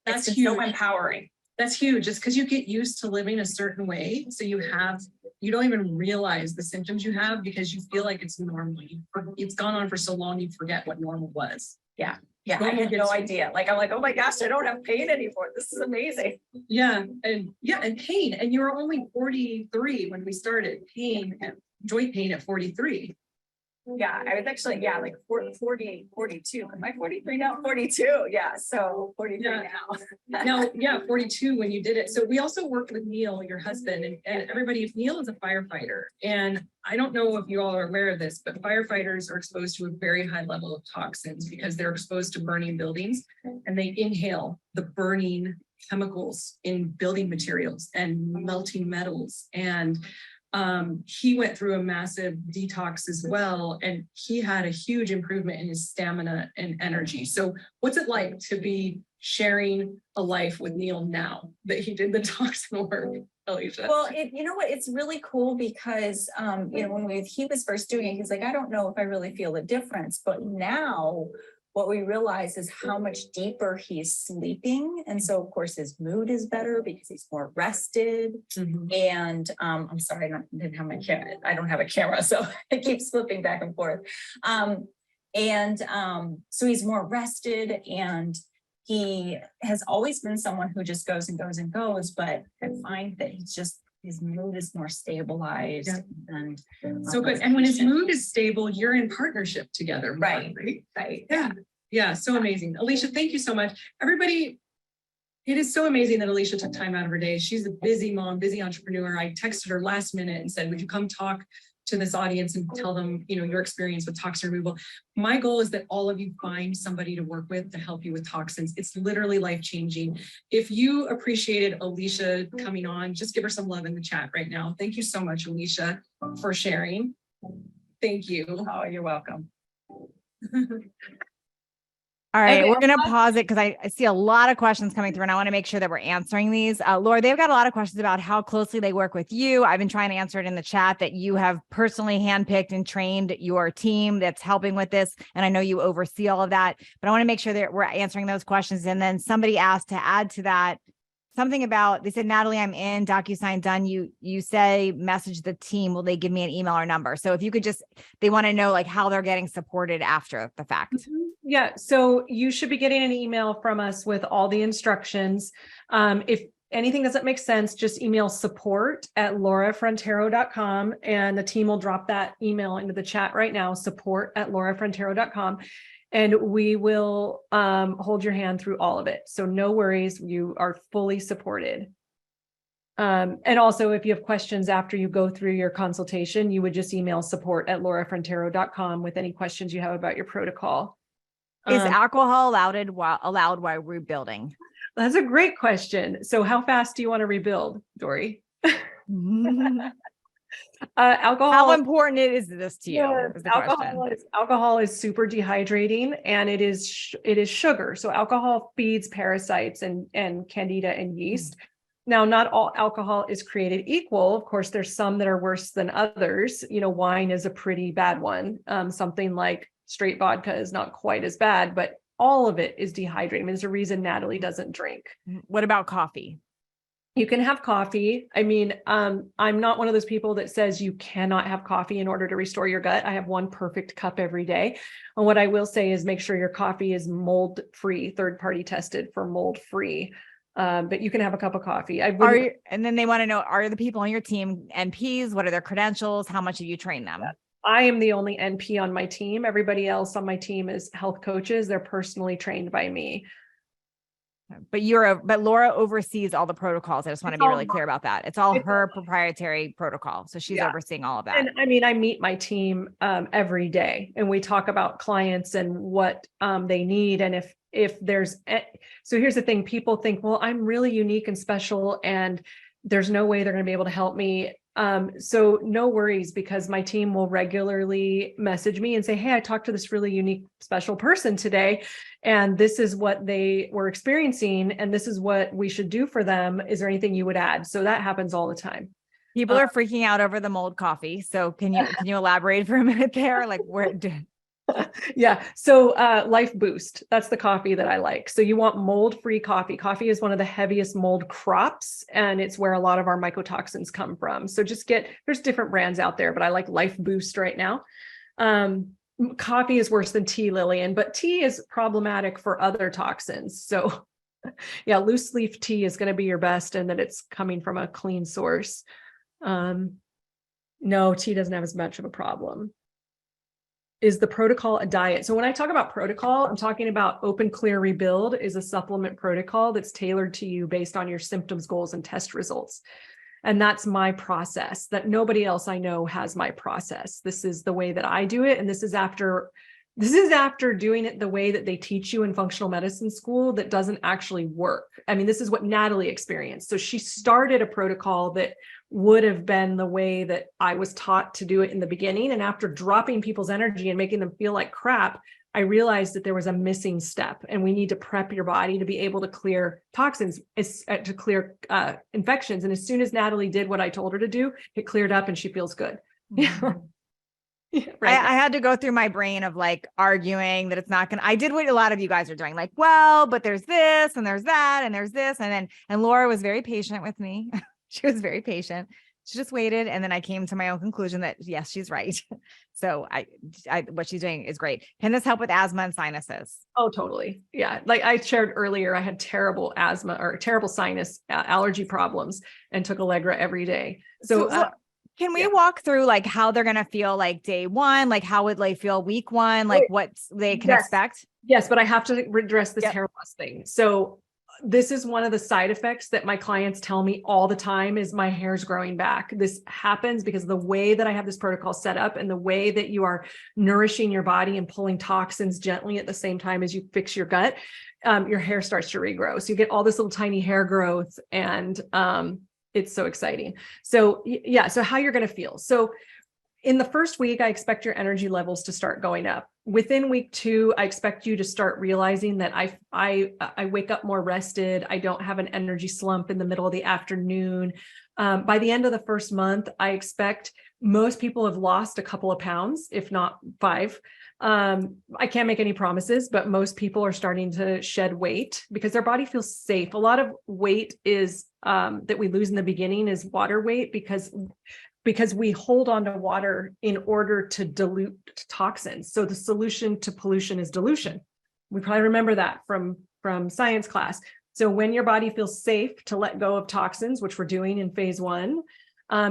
that's so empowering. That's huge. Just because you get used to living a certain way. So you don't even realize the symptoms you have because you feel like it's normal. It's gone on for so long, you forget what normal was. Yeah. Yeah, I had no idea. Like, I'm like, oh my gosh, I don't have pain anymore. This is amazing. Yeah. And pain. And you were only 43 when we started. Joint pain at 43. Yeah, I was actually, like 40, 42. Am I 43 now? 42. Yeah, so 43 now. 42 when you did it. So we also worked with Neil, your husband, and everybody. Neil is a firefighter. And I don't know if you all are aware of this, but firefighters are exposed to a very high level of toxins because they're exposed to burning buildings and they inhale the burning chemicals in building materials and melting metals. And he went through a massive detox as well, and he had a huge improvement in his stamina and energy. So what's it like to be sharing a life with Neil now that he did the toxin work, Alicia? Well, you know what, it's really cool because, when he was first doing it, he's like, I don't know if I really feel the difference, but now what we realize is how much deeper he's sleeping. And so of course his mood is better because he's more rested. And I'm sorry, didn't have my camera. I don't have a camera, so it keeps flipping back and forth. So he's more rested, and he has always been someone who just goes and goes and goes, but I find that his mood is more stabilized. And So good. And when his mood is stable, you're in partnership together. Right. Right. Yeah. Yeah. So amazing. Alicia, thank you so much. Everybody, it is so amazing that Alicia took time out of her day. She's a busy mom, busy entrepreneur. I texted her last minute and said, would you come talk to this audience and tell them, your experience with toxin removal? My goal is that all of you find somebody to work with to help you with toxins. It's literally life-changing. If you appreciated Alicia coming on, just give her some love in the chat right now. Thank you so much, Alicia, for sharing. Thank you. oh, you're welcome. All right, Okay. we're going to pause it because I see a lot of questions coming through and I want to make sure that we're answering these. Laura, they've got a lot of questions about how closely they work with you. I've been trying to answer it in the chat that you have personally handpicked and trained your team that's helping with this. And I know you oversee all of that, but I want to make sure that we're answering those questions. And then somebody asked to add to that something about, they said, Natalie, I'm in, DocuSign done. You say, message the team. Will they give me an email or number? So if you could they want to know like how they're getting supported after the fact. Yeah, so you should be getting an email from us with all the instructions. If anything doesn't make sense, just email support@laurafrontero.com and the team will drop that email into the chat right now, support@laurafrontero.com. And we will hold your hand through all of it. So no worries, you are fully supported. And also, if you have questions after you go through your consultation, you would just email support@laurafrontero.com with any questions you have about your protocol. Is alcohol allowed while rebuilding? That's a great question. So how fast do you want to rebuild, Dory? Alcohol. How important is this to you? Is the question. Alcohol is super dehydrating, and it is sugar. So alcohol feeds parasites and candida and yeast. Now, not all alcohol is created equal. Of course, there's some that are worse than others. Wine is a pretty bad one. Something like straight vodka is not quite as bad, but all of it is dehydrating. I mean, there's a reason Natalie doesn't drink. What about coffee? You can have coffee. I mean, I'm not one of those people that says you cannot have coffee in order to restore your gut. I have one perfect cup every day. And what I will say is make sure your coffee is mold-free, third-party tested for mold-free. But you can have a cup of coffee. And then they want to know, are the people on your team NPs? What are their credentials? How much have you trained them? I am the only NP on my team. Everybody else on my team is health coaches. They're personally trained by me. But Laura oversees all the protocols. I just want to be really clear about that. It's all her proprietary protocol. So she's overseeing all of that. And I mean, I meet my team every day and we talk about clients and what they need. And if there's, so here's the thing, people think, well, I'm really unique and special and there's no way they're going to be able to help me. So no worries, because my team will regularly message me and say, hey, I talked to this really unique, special person today, and this is what they were experiencing, and this is what we should do for them. Is there anything you would add? So that happens all the time. People are freaking out over the mold coffee. So can you elaborate for a minute there? Like Yeah. So Life Boost, that's the coffee that I like. So you want mold-free coffee. Coffee is one of the heaviest mold crops, and it's where a lot of our mycotoxins come from. So there's different brands out there, but I like Life Boost right now. Coffee is worse than tea, Lillian, but tea is problematic for other toxins. So yeah, loose leaf tea is going to be your best, and that it's coming from a clean source. No, tea doesn't have as much of a problem. Is the protocol a diet? So when I talk about protocol, I'm talking about Open Clear Rebuild is a supplement protocol that's tailored to you based on your symptoms, goals, and test results. And that's my process. That nobody else I know has my process. This is the way that I do it. And this is after doing it the way that they teach you in functional medicine school that doesn't actually work. I mean, this is what Natalie experienced. So she started a protocol that would have been the way that I was taught to do it in the beginning. And after dropping people's energy and making them feel like crap, I realized that there was a missing step, and we need to prep your body to be able to clear toxins, to clear infections. And as soon as Natalie did what I told her to do, it cleared up and she feels good. Yeah. Right. I had to go through my brain of like arguing that it's not gonna. I did what a lot of you guys are doing, like, well, but there's this and there's that and there's this, and Laura was very patient with me. She was very patient. She just waited, and then I came to my own conclusion that yes, she's right. So I what she's doing is great. Can this help with asthma and sinuses? Oh, totally. Yeah. Like I shared earlier, I had terrible asthma or terrible sinus allergy problems and took Allegra every day. So, Can we yeah. walk through like how they're gonna feel like day one? Like how would they feel week one? Like what they can Yes. expect? Yes, but I have to address this Yep. hair loss thing. So this is one of the side effects that my clients tell me all the time is my hair's growing back. This happens because of the way that I have this protocol set up and the way that you are nourishing your body and pulling toxins gently at the same time as you fix your gut. Your hair starts to regrow. So you get all this little tiny hair growth, and it's so exciting. So yeah, so how you're going to feel. So in the first week, I expect your energy levels to start going up. Within week 2, I expect you to start realizing that I wake up more rested. I don't have an energy slump in the middle of the afternoon. By the end of the first month, I expect most people have lost a couple of pounds, if not 5. I can't make any promises, but most people are starting to shed weight because their body feels safe. A lot of weight is that we lose in the beginning is water weight because we hold on to water in order to dilute toxins. So the solution to pollution is dilution. We probably remember that from science class. So when your body feels safe to let go of toxins, which we're doing in phase 1,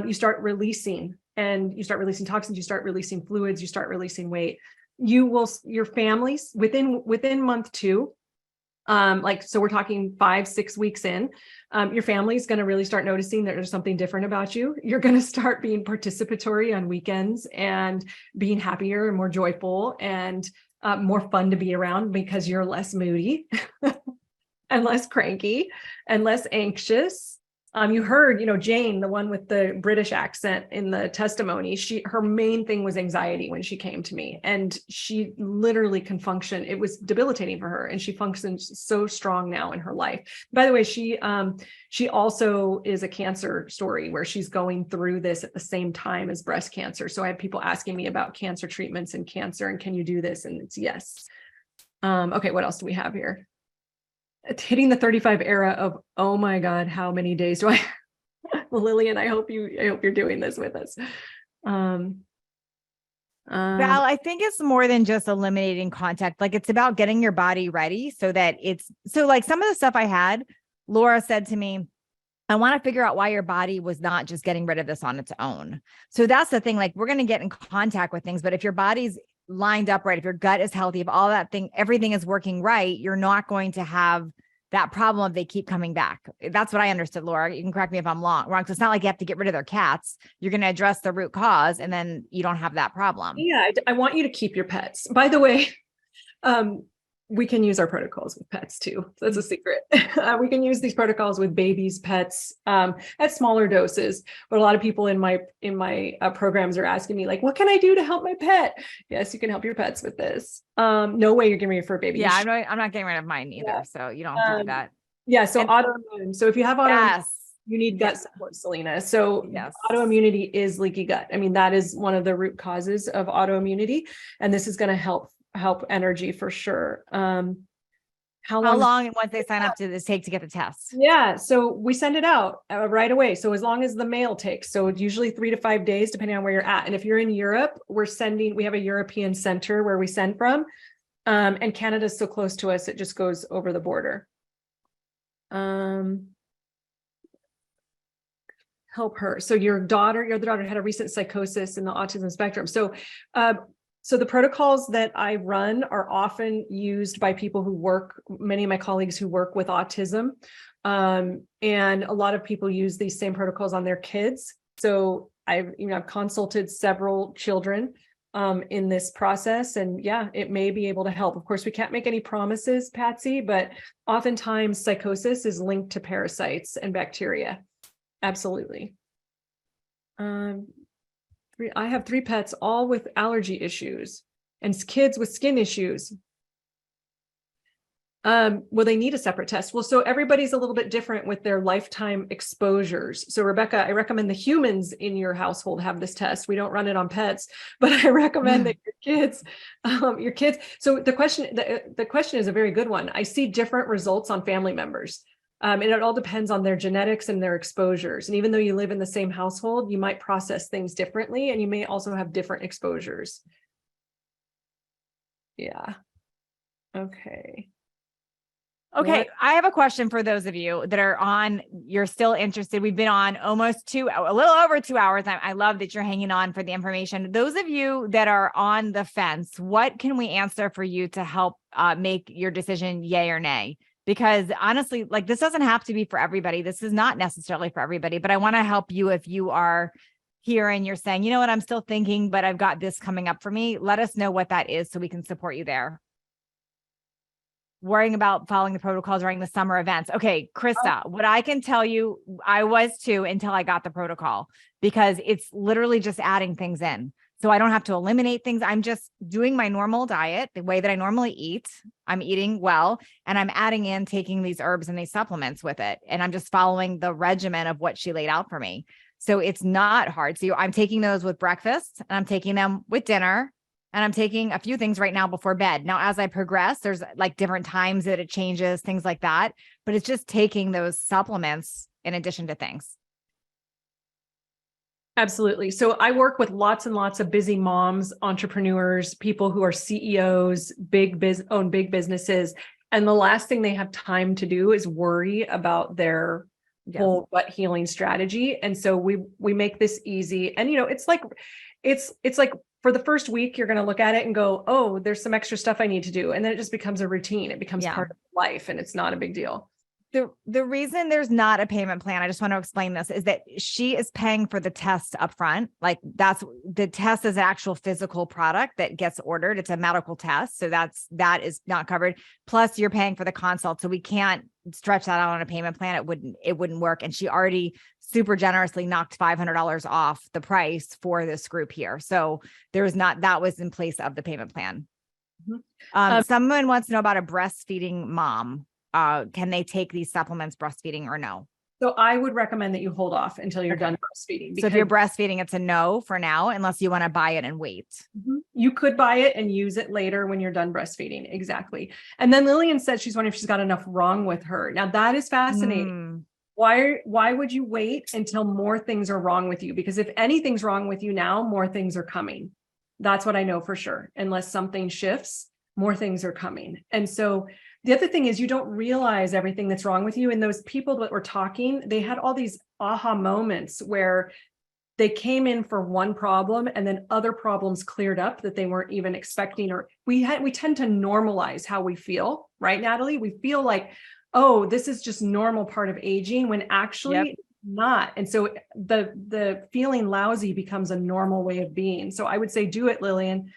you start releasing toxins, you start releasing fluids, you start releasing weight. Your families within month 2, so we're talking 5-6 weeks in, your family's going to really start noticing that there's something different about you. You're going to start being participatory on weekends and being happier and more joyful and more fun to be around because you're less moody and less cranky and less anxious. You heard, Jane, the one with the British accent in the testimony, her main thing was anxiety when she came to me, and she literally can function. It was debilitating for her, and she functions so strong now in her life. By the way, she also is a cancer story where she's going through this at the same time as breast cancer. So I have people asking me about cancer treatments and cancer, and can you do this? And it's yes. Okay, what else do we have here? It's hitting the 35 era of, oh my God, how many days do I, Lillian, I hope you're doing this with us. Val, I think it's more than just eliminating contact. Like it's about getting your body ready so that like some of the stuff I had, Laura said to me, I want to figure out why your body was not just getting rid of this on its own. So that's the thing, like we're going to get in contact with things, but if your body's lined up right, if your gut is healthy, if all that thing, everything is working right, you're not going to have that problem if they keep coming back. That's what I understood, Laura. You can correct me if I'm wrong. So it's not like you have to get rid of their cats. You're going to address the root cause and then you don't have that problem. Yeah, I want you to keep your pets. By the way, we can use our protocols with pets too. That's a secret. We can use these protocols with babies, pets, at smaller doses. But a lot of people in my programs are asking me like, what can I do to help my pet? Yes, you can help your pets with this. No way you're getting ready for a baby. Yeah, I'm not getting rid of mine either. Yeah. So you don't have to do that. Yeah. So autoimmune. So if you have autoimmune, yes. You need gut support, Selena. So yes. Autoimmunity is leaky gut. I mean, that is one of the root causes of autoimmunity. And this is going to help energy for sure. How long once they sign up to this take to get the test? Yeah. So we send it out right away. So as long as the mail takes, so it's usually 3 to 5 days, depending on where you're at. And if you're in Europe, we have a European center where we send from. And Canada's so close to us, it just goes over the border. Help her. So your other daughter had a recent psychosis in the autism spectrum. So the protocols that I run are often used by people many of my colleagues who work with autism. And a lot of people use these same protocols on their kids. So I've consulted several children in this process, and yeah, it may be able to help. Of course, we can't make any promises, Patsy, but oftentimes psychosis is linked to parasites and bacteria. Absolutely. I have 3 pets, all with allergy issues and kids with skin issues. Will they need a separate test? Well, so everybody's a little bit different with their lifetime exposures. So Rebecca, I recommend the humans in your household have this test. We don't run it on pets, but I recommend that your kids. So the question is a very good one. I see different results on family members. And it all depends on their genetics and their exposures. And even though you live in the same household, you might process things differently, and you may also have different exposures. Yeah. Okay. Okay, What? I have a question for those of you that are on, you're still interested. We've been on almost a little over 2 hours. I love that you're hanging on for the information. Those of you that are on the fence, what can we answer for you to help make your decision yay or nay? Because honestly, like, this doesn't have to be for everybody. This is not necessarily for everybody, but I want to help you if you are here and you're saying, you know what, I'm still thinking, but I've got this coming up for me. Let us know what that is so we can support you there. Worrying about following the protocol during the summer events. Okay, Krista, what I can tell you, I was too until I got the protocol, because it's literally just adding things in. So I don't have to eliminate things. I'm just doing my normal diet, the way that I normally eat. I'm eating well, and I'm adding in taking these herbs and these supplements with it. And I'm just following the regimen of what she laid out for me. So it's not hard. So I'm taking those with breakfast, and I'm taking them with dinner, and I'm taking a few things right now before bed. Now, as I progress, there's like different times that it changes, things like that, but it's just taking those supplements in addition to things. Absolutely. So I work with lots and lots of busy moms, entrepreneurs, people who are CEOs, own big businesses. And the last thing they have time to do is worry about their whole gut healing strategy. And so we make this easy. And, you know, it's like for the first week, you're going to look at it and go, oh, there's some extra stuff I need to do. And then it just becomes a routine. It becomes part of life, and it's not a big deal. The reason there's not a payment plan, I just want to explain this, is that she is paying for the test upfront. Like, the test is an actual physical product that gets ordered. It's a medical test. So that is not covered. Plus you're paying for the consult. So we can't stretch that out on a payment plan. It wouldn't work. And she already super generously knocked $500 off the price for this group here. So that was in place of the payment plan. Mm-hmm. Someone wants to know about a breastfeeding mom. Can they take these supplements breastfeeding or no? So I would recommend that you hold off until you're done breastfeeding. So if you're breastfeeding, it's a no for now, unless you want to buy it and wait. You could buy it and use it later when you're done breastfeeding. Exactly. And then Lillian said she's wondering if she's got enough wrong with her. Now that is fascinating. Why would you wait until more things are wrong with you? Because if anything's wrong with you now, more things are coming. That's what I know for sure. Unless something shifts, more things are coming. And so the other thing is, you don't realize everything that's wrong with you. And those people that were talking, they had all these aha moments where they came in for one problem and then other problems cleared up that they weren't even expecting. Or we tend to normalize how we feel, right, Natalie? We feel like, oh, this is just normal part of aging, when actually not. And so the feeling lousy becomes a normal way of being. So I would say, do it, Lillian.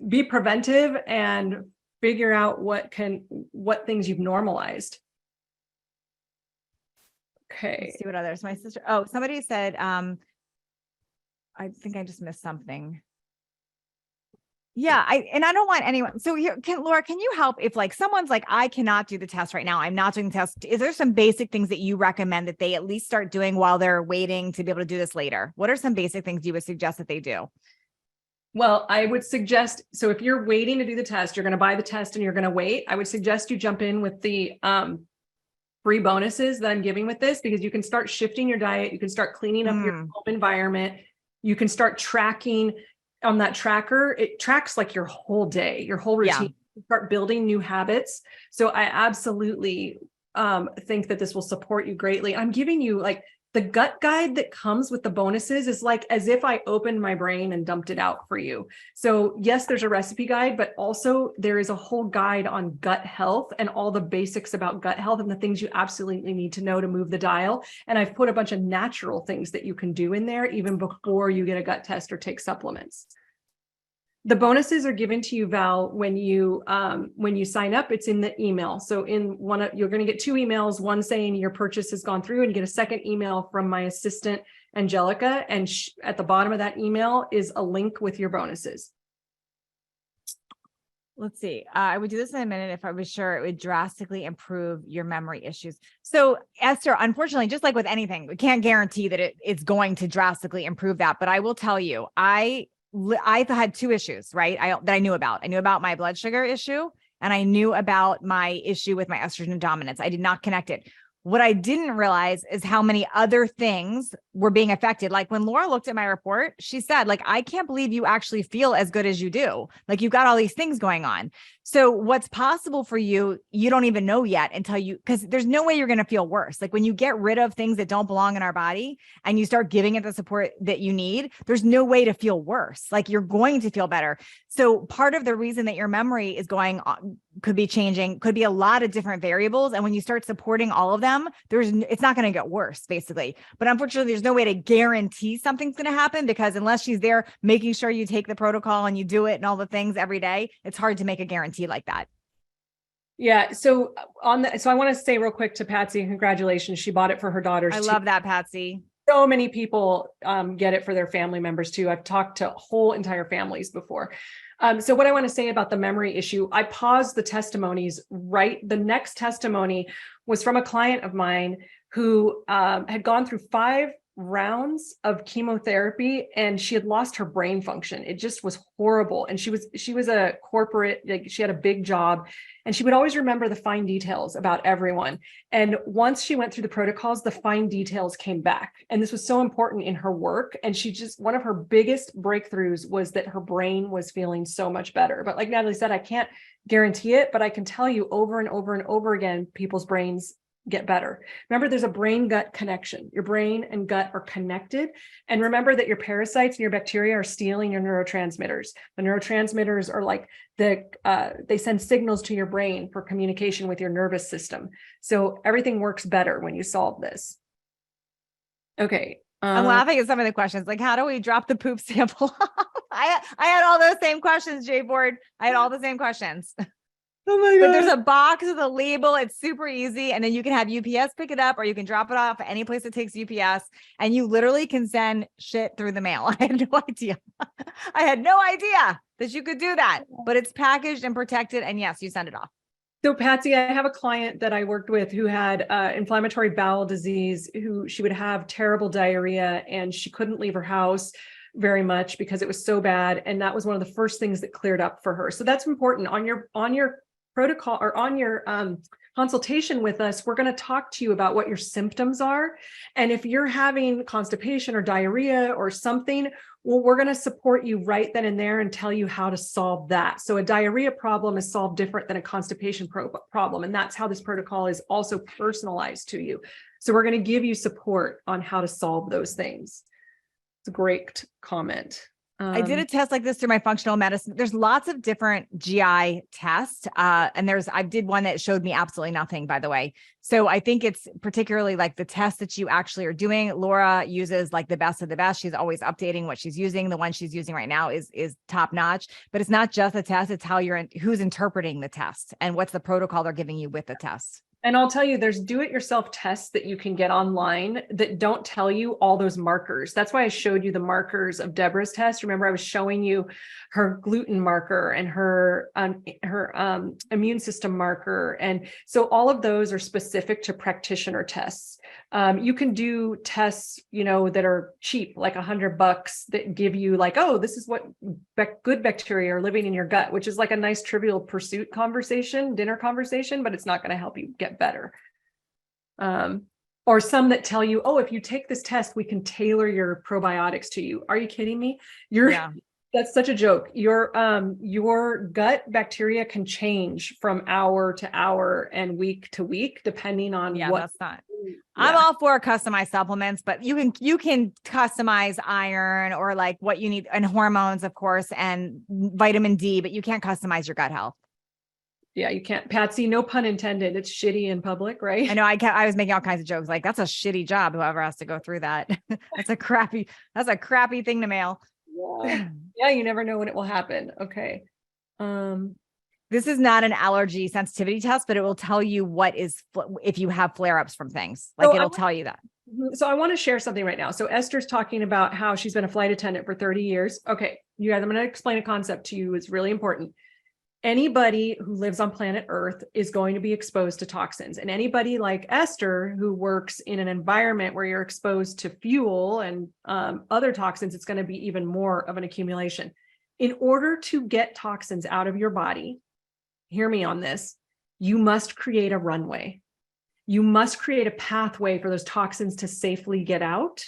Be preventive and figure out what things you've normalized. Okay. Let's see what others. My sister. Oh, somebody said, I think I just missed something. Yeah, I don't want anyone. So here, Laura, can you help if like someone's like, I cannot do the test right now, I'm not doing the test. Is there some basic things that you recommend that they at least start doing while they're waiting to be able to do this later? What are some basic things you would suggest that they do? Well, I would suggest, so if you're waiting to do the test, you're going to buy the test and you're going to wait, I would suggest you jump in with the free bonuses that I'm giving with this, because you can start shifting your diet. You can start cleaning up your home environment. You can start tracking on that tracker. It tracks like your whole day, your whole routine. You start building new habits. So I absolutely think that this will support you greatly. I'm giving you like the gut guide that comes with the bonuses is like as if I opened my brain and dumped it out for you. So yes, there's a recipe guide, but also there is a whole guide on gut health and all the basics about gut health and the things you absolutely need to know to move the dial. And I've put a bunch of natural things that you can do in there even before you get a gut test or take supplements. The bonuses are given to you, Val, when you sign up. It's in the email. So you're going to get 2 emails, one saying your purchase has gone through, and you get a second email from my assistant, Angelica. And at the bottom of that email is a link with your bonuses. Let's see. I would do this in a minute if I was sure it would drastically improve your memory issues. So Esther, unfortunately, just like with anything, we can't guarantee that it's going to drastically improve that. But I will tell you, I've had two issues, right? That I knew about. I knew about my blood sugar issue, and I knew about my issue with my estrogen dominance. I did not connect it. What I didn't realize is how many other things were being affected. Like when Laura looked at my report, she said, like, I can't believe you actually feel as good as you do. Like you've got all these things going on. So what's possible for you, you don't even know yet until because there's no way you're going to feel worse. Like when you get rid of things that don't belong in our body and you start giving it the support that you need, there's no way to feel worse. Like you're going to feel better. So part of the reason that your memory is going on, could be changing, could be a lot of different variables. And when you start supporting all of them, it's not going to get worse, basically. But unfortunately, there's no way to guarantee something's going to happen, because unless she's there making sure you take the protocol and you do it and all the things every day, it's hard to make a guarantee like that. Yeah. So so I want to say real quick to Patsy, congratulations. She bought it for her daughters. I love that, Patsy. So many people get it for their family members too. I've talked to whole entire families before. So what I want to say about the memory issue, I paused the testimonies, right? The next testimony was from a client of mine who had gone through 5 rounds of chemotherapy, and she had lost her brain function. It just was horrible. And she was a corporate, like she had a big job, and she would always remember the fine details about everyone. And once she went through the protocols, the fine details came back. And this was so important in her work. And one of her biggest breakthroughs was that her brain was feeling so much better. But like Natalie said, I can't guarantee it, but I can tell you over and over and over again, people's brains get better. Remember, there's a brain-gut connection. Your brain and gut are connected. And remember that your parasites and your bacteria are stealing your neurotransmitters. The neurotransmitters are like they send signals to your brain for communication with your nervous system. So everything works better when you solve this. Okay. I'm laughing at some of the questions. Like, how do we drop the poop sample? I had all those same questions, Jay Board. I had all the same questions. Oh my God. But there's a box with a label. It's super easy. And then you can have UPS pick it up, or you can drop it off at any place that takes UPS. And you literally can send shit through the mail. I had no idea. I had no idea that you could do that, but it's packaged and protected. And yes, you send it off. So Patsy, I have a client that I worked with who had inflammatory bowel disease, who she would have terrible diarrhea, and she couldn't leave her house very much because it was so bad. And that was one of the first things that cleared up for her. So that's important. On your protocol, or on your consultation with us, we're going to talk to you about what your symptoms are. And if you're having constipation or diarrhea or something, well, we're going to support you right then and there and tell you how to solve that. So a diarrhea problem is solved different than a constipation problem. And that's how this protocol is also personalized to you. So we're going to give you support on how to solve those things. It's a great comment. I did a test like this through my functional medicine. There's lots of different GI tests. And I did one that showed me absolutely nothing, by the way. So I think it's particularly like the test that you actually are doing. Laura uses like the best of the best. She's always updating what she's using. The one she's using right now is top notch, but it's not just a test. It's how who's interpreting the test and what's the protocol they're giving you with the test. And I'll tell you, there's do-it-yourself tests that you can get online that don't tell you all those markers. That's why I showed you the markers of Deborah's test. Remember, I was showing you her gluten marker and her immune system marker. And so all of those are specific to practitioner tests. You can do tests, that are cheap, like $100 that give you like, oh, this is what good bacteria are living in your gut, which is like a nice Trivial Pursuit dinner conversation, but it's not going to help you get better. Or some that tell you, oh, if you take this test, we can tailor your probiotics to you. Are you kidding me? That's such a joke. Your gut bacteria can change from hour to hour and week to week, depending on what. That's not. Yeah. I'm all for customized supplements, but you can customize iron or like what you need, and hormones, of course, and vitamin D, but you can't customize your gut health. Yeah, you can't. Patsy, no pun intended. It's shitty in public, right? I know. I was making all kinds of jokes. Like, that's a shitty job. Whoever has to go through that. That's a crappy thing to mail. Yeah, you never know when it will happen. Okay. This is not an allergy sensitivity test, but it will tell you if you have flare-ups from things. Like, it'll tell you that. So I want to share something right now. So Esther's talking about how she's been a flight attendant for 30 years. Okay, you guys, I'm going to explain a concept to you. It's really important. anybody who lives on planet Earth is going to be exposed to toxins. And anybody like Esther who works in an environment where you're exposed to fuel and other toxins, it's going to be even more of an accumulation. In order to get toxins out of your body, hear me on this, you must create a runway. You must create a pathway for those toxins to safely get out.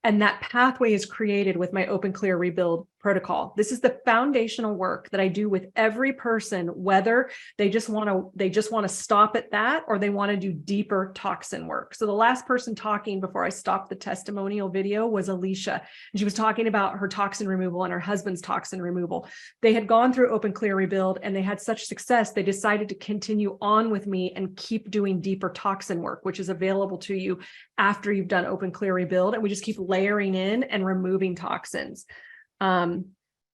And that pathway is created with my Open Clear Rebuild protocol. This is the foundational work that I do with every person, whether they just want to stop at that or they want to do deeper toxin work. So the last person talking before I stopped the testimonial video was Alicia. And she was talking about her toxin removal and her husband's toxin removal. They had gone through Open Clear Rebuild and they had such success, they decided to continue on with me and keep doing deeper toxin work, which is available to you after you've done Open Clear Rebuild. And we just keep layering in and removing toxins.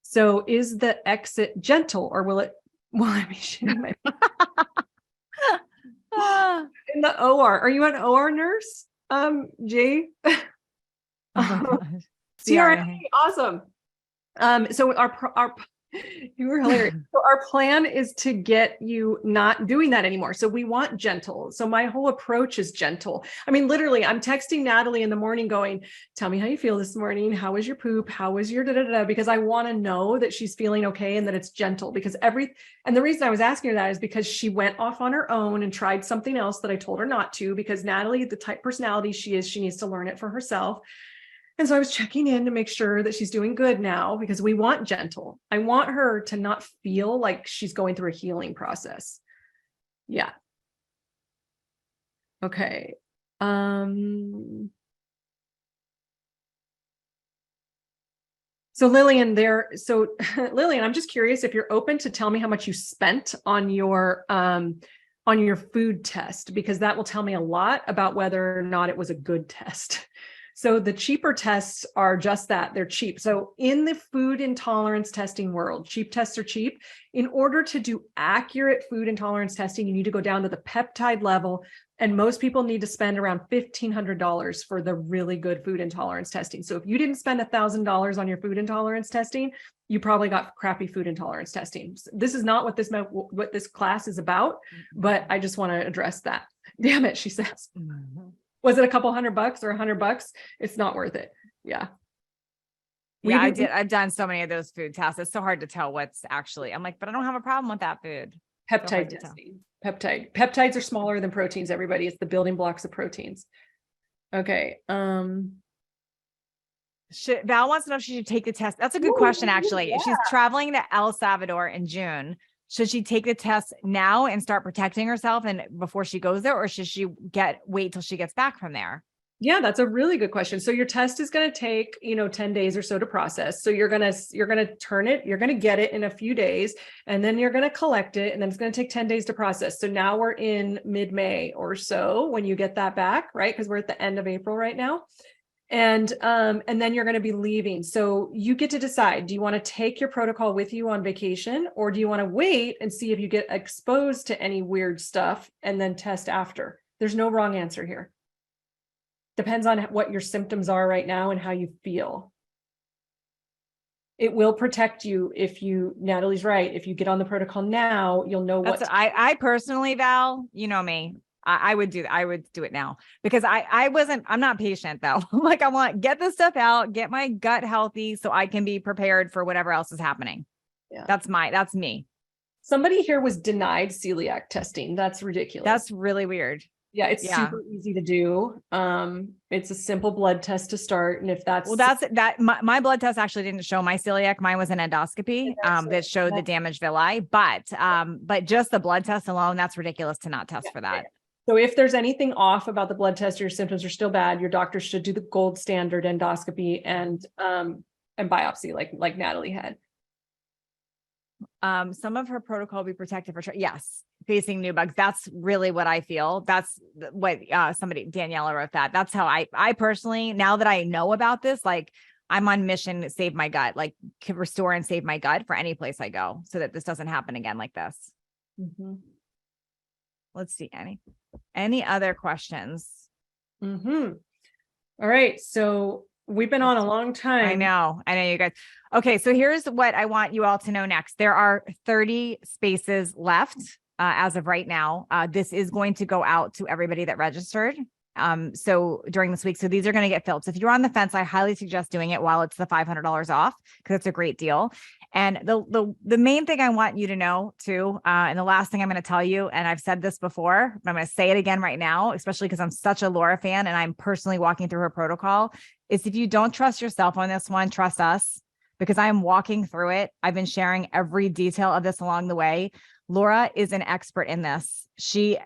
So is the exit gentle or will it be shooting my in the OR? Are you an OR nurse? Jay? Oh my God. CRNA, awesome. So our you were hilarious. So our plan is to get you not doing that anymore. So we want gentle. So my whole approach is gentle. I mean, literally, I'm texting Natalie in the morning going, tell me how you feel this morning. How was your poop? How was your da-da-da-da? Because I want to know that she's feeling okay and that it's gentle because and the reason I was asking her that is because she went off on her own and tried something else that I told her not to, because Natalie, the type personality she is, she needs to learn it for herself. And so I was checking in to make sure that she's doing good now because we want gentle. I want her to not feel like she's going through a healing process. Yeah. Okay. So Lillian, Lillian, I'm just curious if you're open to tell me how much you spent on your food test, because that will tell me a lot about whether or not it was a good test. So the cheaper tests are just that, they're cheap. So in the food intolerance testing world, cheap tests are cheap. In order to do accurate food intolerance testing, you need to go down to the peptide level. And most people need to spend around $1,500 for the really good food intolerance testing. So if you didn't spend $1,000 on your food intolerance testing, you probably got crappy food intolerance testing. This is not what this class is about, but I just want to address that. Damn it, she says. Was it a couple $100 or $100? It's not worth it. Yeah. Yeah, I did. I've done so many of those food tests. It's so hard to tell what's actually, I'm like, but I don't have a problem with that food. Peptide testing. Peptides are smaller than proteins, everybody. It's the building blocks of proteins. Okay. Val wants to know if she should take the test. That's a good question, actually. Yeah. If she's traveling to El Salvador in June, should she take the test now and start protecting herself and before she goes there, or should she wait till she gets back from there? Yeah, that's a really good question. So your test is going to take, 10 days or so to process. So you're going to turn it, you're going to get it in a few days, and then you're going to collect it, and then it's going to take 10 days to process. So now we're in mid-May or so when you get that back, right? Because we're at the end of April right now. And then you're going to be leaving. So you get to decide, do you want to take your protocol with you on vacation, or do you want to wait and see if you get exposed to any weird stuff and then test after? There's no wrong answer here. Depends on what your symptoms are right now and how you feel. It will protect you if Natalie's right. If you get on the protocol now, you'll know what. I personally, Val, you know me. I would do it now because I'm not patient though. Like I want get this stuff out, get my gut healthy so I can be prepared for whatever else is happening. Yeah. That's me. Somebody here was denied celiac testing. That's ridiculous. That's really weird. Yeah, it's super easy to do. It's a simple blood test to start. And if that's my blood test actually didn't show my celiac. Mine was an endoscopy that showed the damaged villi, but just the blood test alone, that's ridiculous to not test for that. So if there's anything off about the blood test or your symptoms are still bad, your doctor should do the gold standard endoscopy and biopsy like Natalie had. Some of her protocol will be protected for sure. Yes. Facing new bugs. That's really what I feel. That's what Daniela wrote that. That's how I personally, now that I know about this, like I'm on mission to save my gut, like to restore and save my gut for any place I go so that this doesn't happen again like this. Mm-hmm. Let's see. Any other questions? Mm-hmm. All right. So We've been on a long time. I know you guys. Okay, so here's what I want you all to know next. There are 30 spaces left as of right now. This is going to go out to everybody that registered. So during this week, so these are going to get filled. So if you're on the fence, I highly suggest doing it while it's the $500 off, because it's a great deal. And the main thing I want you to know too, and the last thing I'm going to tell you, and I've said this before, but I'm going to say it again right now, especially because I'm such a Laura fan and I'm personally walking through her protocol, is if you don't trust yourself on this one, trust us, because I am walking through it. I've been sharing every detail of this along the way. Laura is an expert in this. She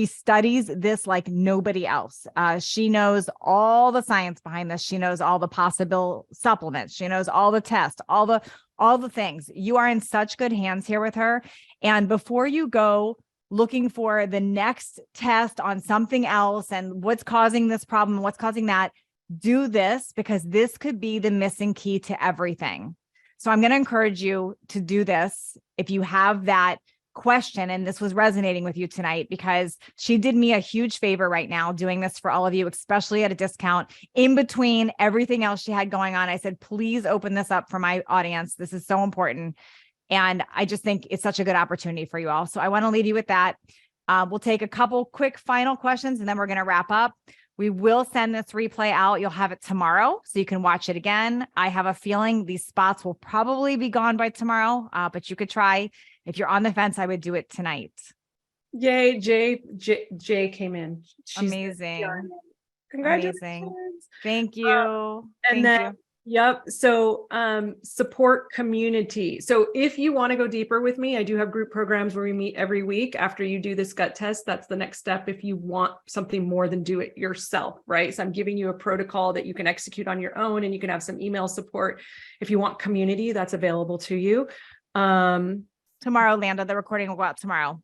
studies this like nobody else. She knows all the science behind this. She knows all the possible supplements. She knows all the tests, all the things. You are in such good hands here with her. And before you go looking for the next test on something else and what's causing this problem, what's causing that, do this, because this could be the missing key to everything. So I'm going to encourage you to do this if you have that question and this was resonating with you tonight, because she did me a huge favor right now doing this for all of you, especially at a discount in between everything else she had going on. I said, please open this up for my audience. This is so important. And I just think it's such a good opportunity for you all. So I want to leave you with that. We'll take a couple quick final questions and then we're going to wrap up. We will send this replay out. You'll have it tomorrow so you can watch it again. I have a feeling these spots will probably be gone by tomorrow, but you could try. If you're on the fence, I would do it tonight. Yay, Jay came in. She's Amazing. Congratulations. Amazing. Thank you. And Thank then, you. yep. So support community. So if you want to go deeper with me, I do have group programs where we meet every week after you do this gut test. That's the next step if you want something more than do it yourself, right? So I'm giving you a protocol that you can execute on your own, and you can have some email support. If you want community, that's available to you. Tomorrow, Landa, the recording will go out tomorrow.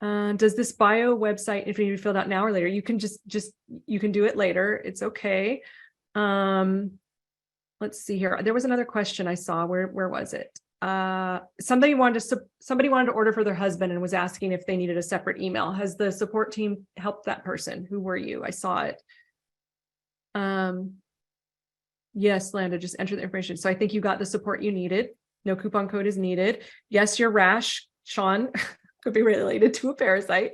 Does this bio website, if you need to fill it out now or later, you can just you can do it later. It's okay. Let's see here. There was another question I saw. Where was it? Somebody wanted to order for their husband and was asking if they needed a separate email. Has the support team helped that person? Who were you? I saw it. Yes, Landa, just enter the information. So I think you got the support you needed. No coupon code is needed. Yes, your rash, Sean, could be related to a parasite.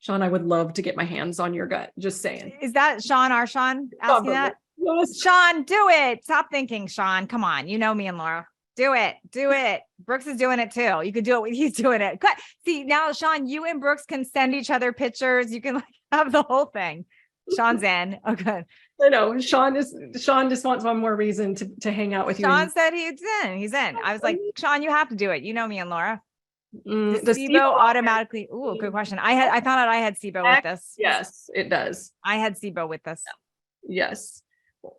Sean, I would love to get my hands on your gut. Just saying. Is that Sean, our Sean asking that? Yes. Sean, do it. Stop thinking, Sean. Come on. You know me and Laura. Do it. Do it. Brooks is doing it too. You could do it when he's doing it. Good. See, now, Sean, you and Brooks can send each other pictures. You can have the whole thing. Sean's in. Oh, good. I know Sean just wants one more reason to hang out with you. Sean said he's in. He's in. I was like, Sean, you have to do it. You know me and Laura. The SIBO automatically. Ooh, good question. I found out I had SIBO with this. Yes, it does. I had SIBO with this. Yes.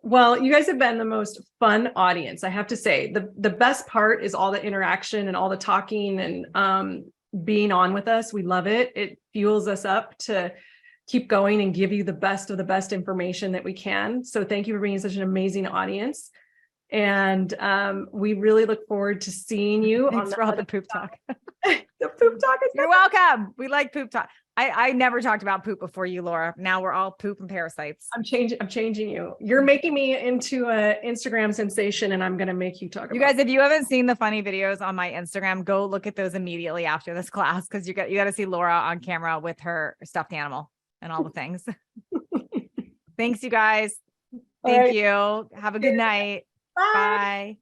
Well, you guys have been the most fun audience. I have to say the best part is all the interaction and all the talking and being on with us. We love it. It fuels us up to keep going and give you the best of the best information that we can. So thank you for being such an amazing audience. And we really look forward to seeing you. Thanks for all the poop talk. The poop talk is You're welcome. We like poop talk. I never talked about poop before you, Laura. Now we're all poop and parasites. I'm changing you. You're making me into an Instagram sensation, and I'm going to make you talk. You guys, if you haven't seen the funny videos on my Instagram, go look at those immediately after this class, because you got to see Laura on camera with her stuffed animal and all the things. Thanks, you guys. Thank you. Have a good night. Bye. Bye.